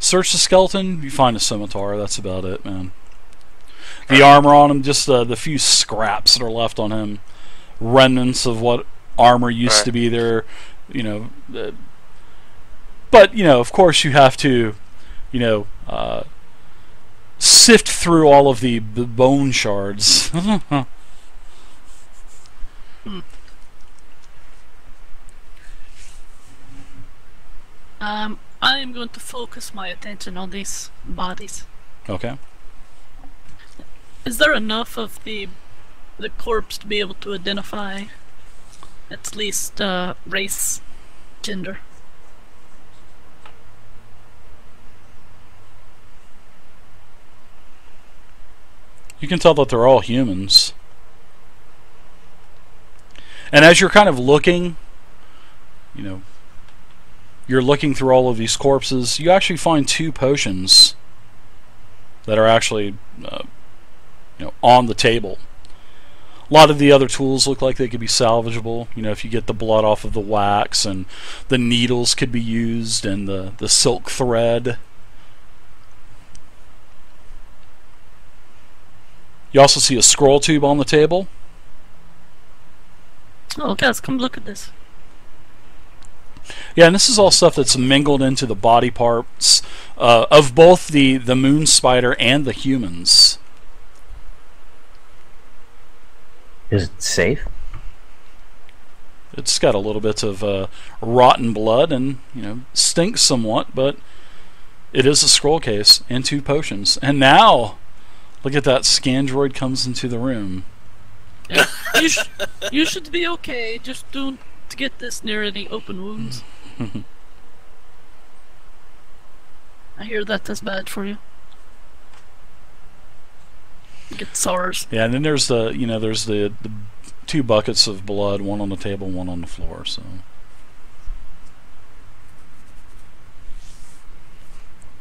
Search the skeleton, you find a scimitar, that's about it, man. The armor on him, just the few scraps that are left on him, remnants of what armor used to be there, you know. But, you know, of course you have to, you know, sift through all of the bone shards. I am going to focus my attention on these bodies. Okay. Is there enough of the corpse to be able to identify at least race, gender? You can tell that they're all humans. And as you're kind of looking, you know, you're looking through all of these corpses, you actually find 2 potions that are actually you know, on the table. A lot of the other tools look like they could be salvageable. You know, if you get the blood off of the wax, and the needles could be used, and the silk thread. You also see a scroll tube on the table. Oh, guys, come look at this. Yeah, and this is all stuff that's mingled into the body parts of both the moon spider and the humans. Is it safe? It's got a little bit of rotten blood and, you know, stinks somewhat, but it is a scroll case and 2 potions. And now, look at that, Scandroid comes into the room. Yeah. You should be okay. Just don't get this near any open wounds. I hear that's bad for you. You get sores. Yeah, and then there's the, you know, there's the 2 buckets of blood, one on the table, one on the floor. So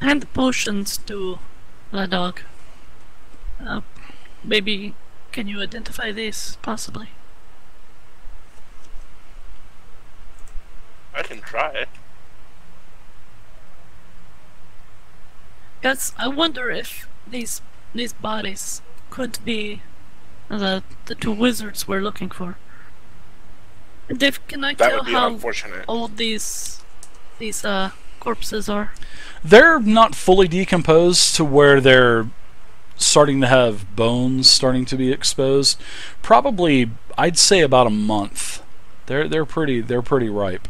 Hand the potions to the dog. Maybe can you identify these possibly? I can try it. Guys, I wonder if these bodies could be the 2 wizards we're looking for. Dave, can I That tell would be how unfortunate. old these corpses are? they're not fully decomposed to where they're starting to have bones starting to be exposed. Probably, I'd say about a month. They're pretty ripe.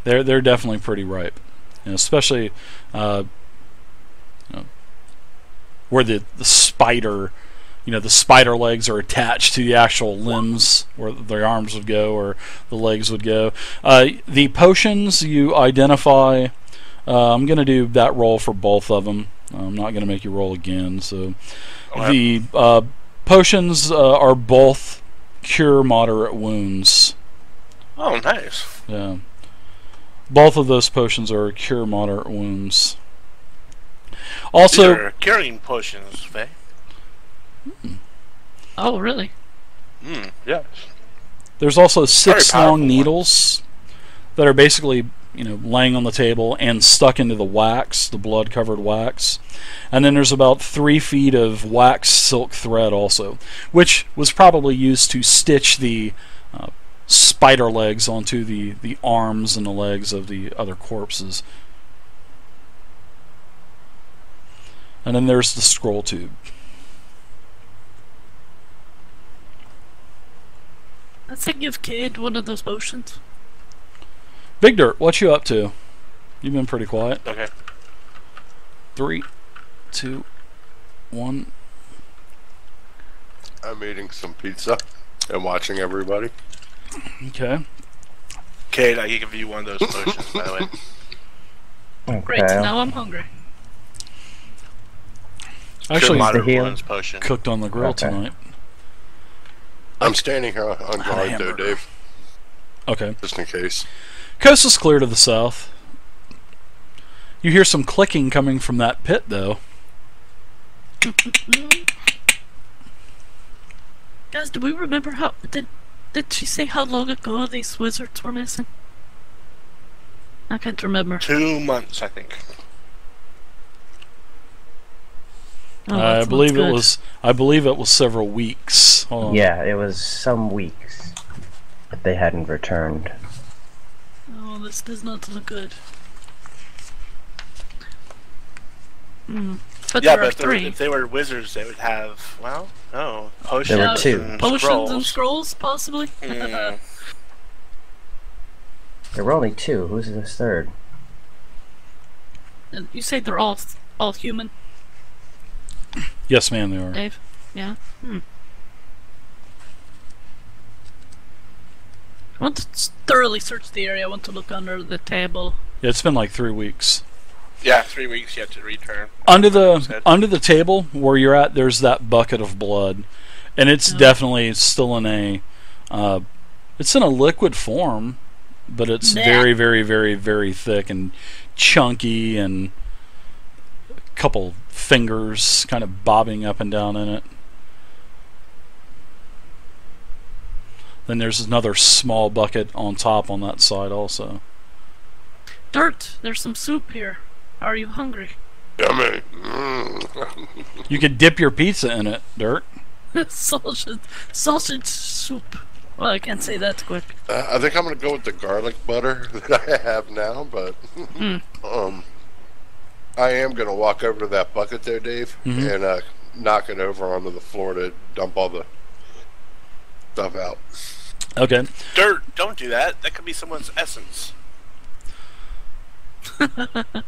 They're definitely pretty ripe, and especially you know, where the spider, you know, the spider legs are attached to the actual limbs where their arms would go or the legs would go. The potions you identify, I'm going to do that roll for both of them. I'm not going to make you roll again. So Okay. the potions are both cure moderate wounds. Oh, nice. Yeah. Both of those potions are cure moderate wounds. Also, These are curing potions, Faye. Oh, really? Yes. there's also 6 Very powerful long needles that are basically, you know, laying on the table and stuck into the wax, the blood-covered wax. And then there's about 3 feet of wax silk thread also, which was probably used to stitch the spider legs onto the arms and the legs of the other corpses. And then there's the scroll tube. Let's say give Cade one of those potions. Big Dirt, what you up to? You've been pretty quiet. Okay. 3, 2, 1. I'm eating some pizza and watching everybody. Okay. Kate, I can give you one of those potions, by the way. Okay. Great, now I'm hungry. Actually, Moderate heal. wounds potion. cooked on the grill Okay. tonight. I'm standing here on guard though, hamburger. Dave, Okay. just in case. Coast is clear to the south. You hear some clicking coming from that pit, though. Guys, do we remember how... Did she say how long ago these wizards were missing? I can't remember. 2 months, I think. Oh, I that believe sounds it good. was. I believe it was several weeks. Hold on. Yeah, it was some weeks that they hadn't returned. Oh, this does not look good. But Yeah, there are but three. if they were wizards, they would have, well, no, There potions were two. and Potions scrolls. and scrolls, possibly? Mm. There were only two. Who's this third? And you say they're all human, Yes, ma'am, they are. Dave? Yeah? I want to thoroughly search the area. I want to look under the table. Yeah, it's been like 3 weeks. Yeah, 3 weeks yet to return. Under Said. the table where you're at, there's that bucket of blood, and it's Oh. definitely still in a. It's in a liquid form, but it's Nah. very, very, very, very thick and chunky, and a couple fingers kind of bobbing up and down in it. Then there's another small bucket on top on that side also. Dirt, there's some soup here. Are you hungry? Yummy. You could dip your pizza in it, Dirt. sausage soup. Well, I can't say that quick. I think I'm gonna go with the garlic butter that I have now, but I am gonna walk over to that bucket there, Dave, and knock it over onto the floor to dump all the stuff out. Okay. Dirt, don't do that. That could be someone's essence.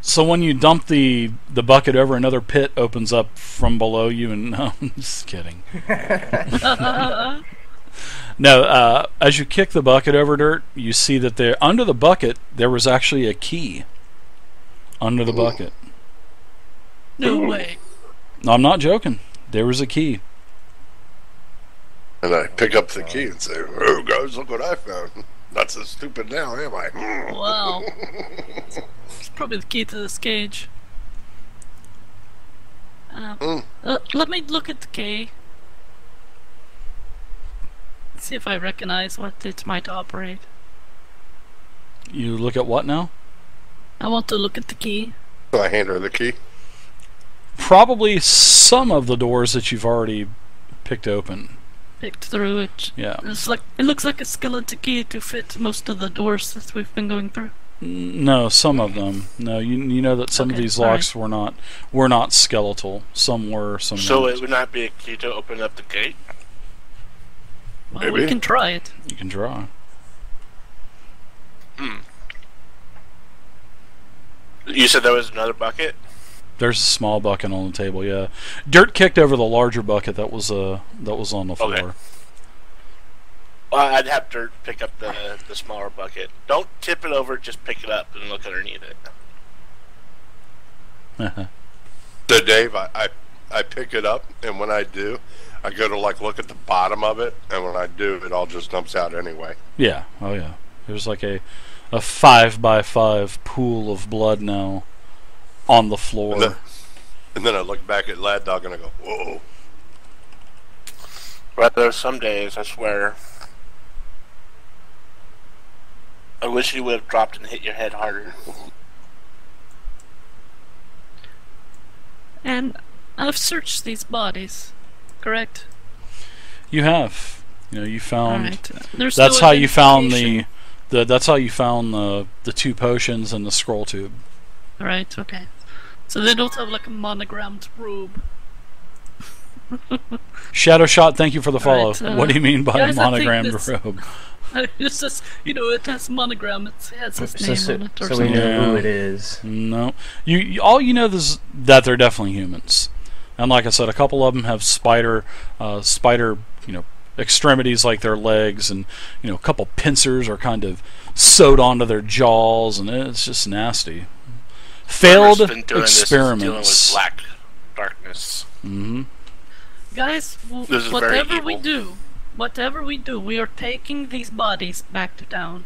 So when you dump the bucket over, another pit opens up from below you, and no, I'm just kidding. No, as you kick the bucket over, Dirt, you see that there under the bucket there was actually a key under the bucket. No way. No, I'm not joking. There was a key. And I pick up the key and say, "Oh, guys, look what I found." Not so stupid now, am I? Wow. It's probably the key to this cage. Let me look at the key. See if I recognize what it might operate. You look at what now? I want to look at the key. So I hand her the key. Probably some of the doors that you've already picked open. Picked through it. Yeah. It looks like a skeleton key to fit most of the doors that we've been going through. No, some of them. No, you know that some of Okay, these alright. locks were not skeletal. Some were, some So weren't. it would not be a key to open up the gate? Well, we Maybe. can try it. You can draw. You said there was another bucket? There's a small bucket on the table. Yeah, Dirt kicked over the larger bucket that was on the floor. Okay. Well, I'd have Dirt pick up the smaller bucket. Don't tip it over, just pick it up and look underneath it. So Dave, I pick it up, and when I do, I go to look at the bottom of it, and when I do, it all just dumps out anyway. Yeah. Oh yeah. There's like a 5x5 pool of blood now on the floor. And then I look back at Lad Dog and I go, "Whoa!" But there are some days, I swear, I wish you would have dropped and hit your head harder. And I've searched these bodies, correct? You have. You found. Alright. There's That's no how you found identification. that's how you found the 2 potions and the scroll tube. Right, okay. So they don't have like a monogrammed robe. Shadow Shot, thank you for the follow. Right, What do you mean by guys, I think monogrammed this- robe? It's just, it has monogram, it has his name on it or So we something. know Yeah. who it is. No, all you know is that they're definitely humans, and like I said, a couple of them have spider, extremities like their legs, and a couple pincers are kind of sewed onto their jaws, and it's just nasty. Failed Whoever's been doing this is dealing with experiments. black darkness. Hmm. Guys, This is very whatever we do, we are taking these bodies back to town.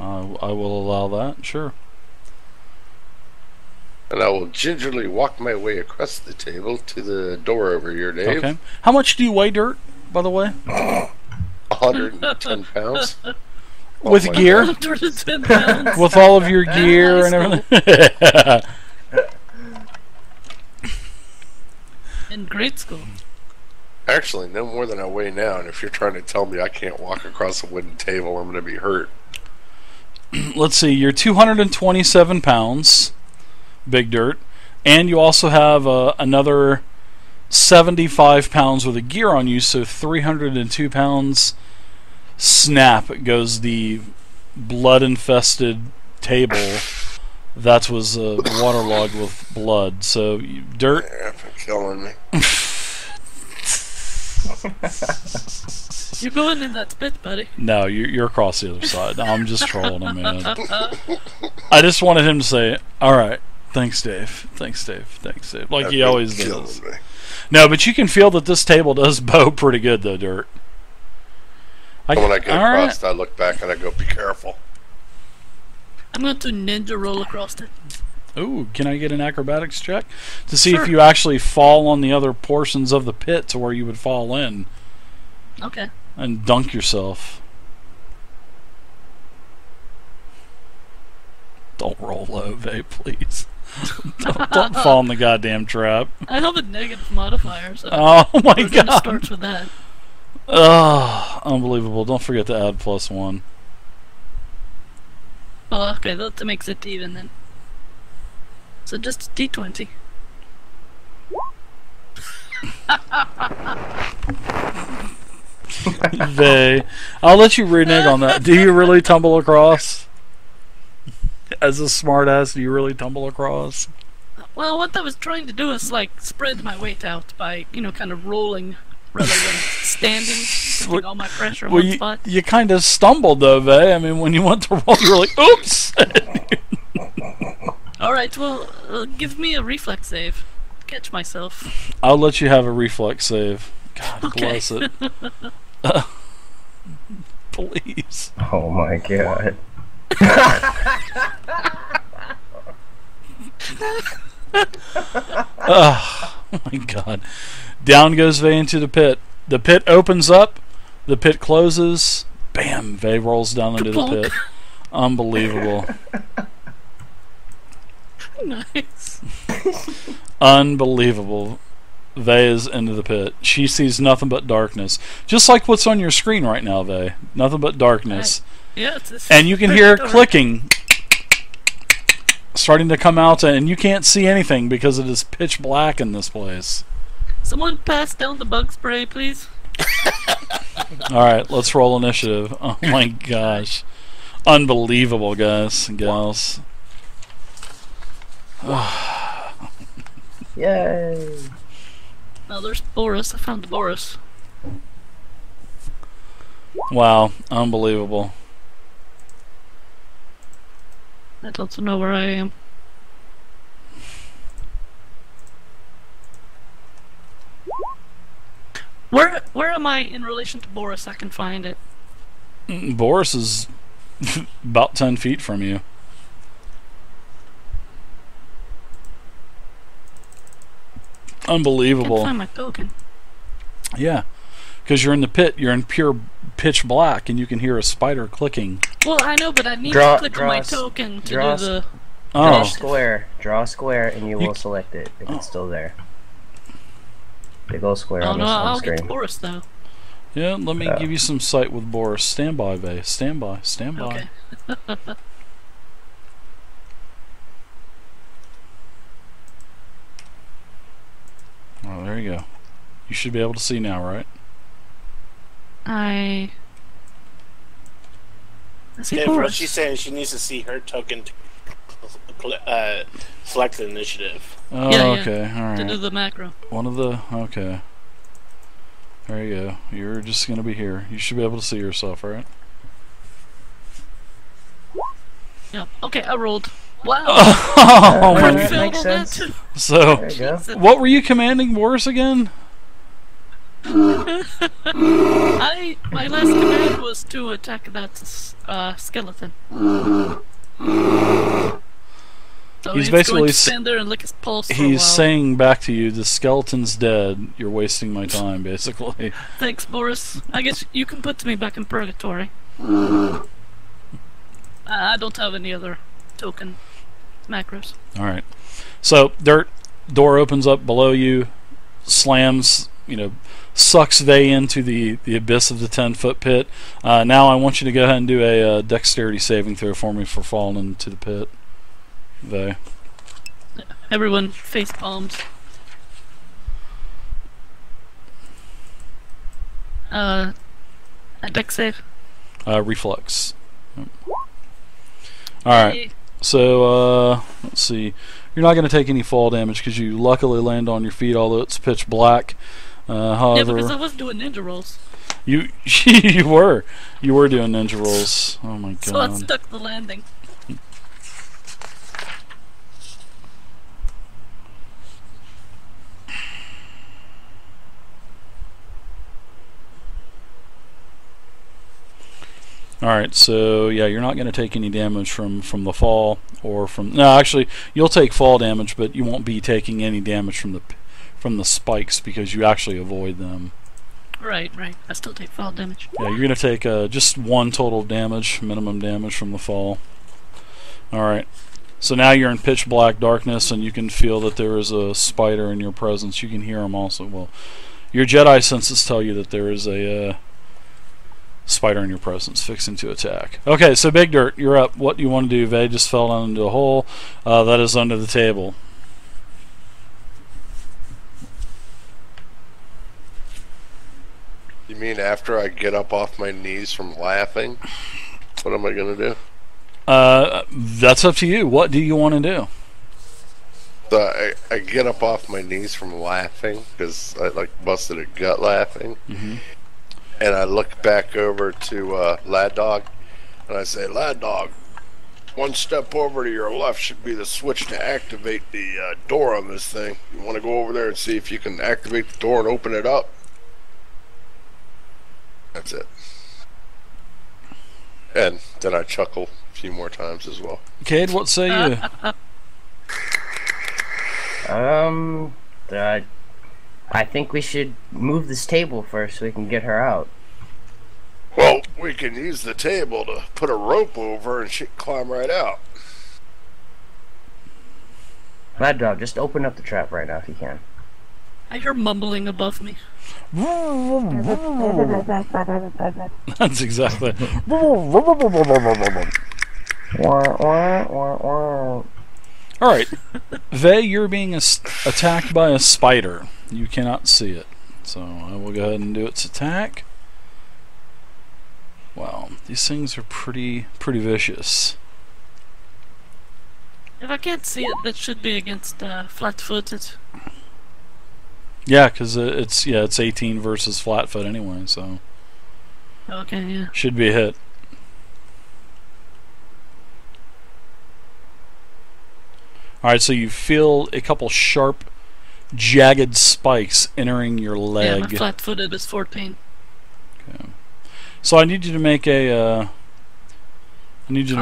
I will allow that. Sure. And I will gingerly walk my way across the table to the door over here, Dave. Okay. How much do you weigh, Dirt, by the way? 110 pounds. With my gear? 110 pounds. With all of your gear and everything? In grade school. Actually, no more than I weigh now, and if you're trying to tell me I can't walk across a wooden table, I'm going to be hurt. Let's see, you're 227 pounds, Big Dirt, and you also have another 75 pounds worth of gear on you, so 302 pounds. Snap goes the blood-infested table that was waterlogged with blood. So, Dirt... Yeah, killing me. You're going in that spit, buddy. No, you're across the other side. I'm just trolling him, man. I just wanted him to say, alright, thanks, Dave. Thanks, Dave. Thanks, Dave. Like he always does. Me. No, but you can feel that this table does bow pretty good, though, Dirt. When I get across, I look back and I go, be careful. I'm going to ninja roll across it. Ooh, can I get an acrobatics check? To see if you actually fall on the other portions of the pit to where you would fall in. Okay. And dunk yourself. Don't roll low, Vay, please. don't fall in the goddamn trap. I have a negative modifier, so Oh my we're gonna god. start with that. Oh, unbelievable. Don't forget to add +1. Oh, okay, that makes it even then. So just D20. Vay, I'll let you renege on that. Do you really tumble across? As a smartass, do you really tumble across? Well, what I was trying to do is like spread my weight out by, kind of rolling rather than standing, putting all my pressure on one spot. You kind of stumbled though, Vay. I mean, when you went to roll, you were like, oops! Alright, well, give me a reflex save. Catch myself. I'll let you have a reflex save. God Okay. bless it. Please. Oh my god. Oh my god. Down goes Vay into the pit. The pit opens up. The pit closes. Bam! Vay rolls down into the pit. Unbelievable. Nice. Unbelievable. Vay is into the pit. She sees nothing but darkness. Just like what's on your screen right now, Vay. Nothing but darkness. Yeah, it's And you can hear it clicking. Starting to come out, and you can't see anything because it is pitch black in this place. Someone pass down the bug spray, please. Alright, let's roll initiative. Oh my gosh. Unbelievable, guys and gals. Yay! Oh, there's Boris. I found Boris. Wow, unbelievable. I don't know where I am. Where am I in relation to Boris? I can find it. Boris is about 10 feet from you. I Unbelievable. can't find my token. Yeah, because you're in the pit. You're in pure pitch black, and you can hear a spider clicking. Well, I know, but I need Draw- to click on draw my s- token to do draw s- the... Draw Oh, a square. Draw a square, and you You will c- select it if Oh. it's still there. Big old square Oh on no, the I'll screen. get Boris though. yeah. Let me give you some sight with Boris. Stand by, Vay. Stand by. Stand by. Okay. Oh, there you go. You should be able to see now, right? I see Yeah, for what Boris. she's saying, she needs to see her token to select the initiative. Oh, Yeah, okay. All To do right. the macro. One of the... Okay. There you go. You're just going to be here. You should be able to see yourself, right? Yeah. Okay, I rolled. Wow. Oh, That my makes God. Failed all that sense. too. So, There you go. what were you commanding Boris again? My last command was to attack that skeleton. So He's he's basically going to stand there and lick his pulse for a He's while. saying back to you, the skeleton's dead. You're wasting my time, basically. Thanks, Boris. I guess you can put me back in purgatory. I don't have any other token macros. Alright. So, door opens up below you, slams, sucks Vey into the abyss of the 10-foot pit. Now I want you to go ahead and do a dexterity saving throw for me for falling into the pit. Vey. Everyone face palms. A dex save. Reflex. Alright. So, let's see. You're not going to take any fall damage because you luckily land on your feet, although it's pitch black. However, Yeah, because I was doing ninja rolls. you you were doing ninja rolls. Oh my god! So I stuck the landing. Alright, so yeah, you're not going to take any damage from the fall or from... No, actually, you'll take fall damage, but you won't be taking any damage from the spikes because you actually avoid them. Right. I still take fall damage. Yeah, you're going to take just one total damage, minimum damage from the fall. Alright, so now you're in pitch black darkness and you can feel that there is a spider in your presence. You can hear him also. Well, your Jedi senses tell you that there is a... spider in your presence, fixing to attack. Okay, so Big Dirt, you're up. What do you want to do? Vey just fell down into a hole. That is under the table. You mean after I get up off my knees from laughing? What am I gonna do? That's up to you. What do you want to do? So I get up off my knees from laughing because I busted a gut laughing. Mm-hmm. And I look back over to Lad Dog, and I say, Lad Dog, one step over to your left should be the switch to activate the door on this thing. You want to go over there and see if you can activate the door and open it up? That's it. And then I chuckle a few more times as well. Cade, what say you? I think we should move this table first so we can get her out. Well, we can use the table to put a rope over and she can climb right out. Mad Dog, just open up the trap right now if you can. I hear mumbling above me. That's exactly. Alright. Vey, you're being attacked by a spider. You cannot see it. So I will go ahead and do its attack. Wow, these things are pretty vicious. If I can't see it, that should be against flat-footed. Yeah, because it's 18 versus flatfoot anyway, so Okay, yeah. should be a hit. Alright, so you feel a couple sharp, jagged spikes entering your Yeah, leg. my flat-footed is 14. Okay. So I need you to make a. I need you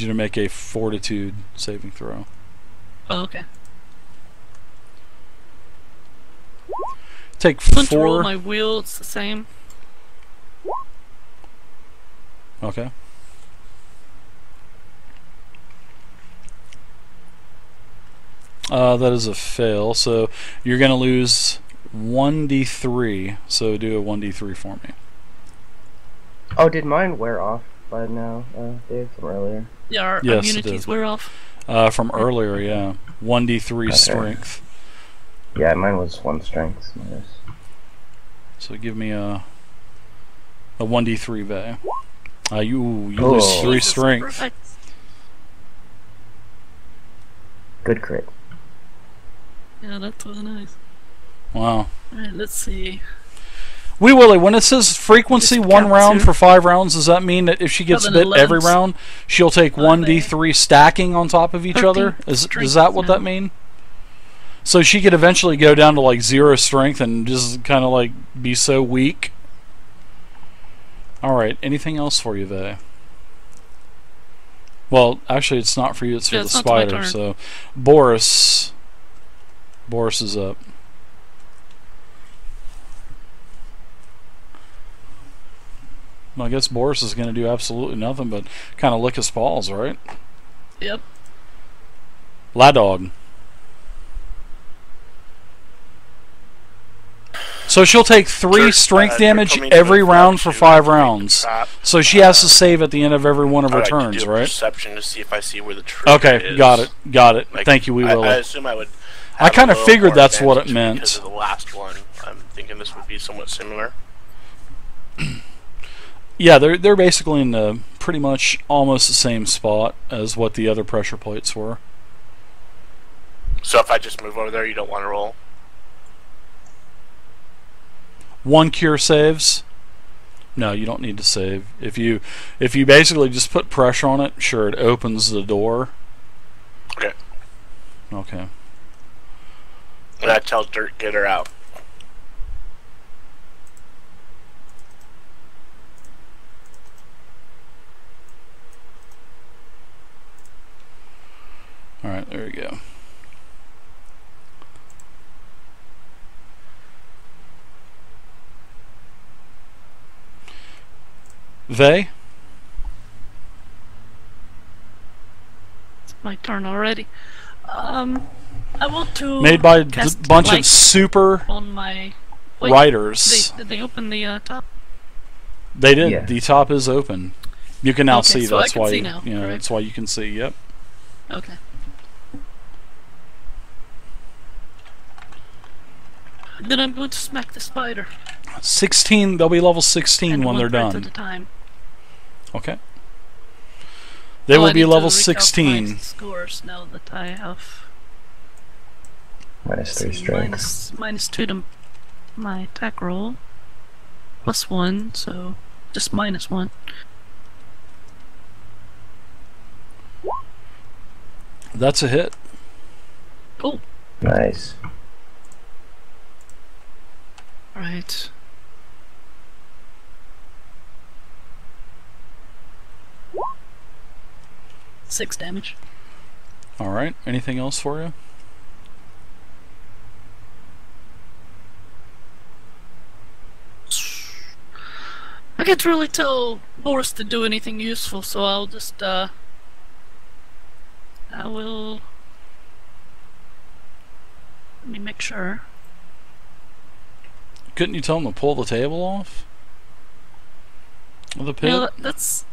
to make a fortitude saving throw. Oh, okay. Take Flint roll 4. my wheel, it's the same. Okay. That is a fail, so you're going to lose 1d3, so do a 1d3 for me. Oh, did mine wear off by now, Dave, from earlier? Yeah, our Yes, it immunities did. wear off. From earlier, yeah. 1d3 Okay. strength. Yeah, mine was 1 strength. Minus. So give me a 1d3 Vey. You Oh. lose 3 Jesus strength. Christ. Good crit. Yeah, that's really nice. Wow. Alright, let's see. Wee Willie, when it says frequency Just 1 count round two. for 5 rounds, does that mean that if she gets Seven, bit 11. every round, she'll take 1d3 stacking on top of each 13 other? Does strength, that what no. that mean? So she could eventually go down to like 0 strength and just kind of like be so weak. Alright, anything else for you, Vay? Well, actually it's not for you, it's for the it's not my spider. turn. So, Boris is up. Well, I guess Boris is going to do absolutely nothing but kind of lick his paws, right? Yep. Ladog. So she'll take 3 strength damage every round for 5 rounds. So she has to save at the end of every one of her turns, right? Perception to see if I see where the trigger Okay, is. got it. Like, Thank you, we will. I assume I would. I kind of have a little figured more that's what it advantage meant. Because of the last one, I'm thinking this would be somewhat similar. Yeah, they're basically in the pretty much almost the same spot as what the other pressure plates were. So if I just move over there, you don't want to roll? 1 cure saves. No, you don't need to save. If you basically just put pressure on it, sure, it opens the door. Okay. Okay. And I tell Dirt, get her out. Alright, there we go. Vay? It's my turn already. I want to Made by a cast bunch light of super on my wait, writers. Did they open the top? They did. Yeah. The top is open. You can now Okay, see. so I That's can why. see now, correct? That's why you can see. Yep. Okay. Then I'm going to smack the spider. 16. They'll be level 16 and when they're 1 done. at a time. Okay. They Oh, will I be need to level recalculate 16. Scores now that I have -3 strength. minus 2 to my attack roll, +1, so just -1. That's a hit. Oh, Nice. right. Six damage. All right. Anything else for you? I can't really tell Boris to do anything useful, so I'll just, I will... Let me make sure. Couldn't you tell him to pull the table off? Of the pit? No, that's...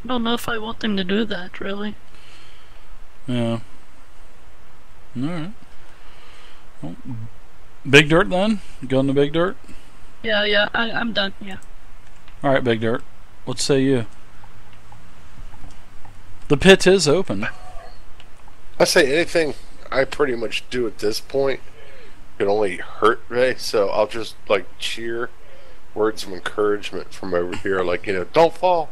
I don't know if I want him to do that, really. Yeah. Alright. Well, Big Dirt then? Going to Big Dirt? Yeah, I'm done, yeah. Alright, Big Dirt. What say you? The pit is open. I say anything I pretty much do at this point can only hurt Ray, so I'll just like cheer words of encouragement from over here, like, you know, don't fall.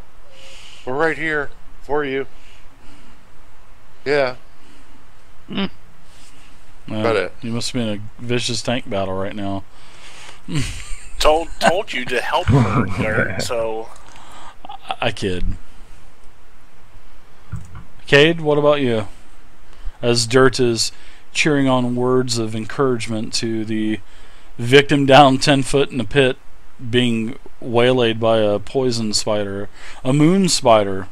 We're right here for you. Yeah. About it. You must be in a vicious tank battle right now. Told you to help her, Dirt, so... I kid. Cade, what about you? As Dirt is cheering on words of encouragement to the victim down 10 foot in the pit being waylaid by a poison spider, a moon spider.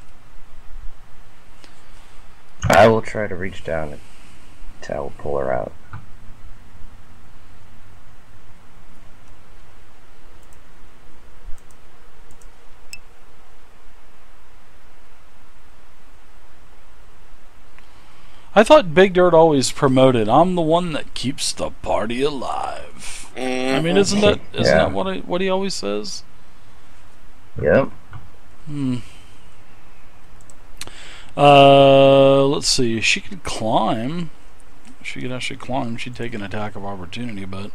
I will try to reach down and I will pull her out. I thought Big Dirt always promoted, I'm the one that keeps the party alive. I mean, isn't that what he always says? Yep. Let's see. She could climb. She could actually climb. She'd take an attack of opportunity, but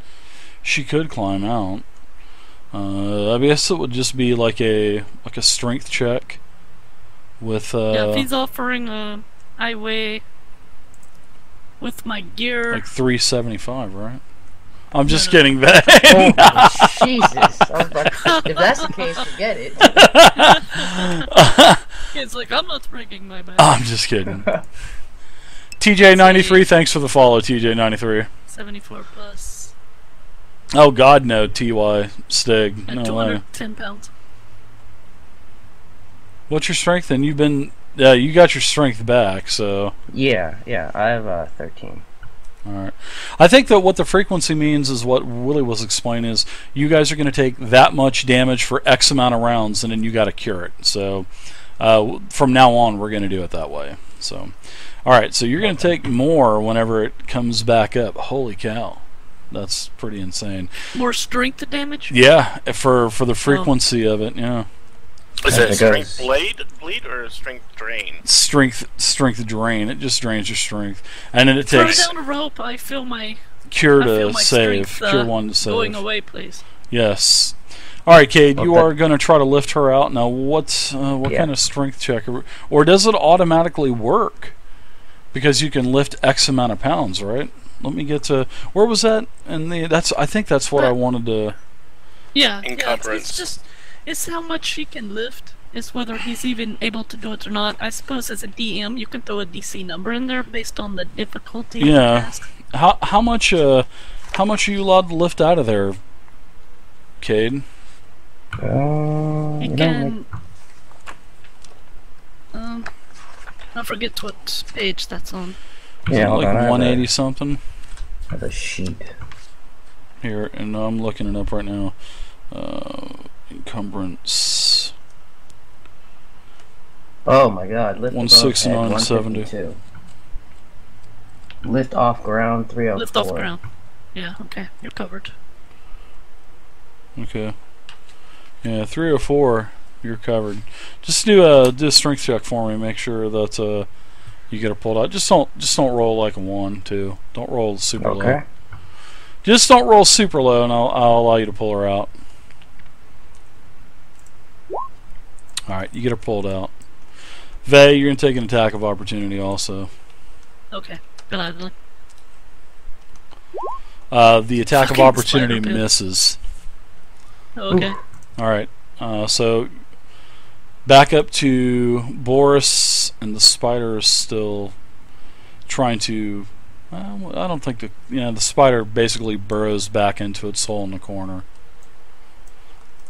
she could climb out. I guess it would just be like a strength check with Yeah, if he's offering I weigh with my gear. like 375, right? I'm just no. kidding, Ben. Oh, Jesus. I was about to, if that's the case, forget it. It's like, I'm not breaking my back. I'm just kidding. TJ93, thanks for the follow, TJ93. 74 plus. Oh God, no, TY Stig. At No way. 210 pounds. What's your strength? And you've been, you got your strength back, so. Yeah, I have 13. Alright. I think that what the frequency means is what Willie was explaining is you guys are going to take that much damage for X amount of rounds and then you got to cure it. So from now on we're going to do it that way. So alright, so you're going to take more whenever it comes back up. Holy cow. That's pretty insane. More strength damage? Yeah, for the frequency of it, yeah. Is it It strength goes- bleed or strength drain? Strength drain. It just drains your strength. And then it Throw takes down a rope, I feel my cure I feel to my save. strength, Cure 1 to save. going away, please. Yes. All right, Cade, you Okay. are going to try to lift her out. Now, what Yeah. kind of strength check? Or does it automatically work? Because you can lift X amount of pounds, right? Let me get to... Where was that? I think that's what I wanted to... Yeah, Encumbrance. it's just it's how much he can lift. It's whether he's even able to do it or not. I suppose as a DM, you can throw a DC number in there based on the difficulty of the Yeah. task. How much are you allowed to lift out of there, Cade? He You know, can. I forget what page that's on. Is Yeah, it hold like on, I have 180 something? I have a sheet. Here, and I'm looking it up right now. Encumbrance. Oh my God! Lift 169, above head, 70. 152. Lift off ground 304. Lift off ground. Yeah, okay, you're covered. Okay. Yeah, 304. You're covered. Just do a strength check for me. Make sure that you get it pulled out. Just don't roll like a 1, 2. Don't roll super low. Okay. Just don't roll super low, and I'll allow you to pull her out. All right, you get her pulled out. Vey, you're gonna take an attack of opportunity also. Okay, gladly. The attack of Fucking opportunity spider pit. misses. Okay. All right. So back up to Boris, and the spider is still trying to. I don't think the spider basically burrows back into its hole in the corner,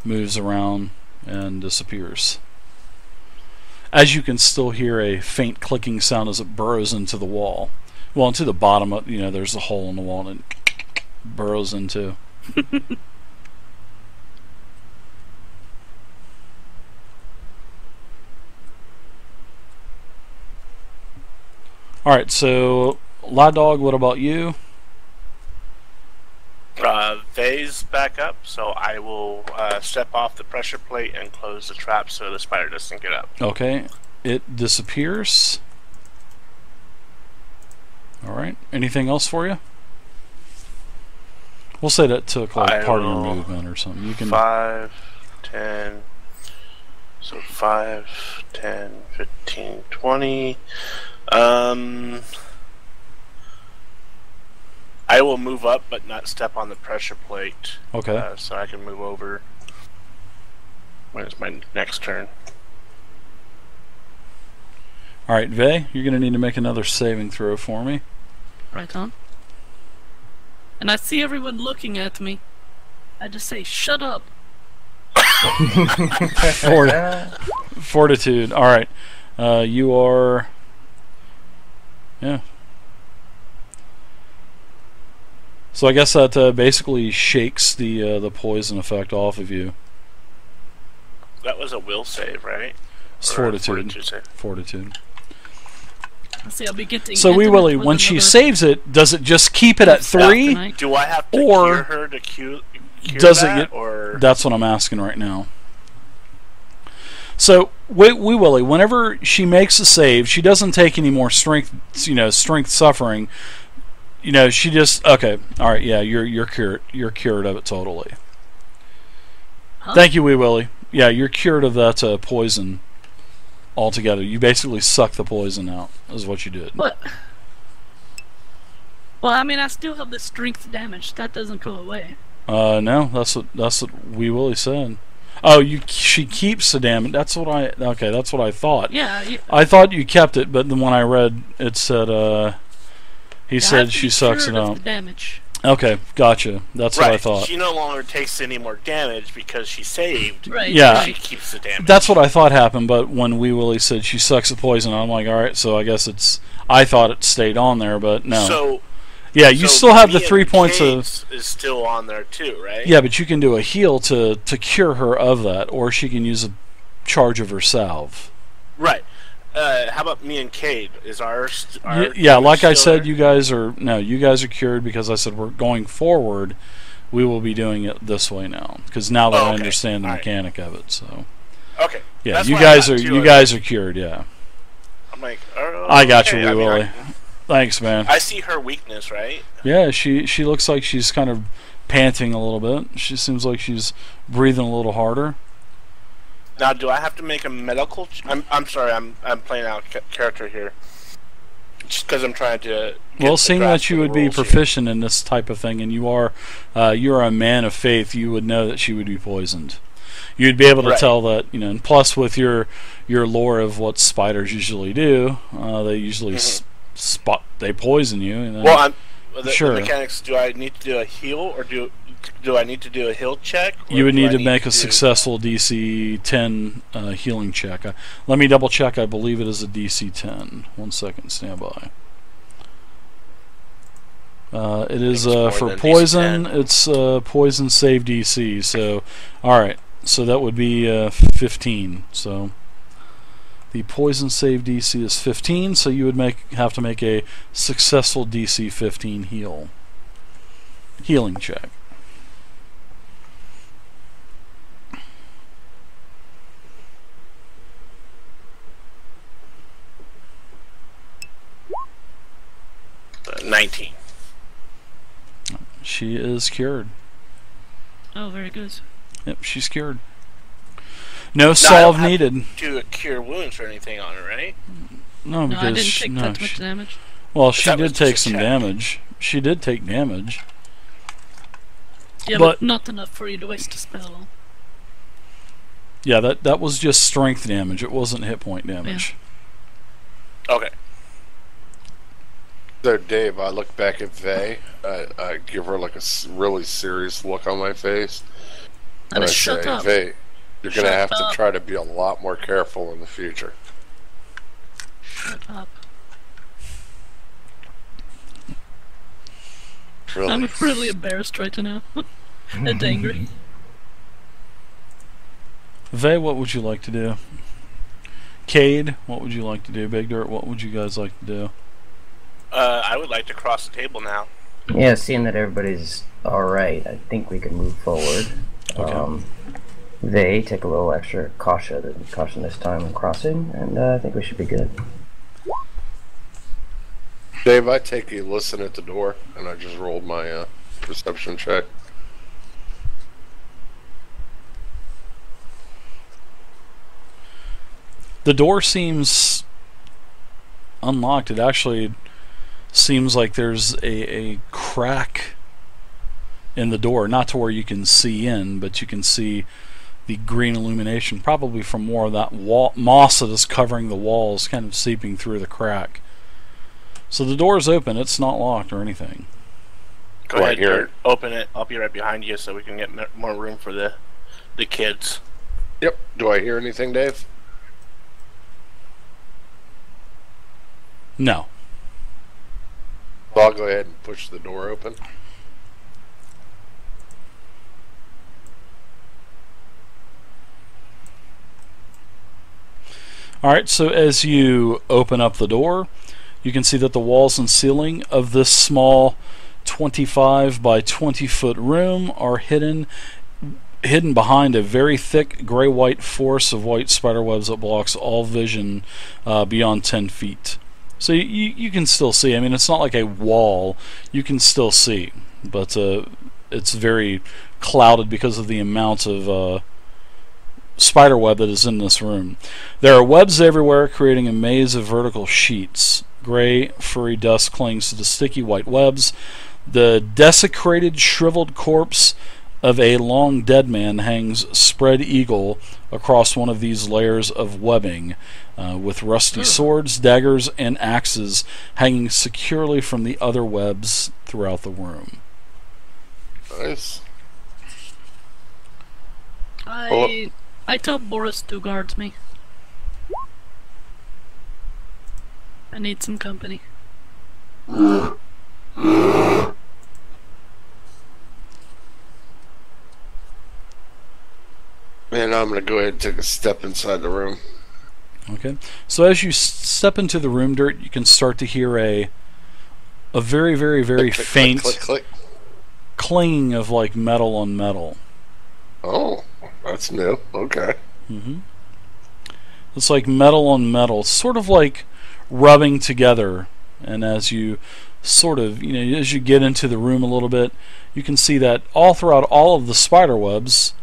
moves around, and disappears. As you can still hear a faint clicking sound as it burrows into the wall. Well, into the bottom of, there's a hole in the wall and it burrows into. Alright, so Lad Dog, what about you? Vey's back up, so I will step off the pressure plate and close the trap so the spider doesn't get up. Okay, it disappears. Alright, anything else for you? We'll say that took like part of your movement or something. You can 5, 10, so 5, 10, 15, 20. I will move up, but not step on the pressure plate. Okay. So I can move over. When is my next turn? Alright, Vey, you're going to need to make another saving throw for me. Right on. And I see everyone looking at me. I just say, shut up. Fortitude. Alright. You are... Yeah. So I guess that basically shakes the poison effect off of you. That was a will save, right? It's Or a fortitude. save. Fortitude. I see I'll be getting So Wee intimate Willie, with when she another saves it, does it just keep it at staff 3? tonight. Do I have to Or cure her to cure does it that, get- or That's what I'm asking right now. So, Wee Willie, whenever she makes a save, she doesn't take any more strength suffering. She just okay. All right, yeah, you're cured. You're cured of it totally. Huh? Thank you, Wee Willie. Yeah, you're cured of that poison. altogether. You basically suck the poison out, is what you did. What? Well, I mean, I still have the strength damage. That doesn't go away. No, that's what Wee Willie said. Oh, she keeps the damage. That's what I thought. Yeah. I thought you kept it, but then when I read it said he said she sucks it out. Damage. Okay, gotcha. That's what I thought. She no longer takes any more damage because she saved. Right. Yeah. She keeps the damage. That's what I thought happened, but when Wee Willie said she sucks the poison, I'm like, all right, so I guess I thought it stayed on there, but no. So yeah, you still have the 3 points of is still on there too, right? Yeah, but you can do a heal to cure her of that, or she can use a charge of her salve. Right. How about me and Cade? Is ours? Yeah, like I said, you guys are cured because I said we're going forward. We will be doing it this way now because now that I understand the mechanic of it. So okay, yeah, that's you guys are cured. Yeah, I'm like, I got you, Wee Willie. Thanks, man. I see her weakness, right? Yeah, she looks like she's kind of panting a little bit. She seems like she's breathing a little harder. Now, do I have to make a medical? I'm sorry, I'm playing out character here, just because I'm trying to. Well, seeing that you would be proficient in this type of thing, and you're a man of faith, you would know that she would be poisoned. You'd be able to tell that, and plus with your lore of what spiders usually do, they usually they poison you. And well, the mechanics. Do I need to do a heal, or do I need to do a heal check? You would need to make a successful DC 10 healing check. Let me double check. I believe it is a DC 10. 1 second, stand by. It is for poison. It's poison save DC. So, all right. So that would be 15. So the poison save DC is 15. So you would have to make a successful DC 15 healing check. Uh, 19. She is cured. Oh, very good. Yep, she's cured. No salve needed. Do a cure wounds or anything on her, right? No, because I didn't take that much damage. Well, she did take some damage. She did take damage. Yeah, but not enough for you to waste a spell. Yeah, that was just strength damage. It wasn't hit point damage. Yeah. Okay. So, Dave, I look back at Vay. I give her like a really serious look on my face. And I say, Vay, you're going to have to try to be a lot more careful in the future. Shut up. Really? I'm really embarrassed right now. And angry. Vay, what would you like to do? Cade, what would you like to do? Big Dirt, what would you guys like to do? I would like to cross the table now. Yeah, seeing that everybody's alright, I think we can move forward. Okay. They take a little extra caution this time in crossing, and I think we should be good. Dave, I take a listen at the door, and I just rolled my perception check. The door seems unlocked. It actually seems like there's a crack in the door, not to where you can see in, but you can see the green illumination, probably from more of that moss that is covering the walls, kind of seeping through the crack. So the door is open. It's not locked or anything. Go ahead, Dirt. Open it. I'll be right behind you so we can get more room for the kids. Yep. Do I hear anything, Dave? No. I'll go ahead and push the door open. Alright, so as you open up the door, you can see that the walls and ceiling of this small 25 by 20 foot room are hidden behind a very thick gray-white forest of white spider webs that blocks all vision beyond 10 feet. So you can still see. I mean, it's not like a wall. You can still see, but it's very clouded because of the amount of spider web that is in this room. There are webs everywhere, creating a maze of vertical sheets. Gray, furry dust clings to the sticky white webs. The desecrated, shriveled corpse of a long dead man hangs spread eagle across one of these layers of webbing, with rusty swords, daggers, and axes hanging securely from the other webs throughout the room. Nice. I tell Boris to guard me. I need some company. Man, I'm going to go ahead and take a step inside the room. Okay. So as you step into the room, Dirt, you can start to hear a very, very, very Click, click, faint click, click, click. clanging of like metal on metal. Oh, that's new. Okay. It's like metal on metal, sort of like rubbing together. And as you sort of, as you get into the room a little bit, you can see that all throughout all of the spider webs,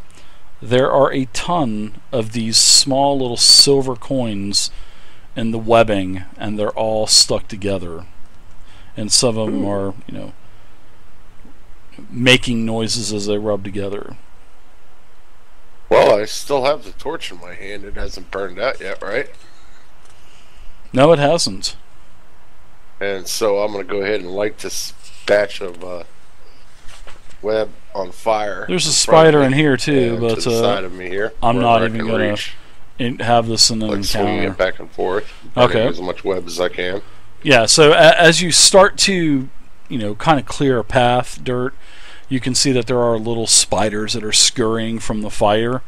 there are a ton of these small little silver coins in the webbing, and they're all stuck together. And some of them are, making noises as they rub together. Well, I still have the torch in my hand. It hasn't burned out yet, right? No, it hasn't. And so I'm going to go ahead and light this batch of web on fire. There's a spider in here too, and but to the side of me here, I'm not wherever I even can going reach. to have this in an Like swinging encounter. it back and forth. burning Okay. as much web as I can. Yeah, so as you start to, kind of clear a path, Dirt, you can see that there are little spiders that are scurrying from the fire,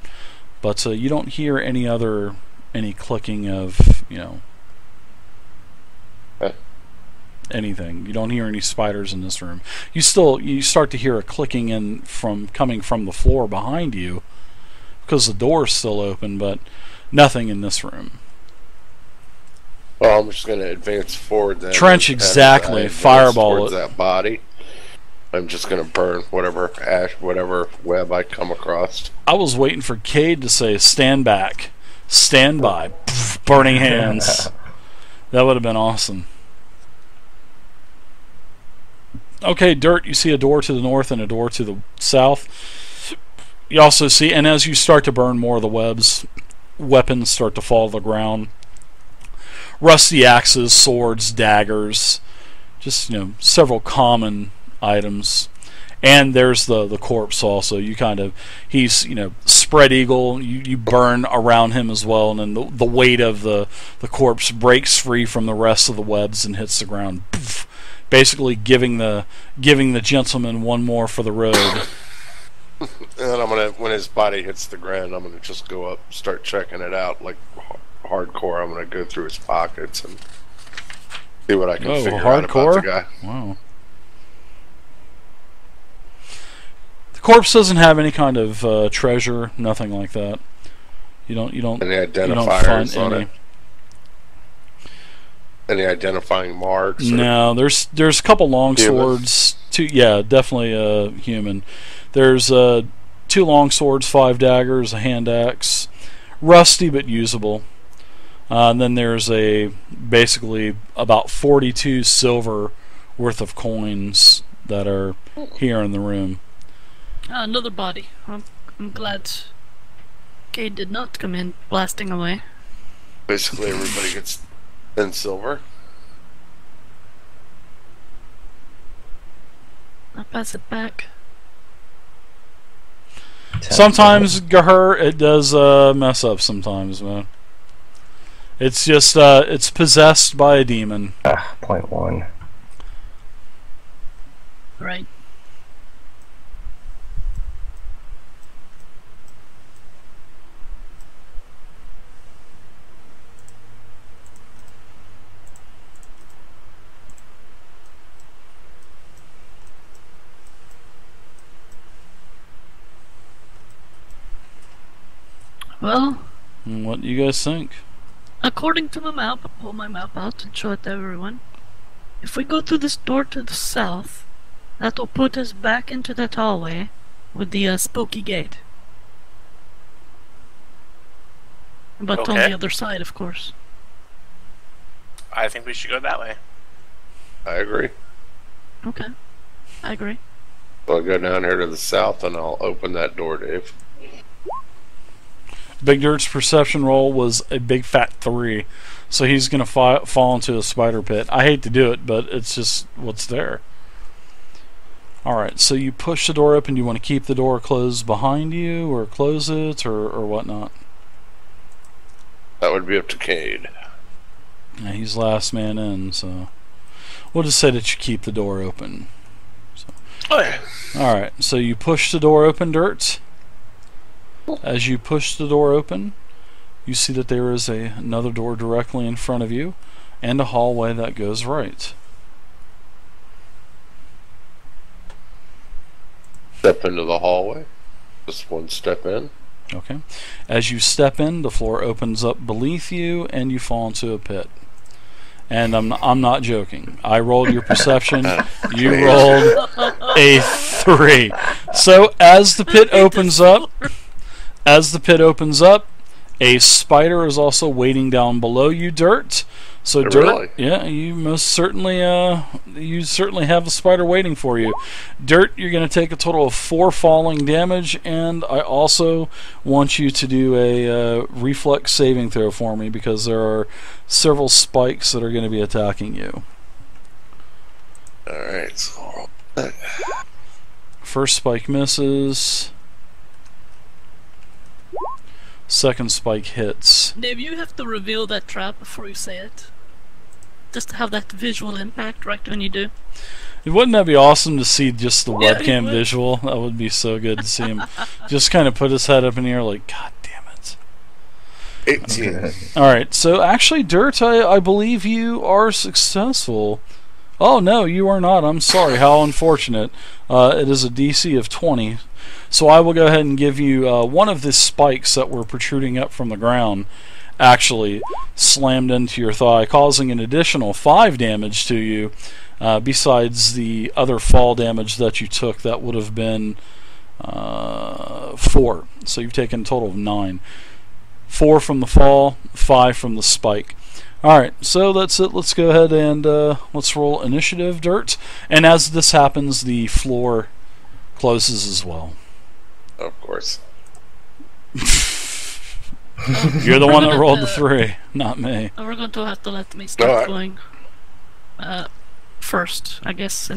but you don't hear any clicking of, anything. You don't hear any spiders in this room. You start to hear a clicking coming from the floor behind you, because the door's still open, but nothing in this room. Well, I'm just going to advance forward then. Trench and exactly, as I advance fireball towards it. that body. I'm just going to burn whatever ash, whatever web I come across. I was waiting for Cade to say, "Stand back, stand by," Pff, burning hands. That would have been awesome. Okay, Dirt, you see a door to the north and a door to the south. You also see, and as you start to burn more of the webs, weapons start to fall to the ground. Rusty axes, swords, daggers, just, several common items. And there's the corpse also. He's, spread eagle. You burn around him as well, and then the weight of the corpse breaks free from the rest of the webs and hits the ground. Poof, basically giving the gentleman one more for the road. And then when his body hits the ground, I'm gonna just go up, start checking it out like hardcore. I'm gonna go through his pockets and see what I can figure out about the guy. Wow. The corpse doesn't have any kind of treasure, nothing like that. You don't. Any identifiers on it? Any identifying marks? No, there's a couple long swords. Definitely human. There's 2 long swords, 5 daggers, a hand axe, rusty but usable. And then there's basically about 42 silver worth of coins that are here in the room. Another body. I'm glad Cade did not come in blasting away. Basically, everybody gets 10 silver. I'll pass it back. Sometimes, Gahur, it does mess up sometimes, man. It's just, it's possessed by a demon. 0.1. Right. Well, What do you guys think? according to the map, I'll pull my map out and show it to everyone. If we go through this door to the south, that will put us back into that hallway with the spooky gate. But on Okay. the other side, of course. I think we should go that way. I agree. Okay. I agree. So I'll go down here to the south and I'll open that door, Dave. Big Dirt's perception roll was a big fat 3, so he's going to fall into a spider pit. I hate to do it, but it's just what's there. Alright, so you push the door open. Do you want to keep the door closed behind you, or close it, or whatnot? That would be up to Cade. Yeah, he's last man in, so we'll just say that you keep the door open. Oh yeah. Alright, so you push the door open, Dirt. As you push the door open, you see that there is another door directly in front of you, and a hallway that goes right. Step into the hallway. Just one step in. Okay. As you step in, the floor opens up beneath you, and you fall into a pit. And I'm not joking. I rolled your perception. You rolled a 3. So as the pit opens up, a spider is also waiting down below you, Dirt. So Dirt, Really? yeah, you most certainly have a spider waiting for you. Dirt, you're going to take a total of 4 falling damage, and I also want you to do a reflex saving throw for me, because there are several spikes that are going to be attacking you. Alright, so First spike misses. Second spike hits. Dave, you have to reveal that trap before you say it. Just to have that visual impact right when you do. Wouldn't that be awesome to see just the Yeah, it webcam would. visual? That would be so good to see him just kind of put his head up in the air like, God damn it. 18. Alright, so actually, Dirt, I believe you are successful. Oh, no, you are not. I'm sorry. How unfortunate. It is a DC of 20. So I will go ahead and give you one of the spikes that were protruding up from the ground actually slammed into your thigh, causing an additional 5 damage to you, besides the other fall damage that you took. That would have been 4. So you've taken a total of 9. 4 from the fall, 5 from the spike. Alright, so that's it. Let's go ahead and let's roll initiative, Dirt. And as this happens, the floor closes as well. Of course. You're the one that rolled the 3, not me. We're going to have to let me start Alright. going first, I guess.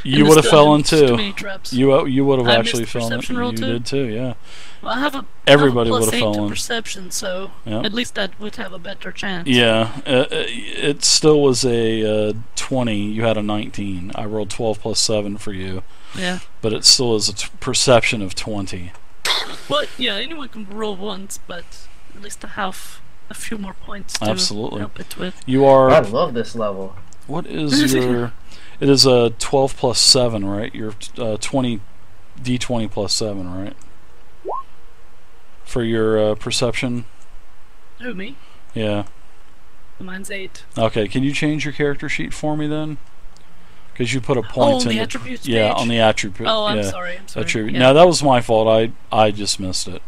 You would have fell in Too too. many traps. You would have I actually missed fallen in. perception roll You too? did too, yeah. Well, I have a Everybody I have a would have +8 to fallen. perception, so Yeah. at least that would have a better chance. Yeah, it still was a 20. You had a 19. I rolled 12 plus 7 for you, Yeah. but it still is a perception of 20. Well, yeah, anyone can roll once, but at least I have a few more points to Absolutely. help it with. You I are. love this level. What is your? It is a 12 plus 7, right? You're 20 d20 plus 7, right? For your perception. Who, me? Yeah. Mine's 8. Okay. Can you change your character sheet for me then? Because you put a point Oh, in the attributes Yeah, page? on the attribute. Oh, I'm yeah. sorry. Attribute. Yeah. No, that was my fault. I just missed it.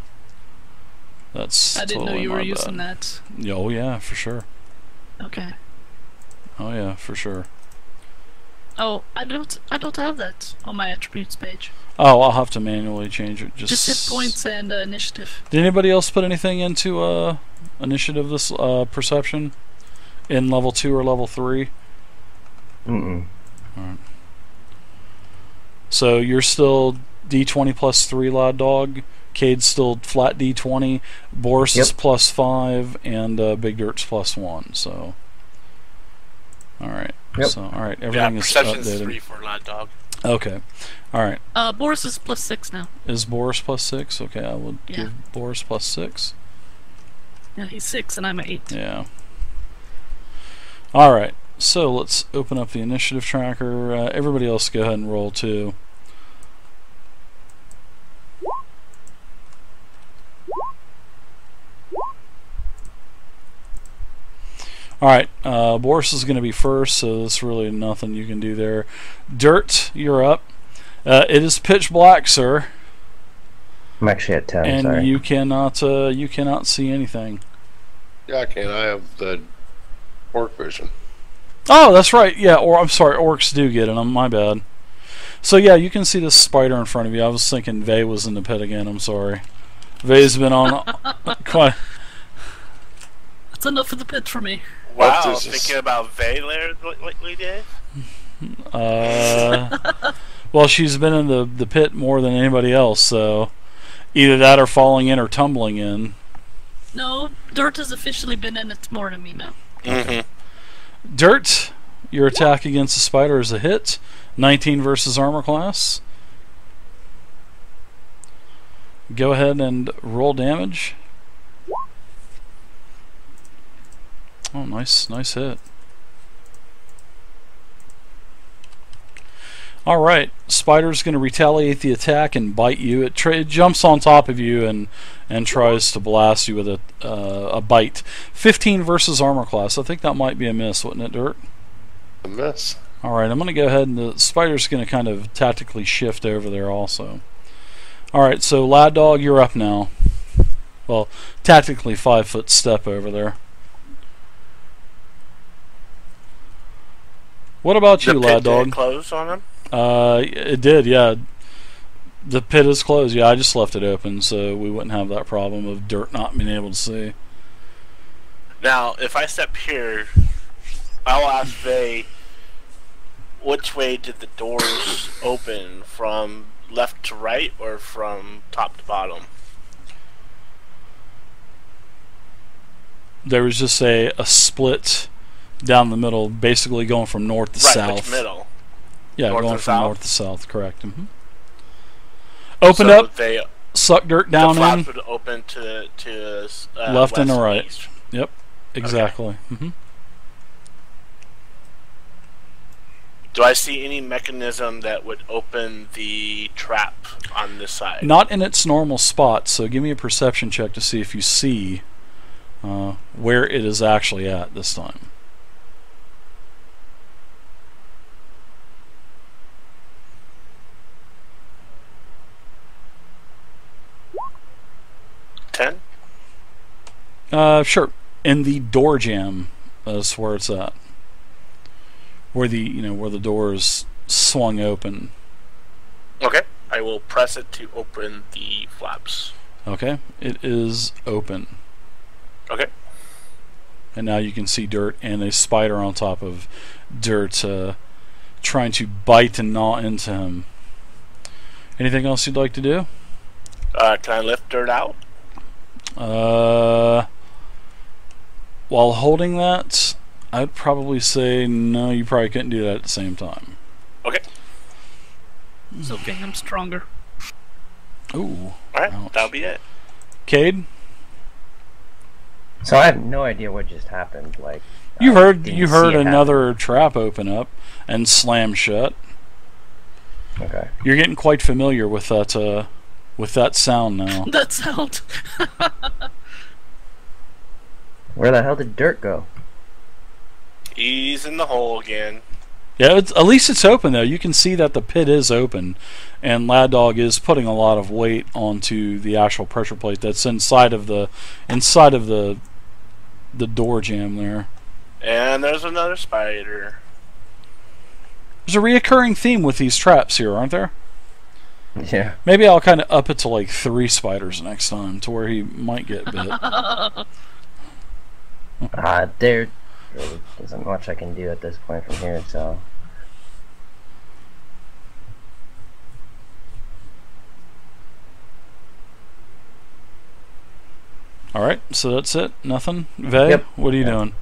That's I didn't know totally you were my using bad. that. Yeah, oh yeah, for sure. Okay. Oh yeah, for sure. Oh, I don't have that on my attributes page. Oh, I'll have to manually change it. Just hit points and initiative. Did anybody else put anything into initiative this perception in level 2 or level 3? Mm-mm. Alright. So you're still D20 plus 3, Lad Dog. Cade's still flat D20. Boris is Yep. plus 5, and Big Dirt's plus 1. So, all right. Yep. So, all right. Yeah, Everything is perception's updated. 3 for Lad Dog. Okay. All right. Boris is plus 6 now. Is Boris plus 6? Okay, I will Yeah. give Boris plus 6. Yeah, he's 6 and I'm at 8. Yeah. All right. So let's open up the initiative tracker. Everybody else, go ahead and roll too. Alright, Boris is going to be first, so there's really nothing you can do there. Dirt, you're up. It is pitch black, sir, I'm actually at 10, and sorry. you cannot see anything. Yeah, I can. I have the orc vision. Oh, that's right. Yeah, or I'm sorry, orcs do get it. My bad. So yeah, you can see this spider in front of you. I was thinking Vay was in the pit again. I'm sorry. Vay's been on quite. That's enough of the pit for me. Wow, What is this? thinking about Vaylor lately, Dave? Well, she's been in the pit more than anybody else, so either that or falling in or tumbling in. No, Dirt has officially been in it more than me now. Mm-hmm. Dirt, your attack against the spider is a hit. 19 versus armor class. Go ahead and roll damage. Oh, nice hit. Alright, spider's going to retaliate the attack and bite you. It jumps on top of you and tries to blast you with a bite. 15 versus armor class. I think that might be a miss, wouldn't it, Dirt? A miss. Alright, I'm going to go ahead and the spider's going to kind of tactically shift over there also. Alright, so Lad Dog, you're up now. Well, tactically 5-foot step over there. What about you, Lad Dog? Close on him? It did, yeah. The pit is closed. Yeah, I just left it open so we wouldn't have that problem of Dirt not being able to see. Now, if I step here, I'll ask Vay, which way did the doors open? From left to right or from top to bottom? There was just a split down the middle, basically going from north to south. Which middle? Yeah, North going to from south? north to south, correct. Open So up, they, suck Dirt the down flaps in, would open to left west and the right. east. Yep, exactly. Do I see any mechanism that would open the trap on this side? Not in its normal spot, so give me a perception check to see if you see where it is actually at this time. Ten? Sure. In the door jamb is where it's at. Where the door is swung open. Okay. I will press it to open the flaps. Okay. It is open. Okay. And now you can see Dirt and a spider on top of Dirt trying to bite and gnaw into him. Anything else you'd like to do? Can I lift Dirt out? While holding that, I'd probably say no, you probably couldn't do that at the same time. Okay. It's okay, I'm stronger. Ooh. Alright, ouch. that'll be it. Cade? So I have no idea what just happened. Like You I heard didn't you see heard it happen. another trap open up and slam shut. Okay. You're getting quite familiar with that sound now. That sound. Where the hell did Dirt go? He's in the hole again. Yeah, at least it's open though. You can see that the pit is open, and Lad Dog is putting a lot of weight onto the actual pressure plate that's inside of the door jamb there. And there's another spider. There's a reoccurring theme with these traps here, aren't there? Yeah. Maybe I'll kind of up it to like 3 spiders next time, to where he might get bit. There really isn't much I can do at this point from here, so. Alright, so that's it? Nothing? Vay, Yep. what are you doing?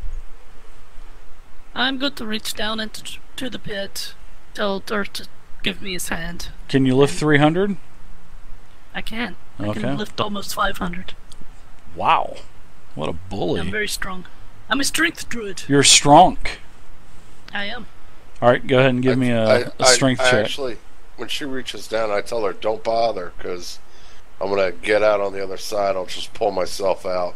I'm going to reach down into to the pit, tell Dirt to give me his hand. Can you lift 300? I can. I Okay. can lift almost 500. Wow. What a bully. I'm very strong. I'm a strength druid. You're strong. I am. Alright, go ahead and give me a strength I check. actually, when she reaches down, I tell her, don't bother, because I'm going to get out on the other side. I'll just pull myself out.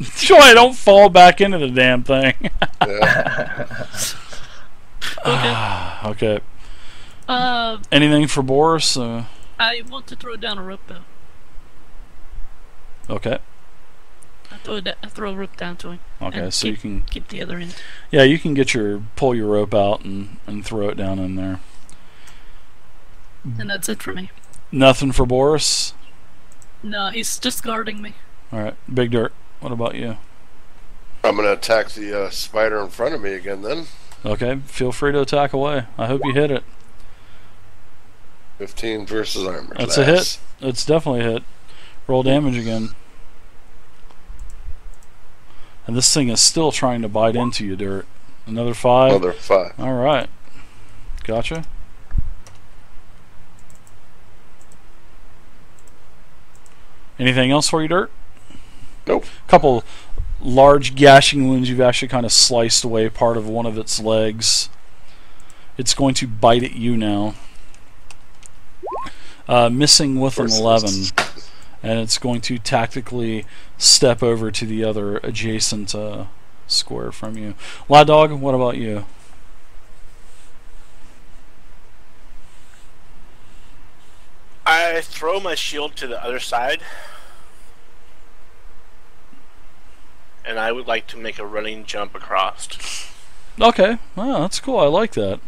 So I don't fall back into the damn thing. Yeah. Okay. Okay. Anything for Boris? I want to throw down a rope though. Okay. I throw a rope down to him. Okay, and so keep, you can, keep the other end. yeah, you can pull your rope out and throw it down in there. And that's it for me. Nothing for Boris. No, he's just guarding me. All right, Big Dirt. What about you? I'm going to attack the spider in front of me again then. Okay, feel free to attack away. I hope you hit it. 15 versus armor That's class. a hit. It's definitely a hit. Roll damage again. And this thing is still trying to bite into you, Dirt. Another 5. Another 5. All right. Gotcha. Anything else for you, Dirt? Nope. Couple large gashing wounds. You've actually kind of sliced away part of one of its legs. It's going to bite at you now. Missing with an 11. And it's going to tactically step over to the other adjacent square from you. Lad Dog, what about you? I throw my shield to the other side. And I would like to make a running jump across. Okay, oh, that's cool. I like that.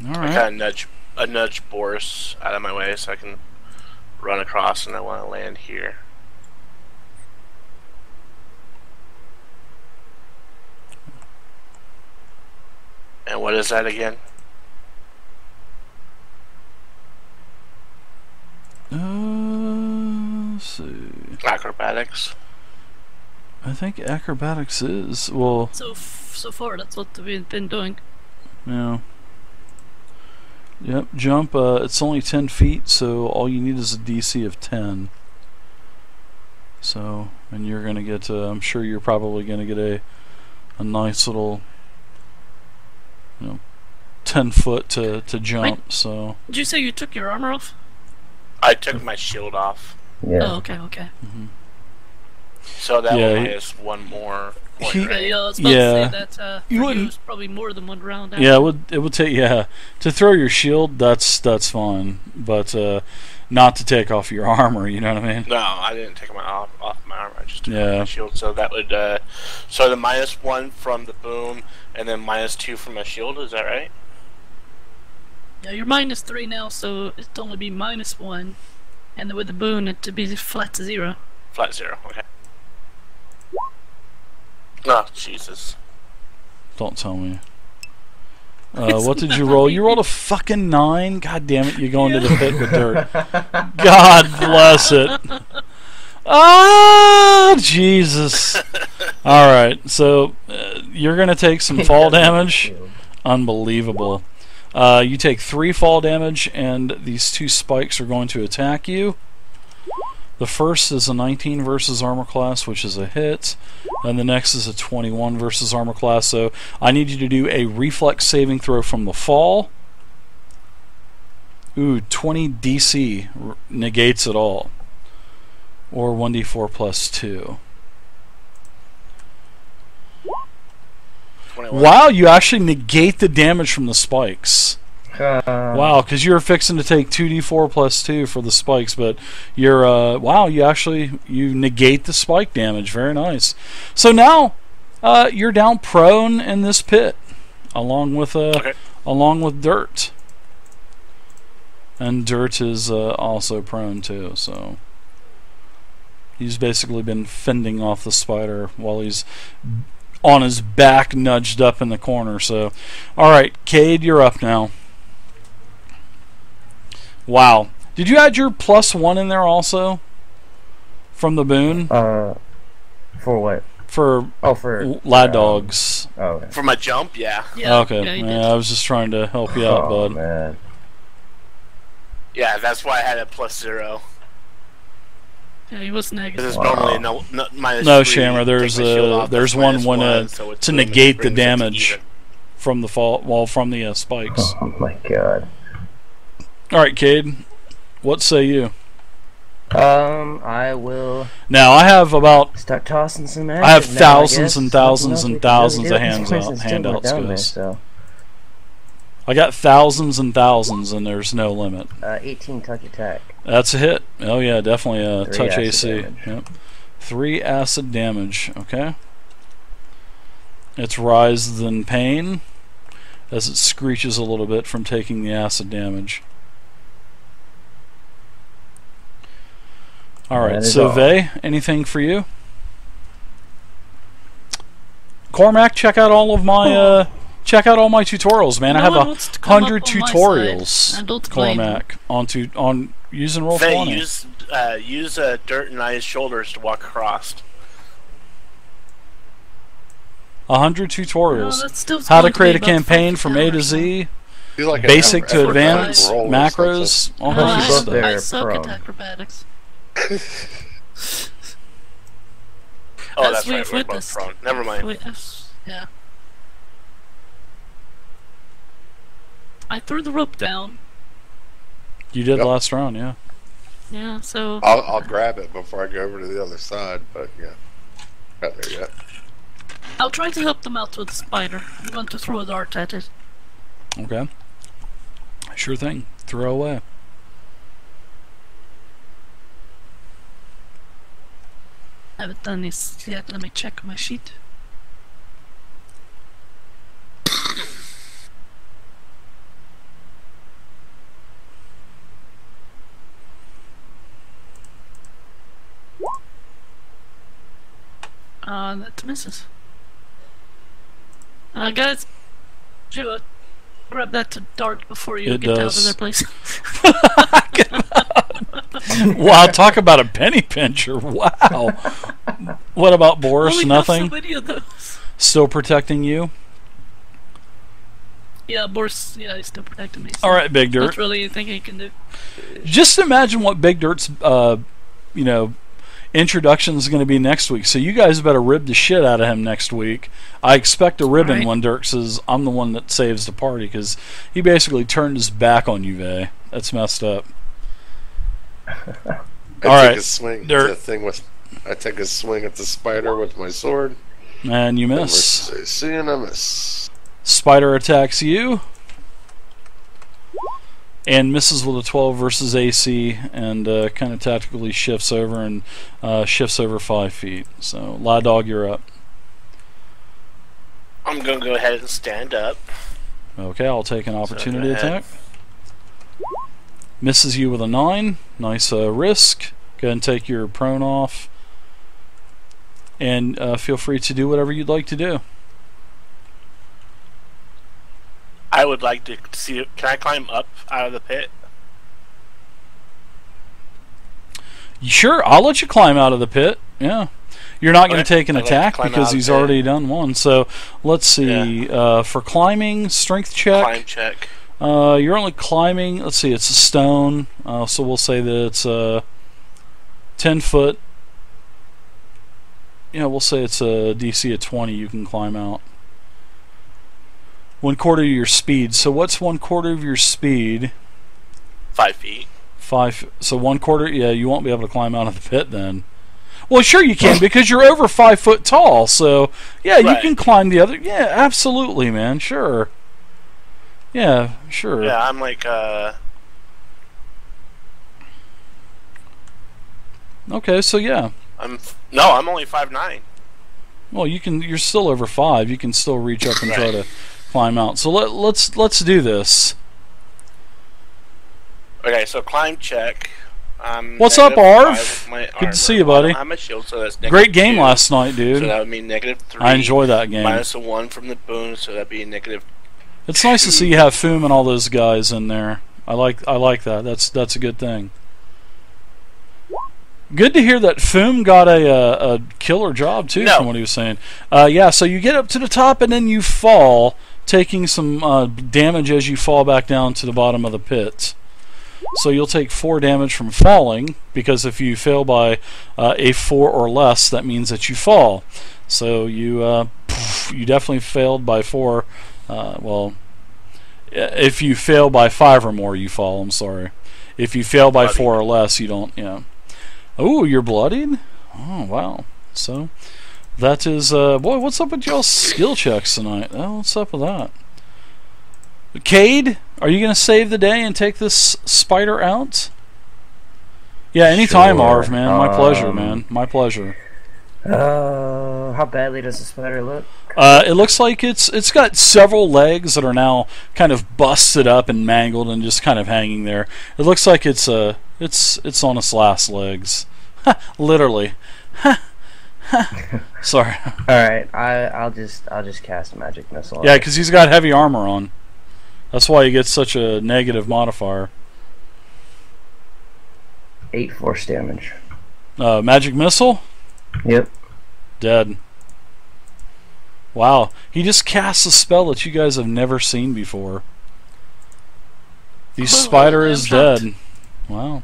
All I right. kind of nudge Boris out of my way so I can run across, and I want to land here. And what is that again? Let's see. Acrobatics. I think acrobatics is well. So far, that's what we've been doing. Yeah. Yep. Jump. It's only 10 feet, so all you need is a DC of 10. So, and you're gonna get. I'm sure you're probably gonna get a nice little, 10 foot to jump. Wait. So. Did you say you took your armor off? I took my shield off. Yeah. Oh, okay. Mm-hmm. So that Yeah, one is one more point, he- right? Yeah, I was about Yeah. to say that for You you wouldn't- it's probably more than one round. Yeah, it would take to throw your shield. That's fine, but not to take off your armor. You know what I mean? No, I didn't take my off my armor. I just took Yeah. off my shield. So that would so the -1 from the boom, and then -2 from my shield. Is that right? Yeah, you're -3 now, so it'd only be -1, and then with the boon, it'd be flat to 0. Flat 0. Okay. Oh Jesus! Don't tell me. What did you roll? You rolled a fucking 9. God damn it! You go into the pit with dirt. God bless it. Ah, Jesus. All right, so you're gonna take some fall damage. Unbelievable. You take 3 fall damage, and these 2 spikes are going to attack you. The first is a 19 versus armor class, which is a hit, and the next is a 21 versus armor class. So I need you to do a reflex saving throw from the fall. Ooh, 20 DC negates it all, or 1d4 plus 2. 21. Wow, you actually negate the damage from the spikes. Wow, because you're fixing to take 2d4 plus 2 for the spikes, but you're wow, you negate the spike damage. Very nice. So now you're down prone in this pit, along with Dirt, and Dirt is also prone too. So he's basically been fending off the spider while he's on his back, nudged up in the corner. So, all right, Cade, you're up now. Wow. Did you add your +1 in there also? From the boon? For what? For lad dogs. Oh, okay. For my jump, yeah. Yeah. Okay. Yeah, you Yeah, did. I was just trying to help you out, Oh, bud. man. Yeah, that's why I had a +0. Yeah, he was negative. Because it's Wow. normally no -3. No, Shammer, take my shield off, there's that's one -1, so it's to boom, negate it the brings it to damage even. from the fall, well, from the spikes. Oh my god. All right, Cade, what say you? I will Now I have about start tossing some magic. I have now, thousands guess. and thousands Nothing and else we thousands can of really do at this point since handouts, we're down there, guys. so. I got thousands and thousands, and there's no limit. 18 touch attack. That's a hit. Oh yeah, definitely a 3 touch acid AC. damage. Yep. 3 acid damage. Okay. It's Rise Than Pain as it screeches a little bit from taking the acid damage. Alright, That is so all. Vey, anything for you? Cormac, check out all of my tutorials, man. I No have one wants to come 100 up on my tutorials, side. I don't blame Cormac, on using roll They 20. use dirt and ice shoulders to walk across. 100 No, tutorials. that's still How to going create a be about campaign 50 from A to hours, Z, Do like an basic to effort advanced, roll or macros, all No, kinds of both stuff. there. I suck at prone. acrobatics. Oh, As that's we've right. We're both witnessed. prone. Never mind. Yeah. I threw the rope down. You did Yep. last round, yeah. Yeah, so I'll grab it before I go over to the other side, but yeah, got there yet. I'll try to help them out with the spider. I'm going to throw a dart at it. Okay. Sure thing. Throw away. I haven't done this yet. Let me check my sheet. That misses. Guys, grab that dart before you It get out of does. their place. Wow, talk about a penny pincher. Wow. What about Boris? Only have Nothing? so many of those. Still protecting you? Yeah, Boris, yeah, he's still protecting me. So All right, Big Dirt. That's really anything he can do. Just imagine what Big Dirt's, introduction is going to be next week. So you guys better rib the shit out of him next week. I expect a ribbon Right. when Dirk says, I'm the one that saves the party, because he basically turned his back on you, Vey. That's messed up. I All take right, a swing. Dirt. The thing with, I take a swing at the spider with my sword. And you And miss. we're seeing a miss. Spider attacks you. And misses with a 12 versus AC, and kind of tactically shifts over and shifts over 5 feet. So, La Dog, you're up. I'm gonna go ahead and stand up. Okay, I'll take an opportunity go ahead. attack. Misses you with a 9. Nice risk. Go ahead and take your prone off. And feel free to do whatever you'd like to do. I would like to see. Can I climb up out of the pit? Sure, I'll let you climb out of the pit. Yeah. You're not going to Okay, take an I'd like to attack climb out because of the he's pit. already done one. So, let's see. For climbing, strength check. Climb check. You're only climbing. Let's see. It's a stone, so we'll say that it's 10 foot. Yeah, we'll say it's a DC of 20. You can climb out. 1/4 of your speed. So what's 1/4 of your speed? 5 feet. 5. So 1/4. Yeah, you won't be able to climb out of the pit then. Well, sure you can because you're over 5 foot tall. So yeah, you Right. can climb the other. Yeah, absolutely, man. Sure. Yeah, sure. Yeah, I'm like Okay, so yeah. I'm only 5'9". Well, you can. You're still over 5. You can still reach up and try Right. to climb out. So let's do this. Okay, so climb check. What's up, -5 Arv? with my Good to armor. see you, Well, I buddy. don't have my shield, so that's Great game -2. last night, So dude. that would mean -3. I enjoy that game. Minus a 1 from the boon, so that'd be negative. It's nice to see you have Foom and all those guys in there. I like that. That's a good thing. Good to hear that Foom got a killer job too, No. from what he was saying. Yeah, so you get up to the top and then you fall, taking some damage as you fall back down to the bottom of the pit. So you'll take 4 damage from falling, because if you fail by a 4 or less, that means that you fall. So you definitely failed by 4. Well, if you fail by 5 or more, you fall. I'm sorry. If you fail by Bloodied. 4 or less, you don't. Yeah. Oh, you're bloodied? Oh, wow. So that is boy. What's up with y'all's skill checks tonight? Oh, what's up with that? Cade, are you gonna save the day and take this spider out? Yeah, anytime, Sure. Arv, man. My pleasure, man. My pleasure. How badly does the spider look? It looks like it's got several legs that are now kind of busted up and mangled and just kind of hanging there. It looks like it's on its last legs, literally. Sorry. All right, I'll just cast a magic missile. Yeah, because he's got heavy armor on. That's why he gets such a negative modifier. 8 force damage. Magic missile? Yep. Dead. Wow, he just casts a spell that you guys have never seen before. The spider is dead. Wow.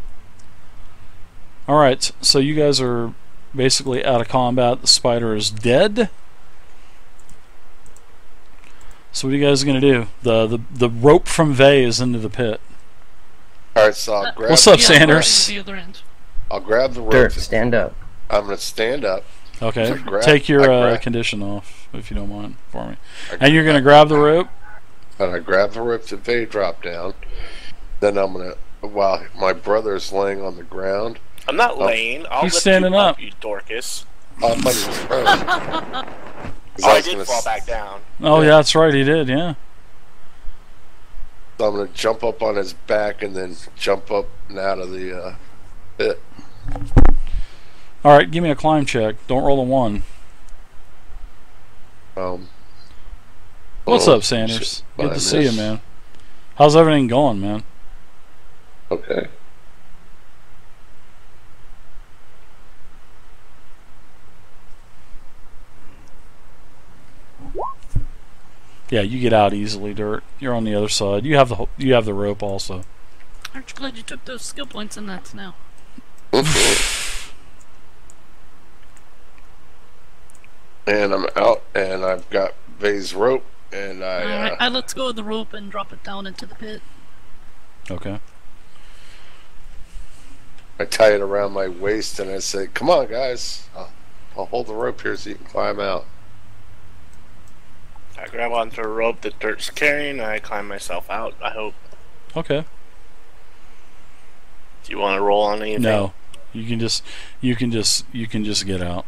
Alright, so you guys are basically out of combat. The spider is dead. So what are you guys going to do? The rope from Vey is into the pit. Alright, so I'll grab, What's up, Yeah, Sanders? The other end. I'll grab the rope. Dirt, stand up. I'm going to stand up. Okay, Grab- take your I grab- condition off, if you don't mind, for me. And you're going to grab the rope? And I grab the rope that they drop down. Then I'm going to, while my brother's laying on the ground, I'm not laying. I'll He's lift standing you up. You Dorcas. I'll put his prone. 'Cause Oh, I was did gonna fall s- back down. Oh, yeah, that's right, he did, yeah. So I'm going to jump up on his back and then jump up and out of the pit. Alright, give me a climb check. Don't roll a 1. What's oh, up, Sanders? shit, Good I to see you, missed. man. How's everything going, man? Okay. Yeah, you get out easily, Dirt. You're on the other side. You have the rope also. Aren't you glad you took those skill points in that now? And I'm out, and I've got Vey's rope, and Alright, I let's go of the rope and drop it down into the pit. Okay. I tie it around my waist, and I say, "Come on, guys! I'll hold the rope here so you can climb out." I grab onto a rope that Dirt's carrying, and I climb myself out. I hope. Okay. Do you want to roll on anything? No. You can just get out.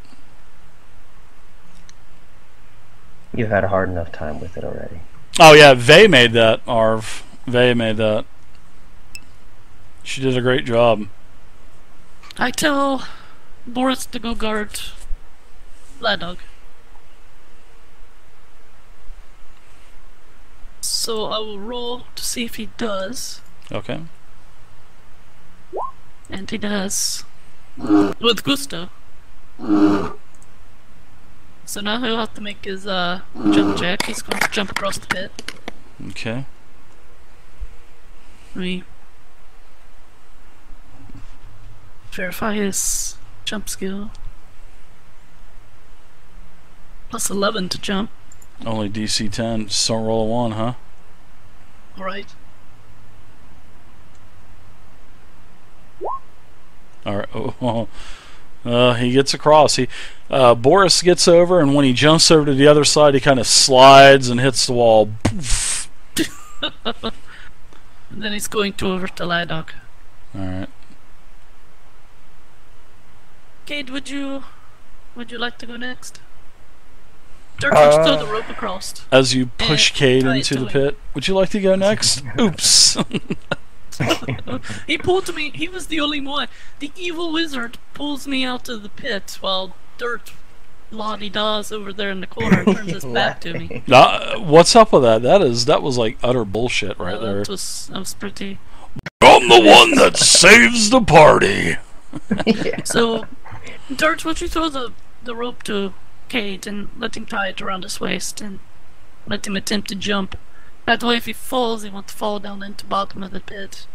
You've had a hard enough time with it already. Oh yeah, Vey made that, Arv. Vey made that. She did a great job. I tell Boris to go guard Ladog. So I will roll to see if he does. Okay. And he does. With gusto. So now he'll have to make his jump check. He's going to jump across the pit. Okay. Let me verify his jump skill. Plus 11 to jump. Only DC 10. Just don't roll a 1, huh? Alright. Alright. He gets across. Boris gets over, and when he jumps over to the other side, he kind of slides and hits the wall. And then he's going to over to Ladog. Alright. Cade, would you like to go next? Dirk, would you throw the rope across? As you push Cade tie it into to the him. pit, would you like to go next? Oops. He pulled me. He was the only one. The evil wizard pulls me out of the pit while Dirt la-di-da's over there in the corner and turns his back to me. What's up with that? That was like utter bullshit right there. That was pretty. I'm the one that saves the party. Yeah. So, Dirt, would you throw the rope to Cade and let him tie it around his waist and let him attempt to jump? That way, if he falls, he won't fall down into the bottom of the pit.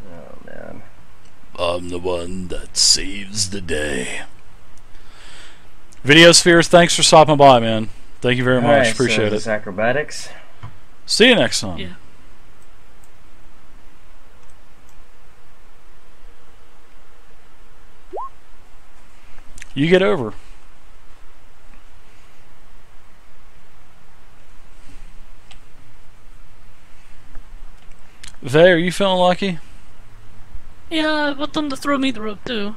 Oh man. I'm the one that saves the day. Video Spheres, thanks for stopping by, man. Thank you very much. Alright, Appreciate so it. it's acrobatics. See you next time. Yeah. You get over. Vay, are you feeling lucky? Yeah, I want them to throw me the rope too.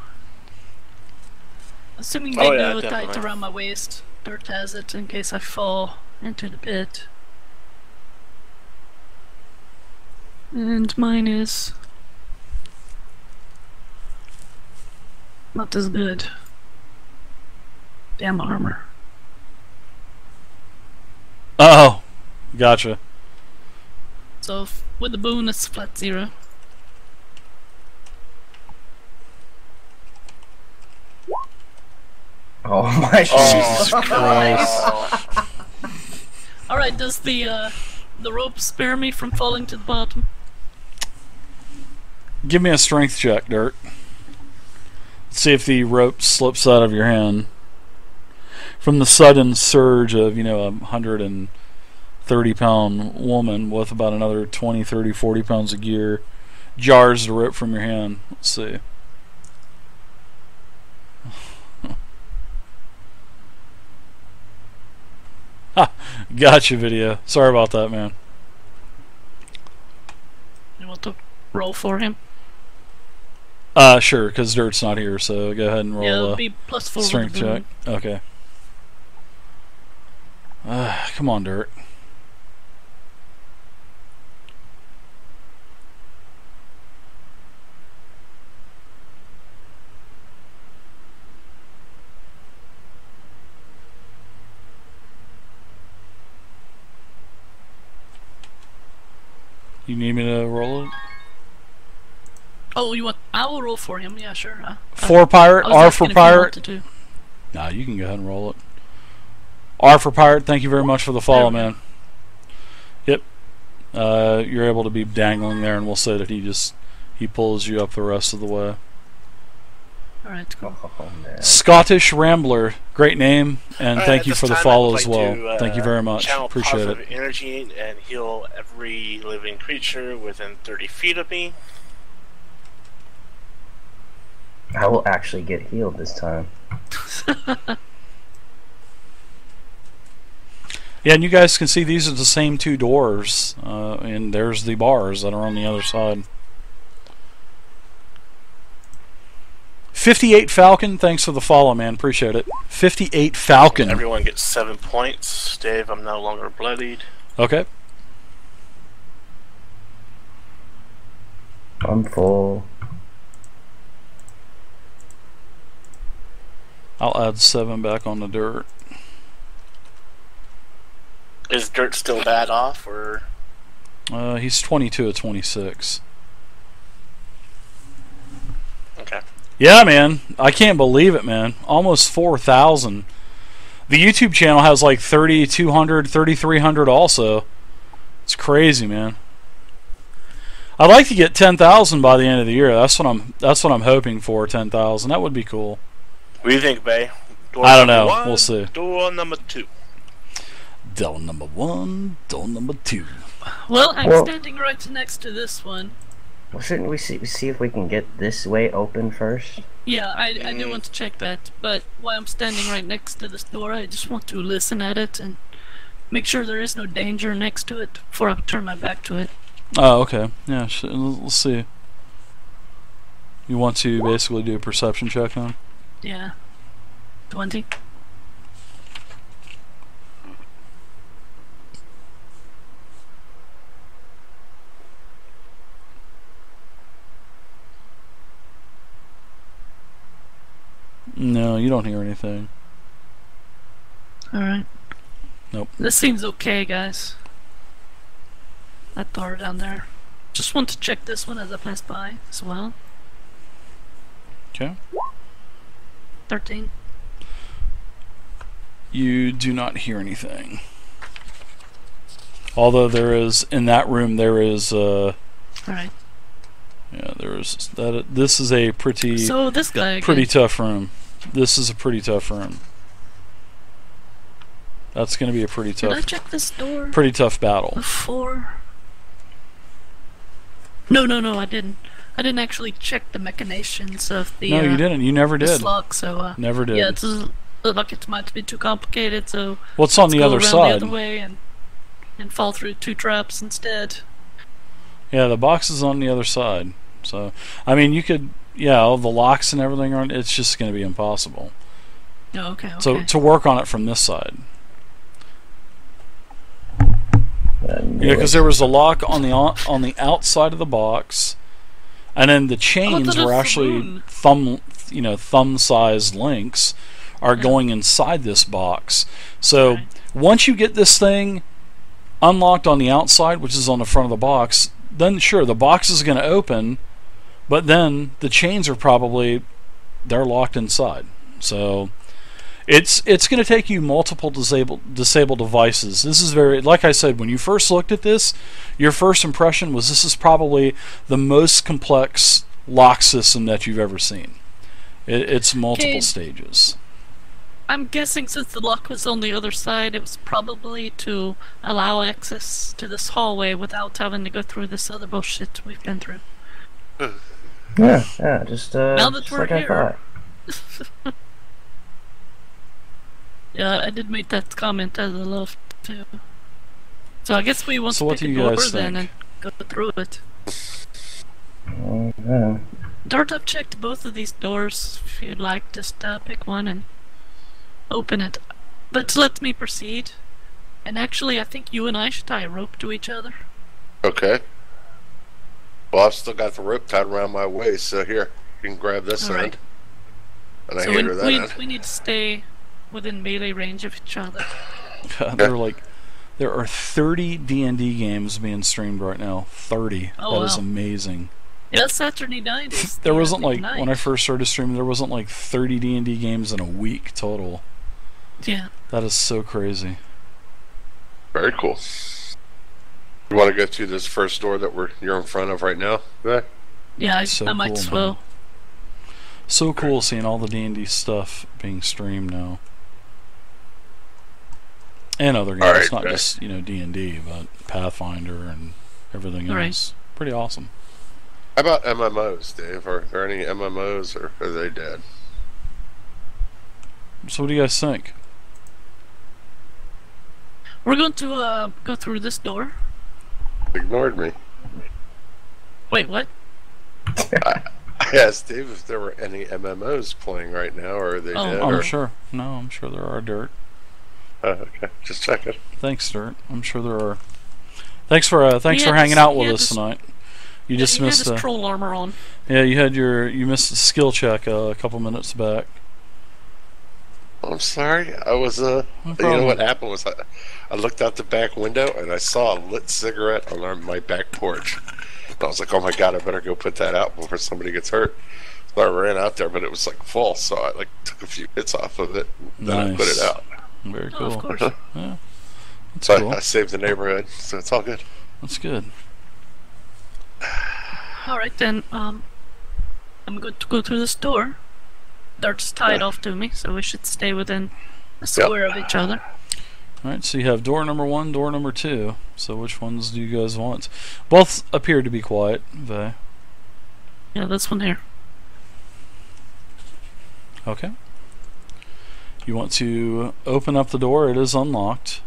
Assuming Oh, they yeah, know it tied definitely. around my waist. Dirt has it in case I fall into the pit. And mine is not as good. Damn armor. Oh, gotcha. So with the boon, it's flat 0. Oh my Jesus God. Christ. All right, does the rope spare me from falling to the bottom? Give me a strength check, Dirt. Let's see if the rope slips out of your hand. From the sudden surge of, 130-pound woman with about another 20, 30, 40 pounds of gear jars the rope from your hand. Let's see. Ha! Gotcha, video. Sorry about that, man. You want to roll for him? Sure, because Dirt's not here, so go ahead and Yeah, it'll roll a be +4 with strength the check. boon. Okay. Come on, Dirt. You need me to roll it? Oh, you want? I will roll for him. Yeah, sure. For pirate, I was R asking for if you pirate. wanted to. Nah, you can go ahead and roll it. R for pirate, thank you very much for the follow, There we man. Yep. You're able to be dangling there, and we'll say that he pulls you up the rest of the way. All right, cool. Oh, man. Scottish Rambler, great name, and Alright, thank at you this for the time, follow I would as like well. to, Thank you very much. channel Appreciate it. positive energy and heal every living creature within 30 feet of me. I will actually get healed this time. Yeah, and you guys can see these are the same two doors, and there's the bars that are on the other side. 58 Falcon, thanks for the follow, man. Appreciate it. 58 Falcon. Everyone gets 7 points. Dave, I'm no longer bloodied. Okay. I'm full. I'll add 7 back on the Dirt. Is Dirt still bad off, or? He's 22 of 26. Okay. Yeah, man. I can't believe it, man. Almost 4,000. The YouTube channel has like 3,200, 3,300 also. It's crazy, man. I'd like to get 10,000 by the end of the year. That's what I'm hoping for, 10,000. That would be cool. What do you think, Bay? Door I don't number know. 1, We'll see. Door number 2. Door number 1, door number 2. Well, I'm Well- standing right next to this one. Well, shouldn't we see if we can get this way open first? Yeah, I do want to check that, but while I'm standing right next to this door, I just want to listen at it and make sure there is no danger next to it before I turn my back to it. Oh, okay. Yeah, let's see. You want to basically do a perception check then? Yeah. 20. No, you don't hear anything. Alright. Nope. This seems okay, guys. That door down there. Just want to check this one as I pass by as well. Okay. 13. You do not hear anything. Although there is, in that room, there is, Alright. yeah, there is, this is a pretty, So this guy again. pretty tough room. This is a pretty tough room. That's going to be a pretty Did I tough, check this door pretty tough battle. before? No, I didn't. I didn't actually check the machinations of the No, you didn't. You never this did. lock, so Never did. yeah, it's like it might be too complicated, so What's on let's the go other around side? the other way and fall through 2 traps instead. Yeah, the box is on the other side. So, I mean, you could, yeah, all the locks and everything are. It's just going to be impossible. Oh, okay. So to work on it from this side. Yeah, because there was a lock on the outside of the box, and then the chains were actually thumb-sized links are going inside this box. So once you get this thing unlocked on the outside, which is on the front of the box, then sure, the box is going to open, but then the chains are they're locked inside. So it's going to take you multiple disable devices. This is very, like I said, when you first looked at this, your first impression was this is probably the most complex lock system that you've ever seen. It's multiple stages. I'm guessing since the lock was on the other side, it was probably to allow access to this hallway without having to go through this other bullshit we've been through. Yeah, just now that just we're like I here. thought. Yeah, I did make that comment as I left too. So I guess we want So to what pick do a you door guys then think? and go through it. Yeah. Dart, I've checked both of these doors. If you'd like, just pick one and open it. But let me proceed. And actually, I think you and I should tie a rope to each other. Okay. Well, I've still got the rope tied around my waist, so here, you can grab this All end. right. And I So hand her that end. we need to stay within melee range of each other. There are 30 D&D games being streamed right now. 30. Oh, That is wow. amazing. Yeah, Saturday night is There the wasn't epic like night. when I first started streaming, there wasn't like 30 D&D games in a week total. Yeah. That is so crazy. Very cool. You want to go through this first door that you're in front of right now? Okay. Yeah, So I might cool, as man. well. So cool seeing all the D&D stuff being streamed now. And other games, Alright, not okay. just, D&D, but Pathfinder and everything Alright. else. Pretty awesome. How about MMOs, Dave? Are there any MMOs, or are they dead? So what do you guys think? We're going to go through this door. Ignored me. Wait, what? I asked Dave if there were any MMOs playing right now, or are they Oh, dead? I'm or... sure. No, I'm sure there are, Dirt. Okay, just checking. Thanks, Dirt. I'm sure there are. Thanks for He had hanging this- out he with had us this- tonight. You Yeah, just he had missed his troll armor on. Yeah, you missed a skill check a couple minutes back. I'm sorry. I was No you know problem. what happened was I looked out the back window and I saw a lit cigarette on my back porch. And I was like, oh my god, I better go put that out before somebody gets hurt. So I ran out there, but it was like full, so I took a few hits off of it. And then I put it Nice. out. Very Oh, cool. of course. Yeah, that's So cool. I saved the neighborhood, so it's all good. That's good. Alright then, I'm going to go through this door. Dart's tied off to me, so we should stay within a square of each other. Alright, so you have door number 1, door number 2. So which ones do you guys want? Both appear to be quiet. Okay. Yeah, this one here. Okay. You want to open up the door. It is unlocked.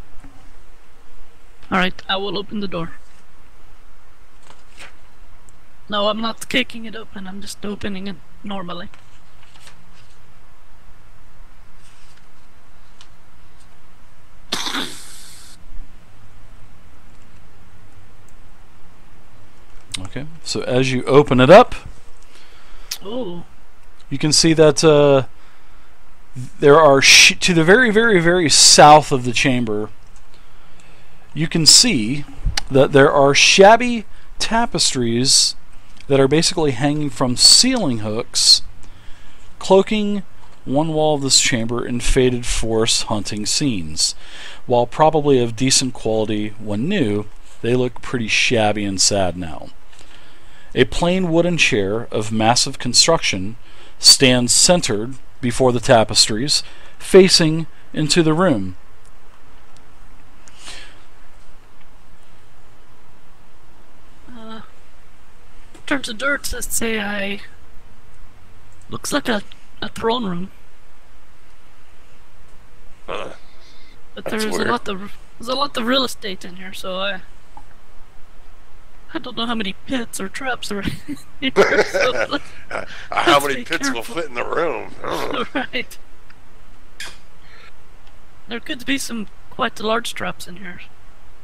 Alright, I will open the door. No, I'm not kicking it open, I'm just opening it normally. Okay. So as you open it up, Oh, you can see that there are to the very, very, very south of the chamber. You can see that there are shabby tapestries that are basically hanging from ceiling hooks, cloaking one wall of this chamber in faded forest hunting scenes. While probably of decent quality when new, they look pretty shabby and sad now. A plain wooden chair of massive construction stands centered before the tapestries, facing into the room. turn to dirt, let's say looks like a throne room. But That's there's weird. a lot of real estate in here, so I don't know how many pits or traps are in here, so How let's many be pits will careful. fit in the room? Oh. Right. There could be some quite large traps in here.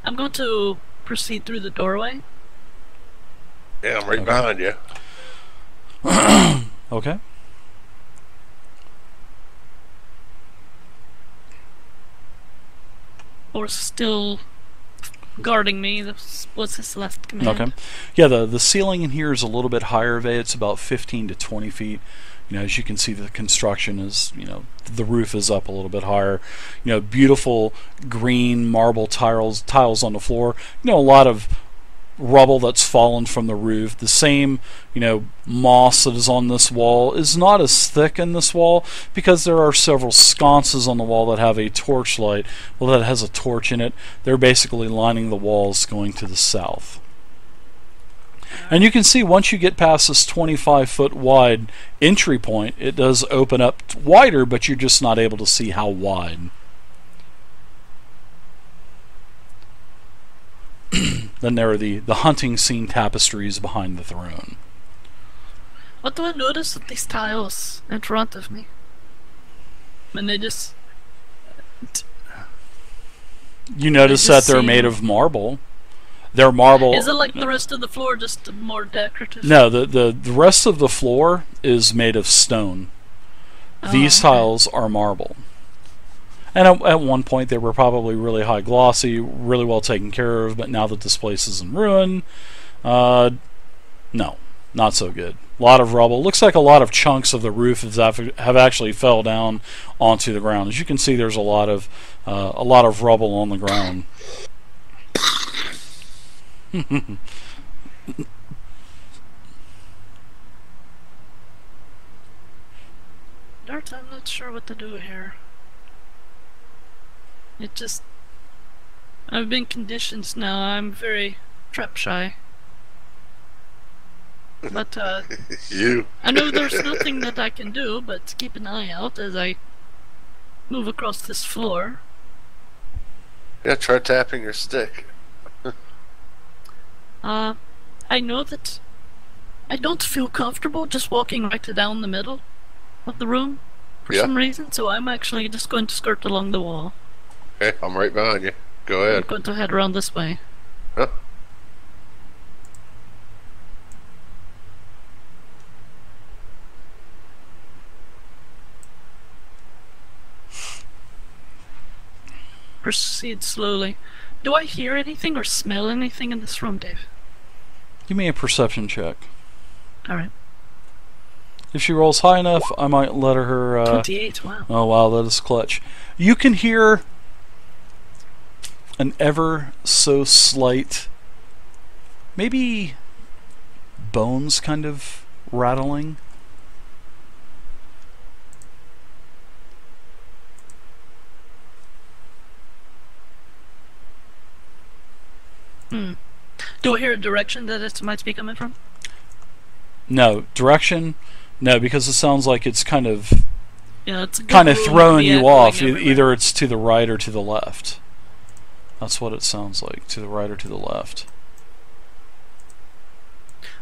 I'm going to proceed through the doorway. Yeah, I'm right behind you. Okay. Or still guarding me. That was his last command. Okay. Yeah, the ceiling in here is a little bit higher, Vay. It's about 15 to 20 feet. You know, as you can see, the construction is, you know, the roof is up a little bit higher. You know, beautiful green marble tiles on the floor. You know, a lot of rubble that's fallen from the roof. The same, you know, moss that is on this wall is not as thick in this wall because there are several sconces on the wall that have a torchlight. Well, that has a torch in it. They're basically lining the walls going to the south. And you can see once you get past this 25-foot wide entry point, it does open up wider, but you're just not able to see how wide. Then there are the hunting scene tapestries behind the throne. What do I notice with these tiles in front of me? And they just... You notice They that just they're seem- made of marble. They're marble. Is it like the rest of the floor, just more decorative? No, the rest of the floor is made of stone. These okay. tiles are marble. And at one point they were probably really high glossy, really well taken care of, but now that this place is in ruin, no, not so good. A lot of rubble. Looks like a lot of chunks of the roof have actually fell down onto the ground. As you can see, there's a lot of rubble on the ground. Dart, I'm not sure what to do here. It just... I've been conditioned now. I'm very trap shy. But, You. I know there's nothing that I can do but keep an eye out as I move across this floor. Yeah, try tapping your stick. I know that I don't feel comfortable just walking right down the middle of the room for Yeah. some reason, so I'm actually just going to skirt along the wall. Okay, I'm right behind you. Go I'm ahead. going to head around this way. Huh? Proceed slowly. Do I hear anything or smell anything in this room, Dave? Give me a perception check. Alright. If she rolls high enough, I might let her... 28, wow. Oh wow, that is clutch. You can hear an ever so slight, maybe bones kind of rattling. Do I hear a direction that it might be coming from? No, direction? No, because it sounds like it's kind of Yeah, it's a good kind of rule to throwing be you echoing off. everywhere. Either it's to the right or to the left. That's what it sounds like, to the right or to the left.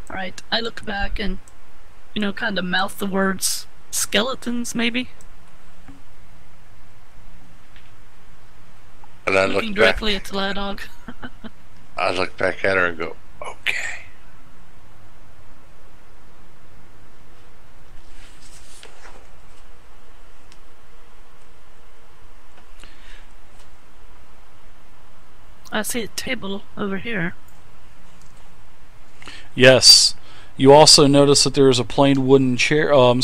Alright, I look back and, you know, kind of mouth the words skeletons, maybe? And I Looking look back. directly at the lad dog. I look back at her and go, okay. I see a table over here. Yes. You also notice that there is a plain wooden chair. A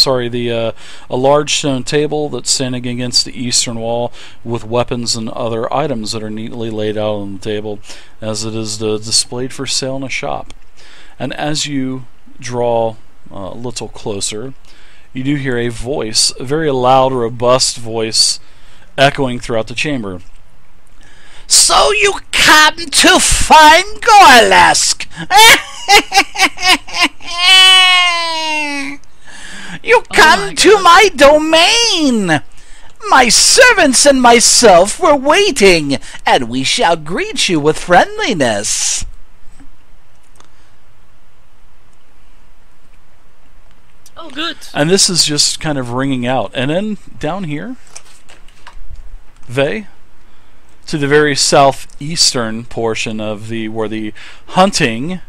large stone table that's standing against the eastern wall with weapons and other items that are neatly laid out on the table, as it is displayed for sale in a shop. And as you draw a little closer, you do hear a voice, a very loud, robust voice, echoing throughout the chamber. So you come to find Gorloth? You come to my domain. My servants and myself were waiting, and we shall greet you with friendliness. Oh, good. And this is just kind of ringing out. And then down here, Vey, to the very southeastern portion of where the hunting,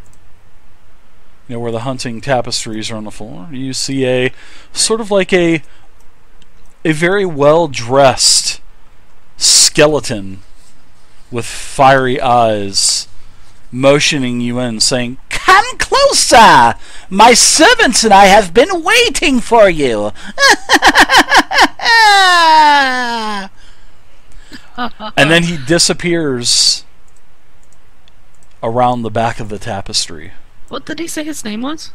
where the hunting tapestries are on the floor, you see a sort of like a very well-dressed skeleton with fiery eyes motioning you in, saying, "Come closer! My servants and I have been waiting for you!" And then he disappears around the back of the tapestry. What did he say his name was?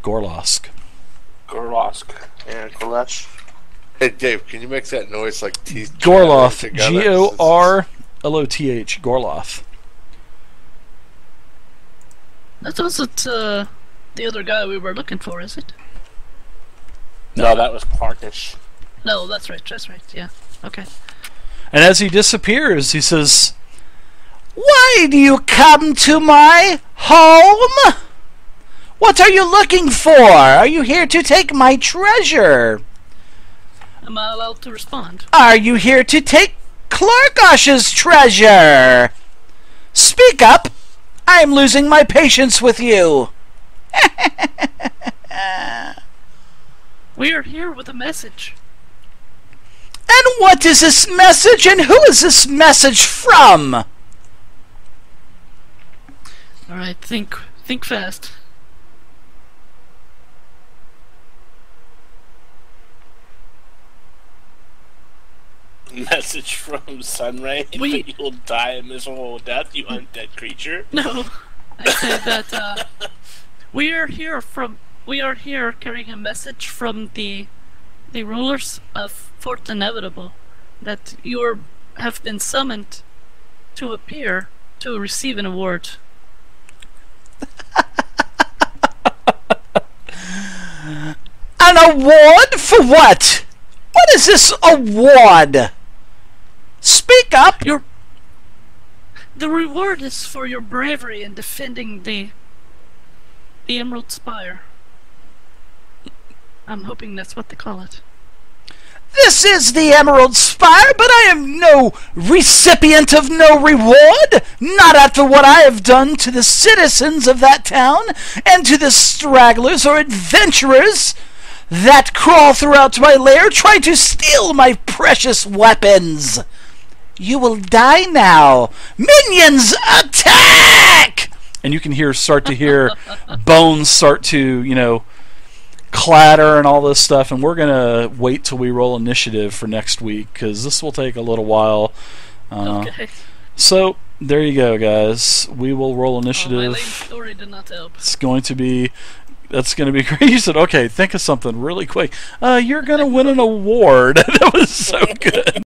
Gorloth. Gorloth. Yeah, Gorloth. Hey, Dave, can you make that noise like teeth? Gorloth. together? Gorloth. Gorloth. That wasn't the other guy we were looking for, is it? No, that was Clarkish. No, that's right, yeah. Okay. And as he disappears, he says, "Why do you come to my home? What are you looking for? Are you here to take my treasure? Am I allowed to respond? Are you here to take Clarkosh's treasure? Speak up! I am losing my patience with you." We are here with a message. And what is this message, and who is this message from? Alright, think fast. Message from Sunray. We- That you'll die a miserable death, you undead creature. No, I said that we are here carrying a message from the rulers of Fort Inevitable that you have been summoned to appear to receive an award. An award for what? What is this award? Speak up! The reward is for your bravery in defending the Emerald Spire. I'm hoping that's what they call it. This is the Emerald Spire, but I am no recipient of no reward, not after what I have done to the citizens of that town, and to the stragglers or adventurers that crawl throughout my lair trying to steal my precious weapons. You will die now. Minions, attack! And you can start to hear bones start to, clatter and all this stuff, and we're gonna wait till we roll initiative for next week because this will take a little while. Okay. So there you go, guys. We will roll Oh, my initiative. lame story did not help. That's going to be great. You said, okay, think of something really quick. You're gonna win an award. That was so good.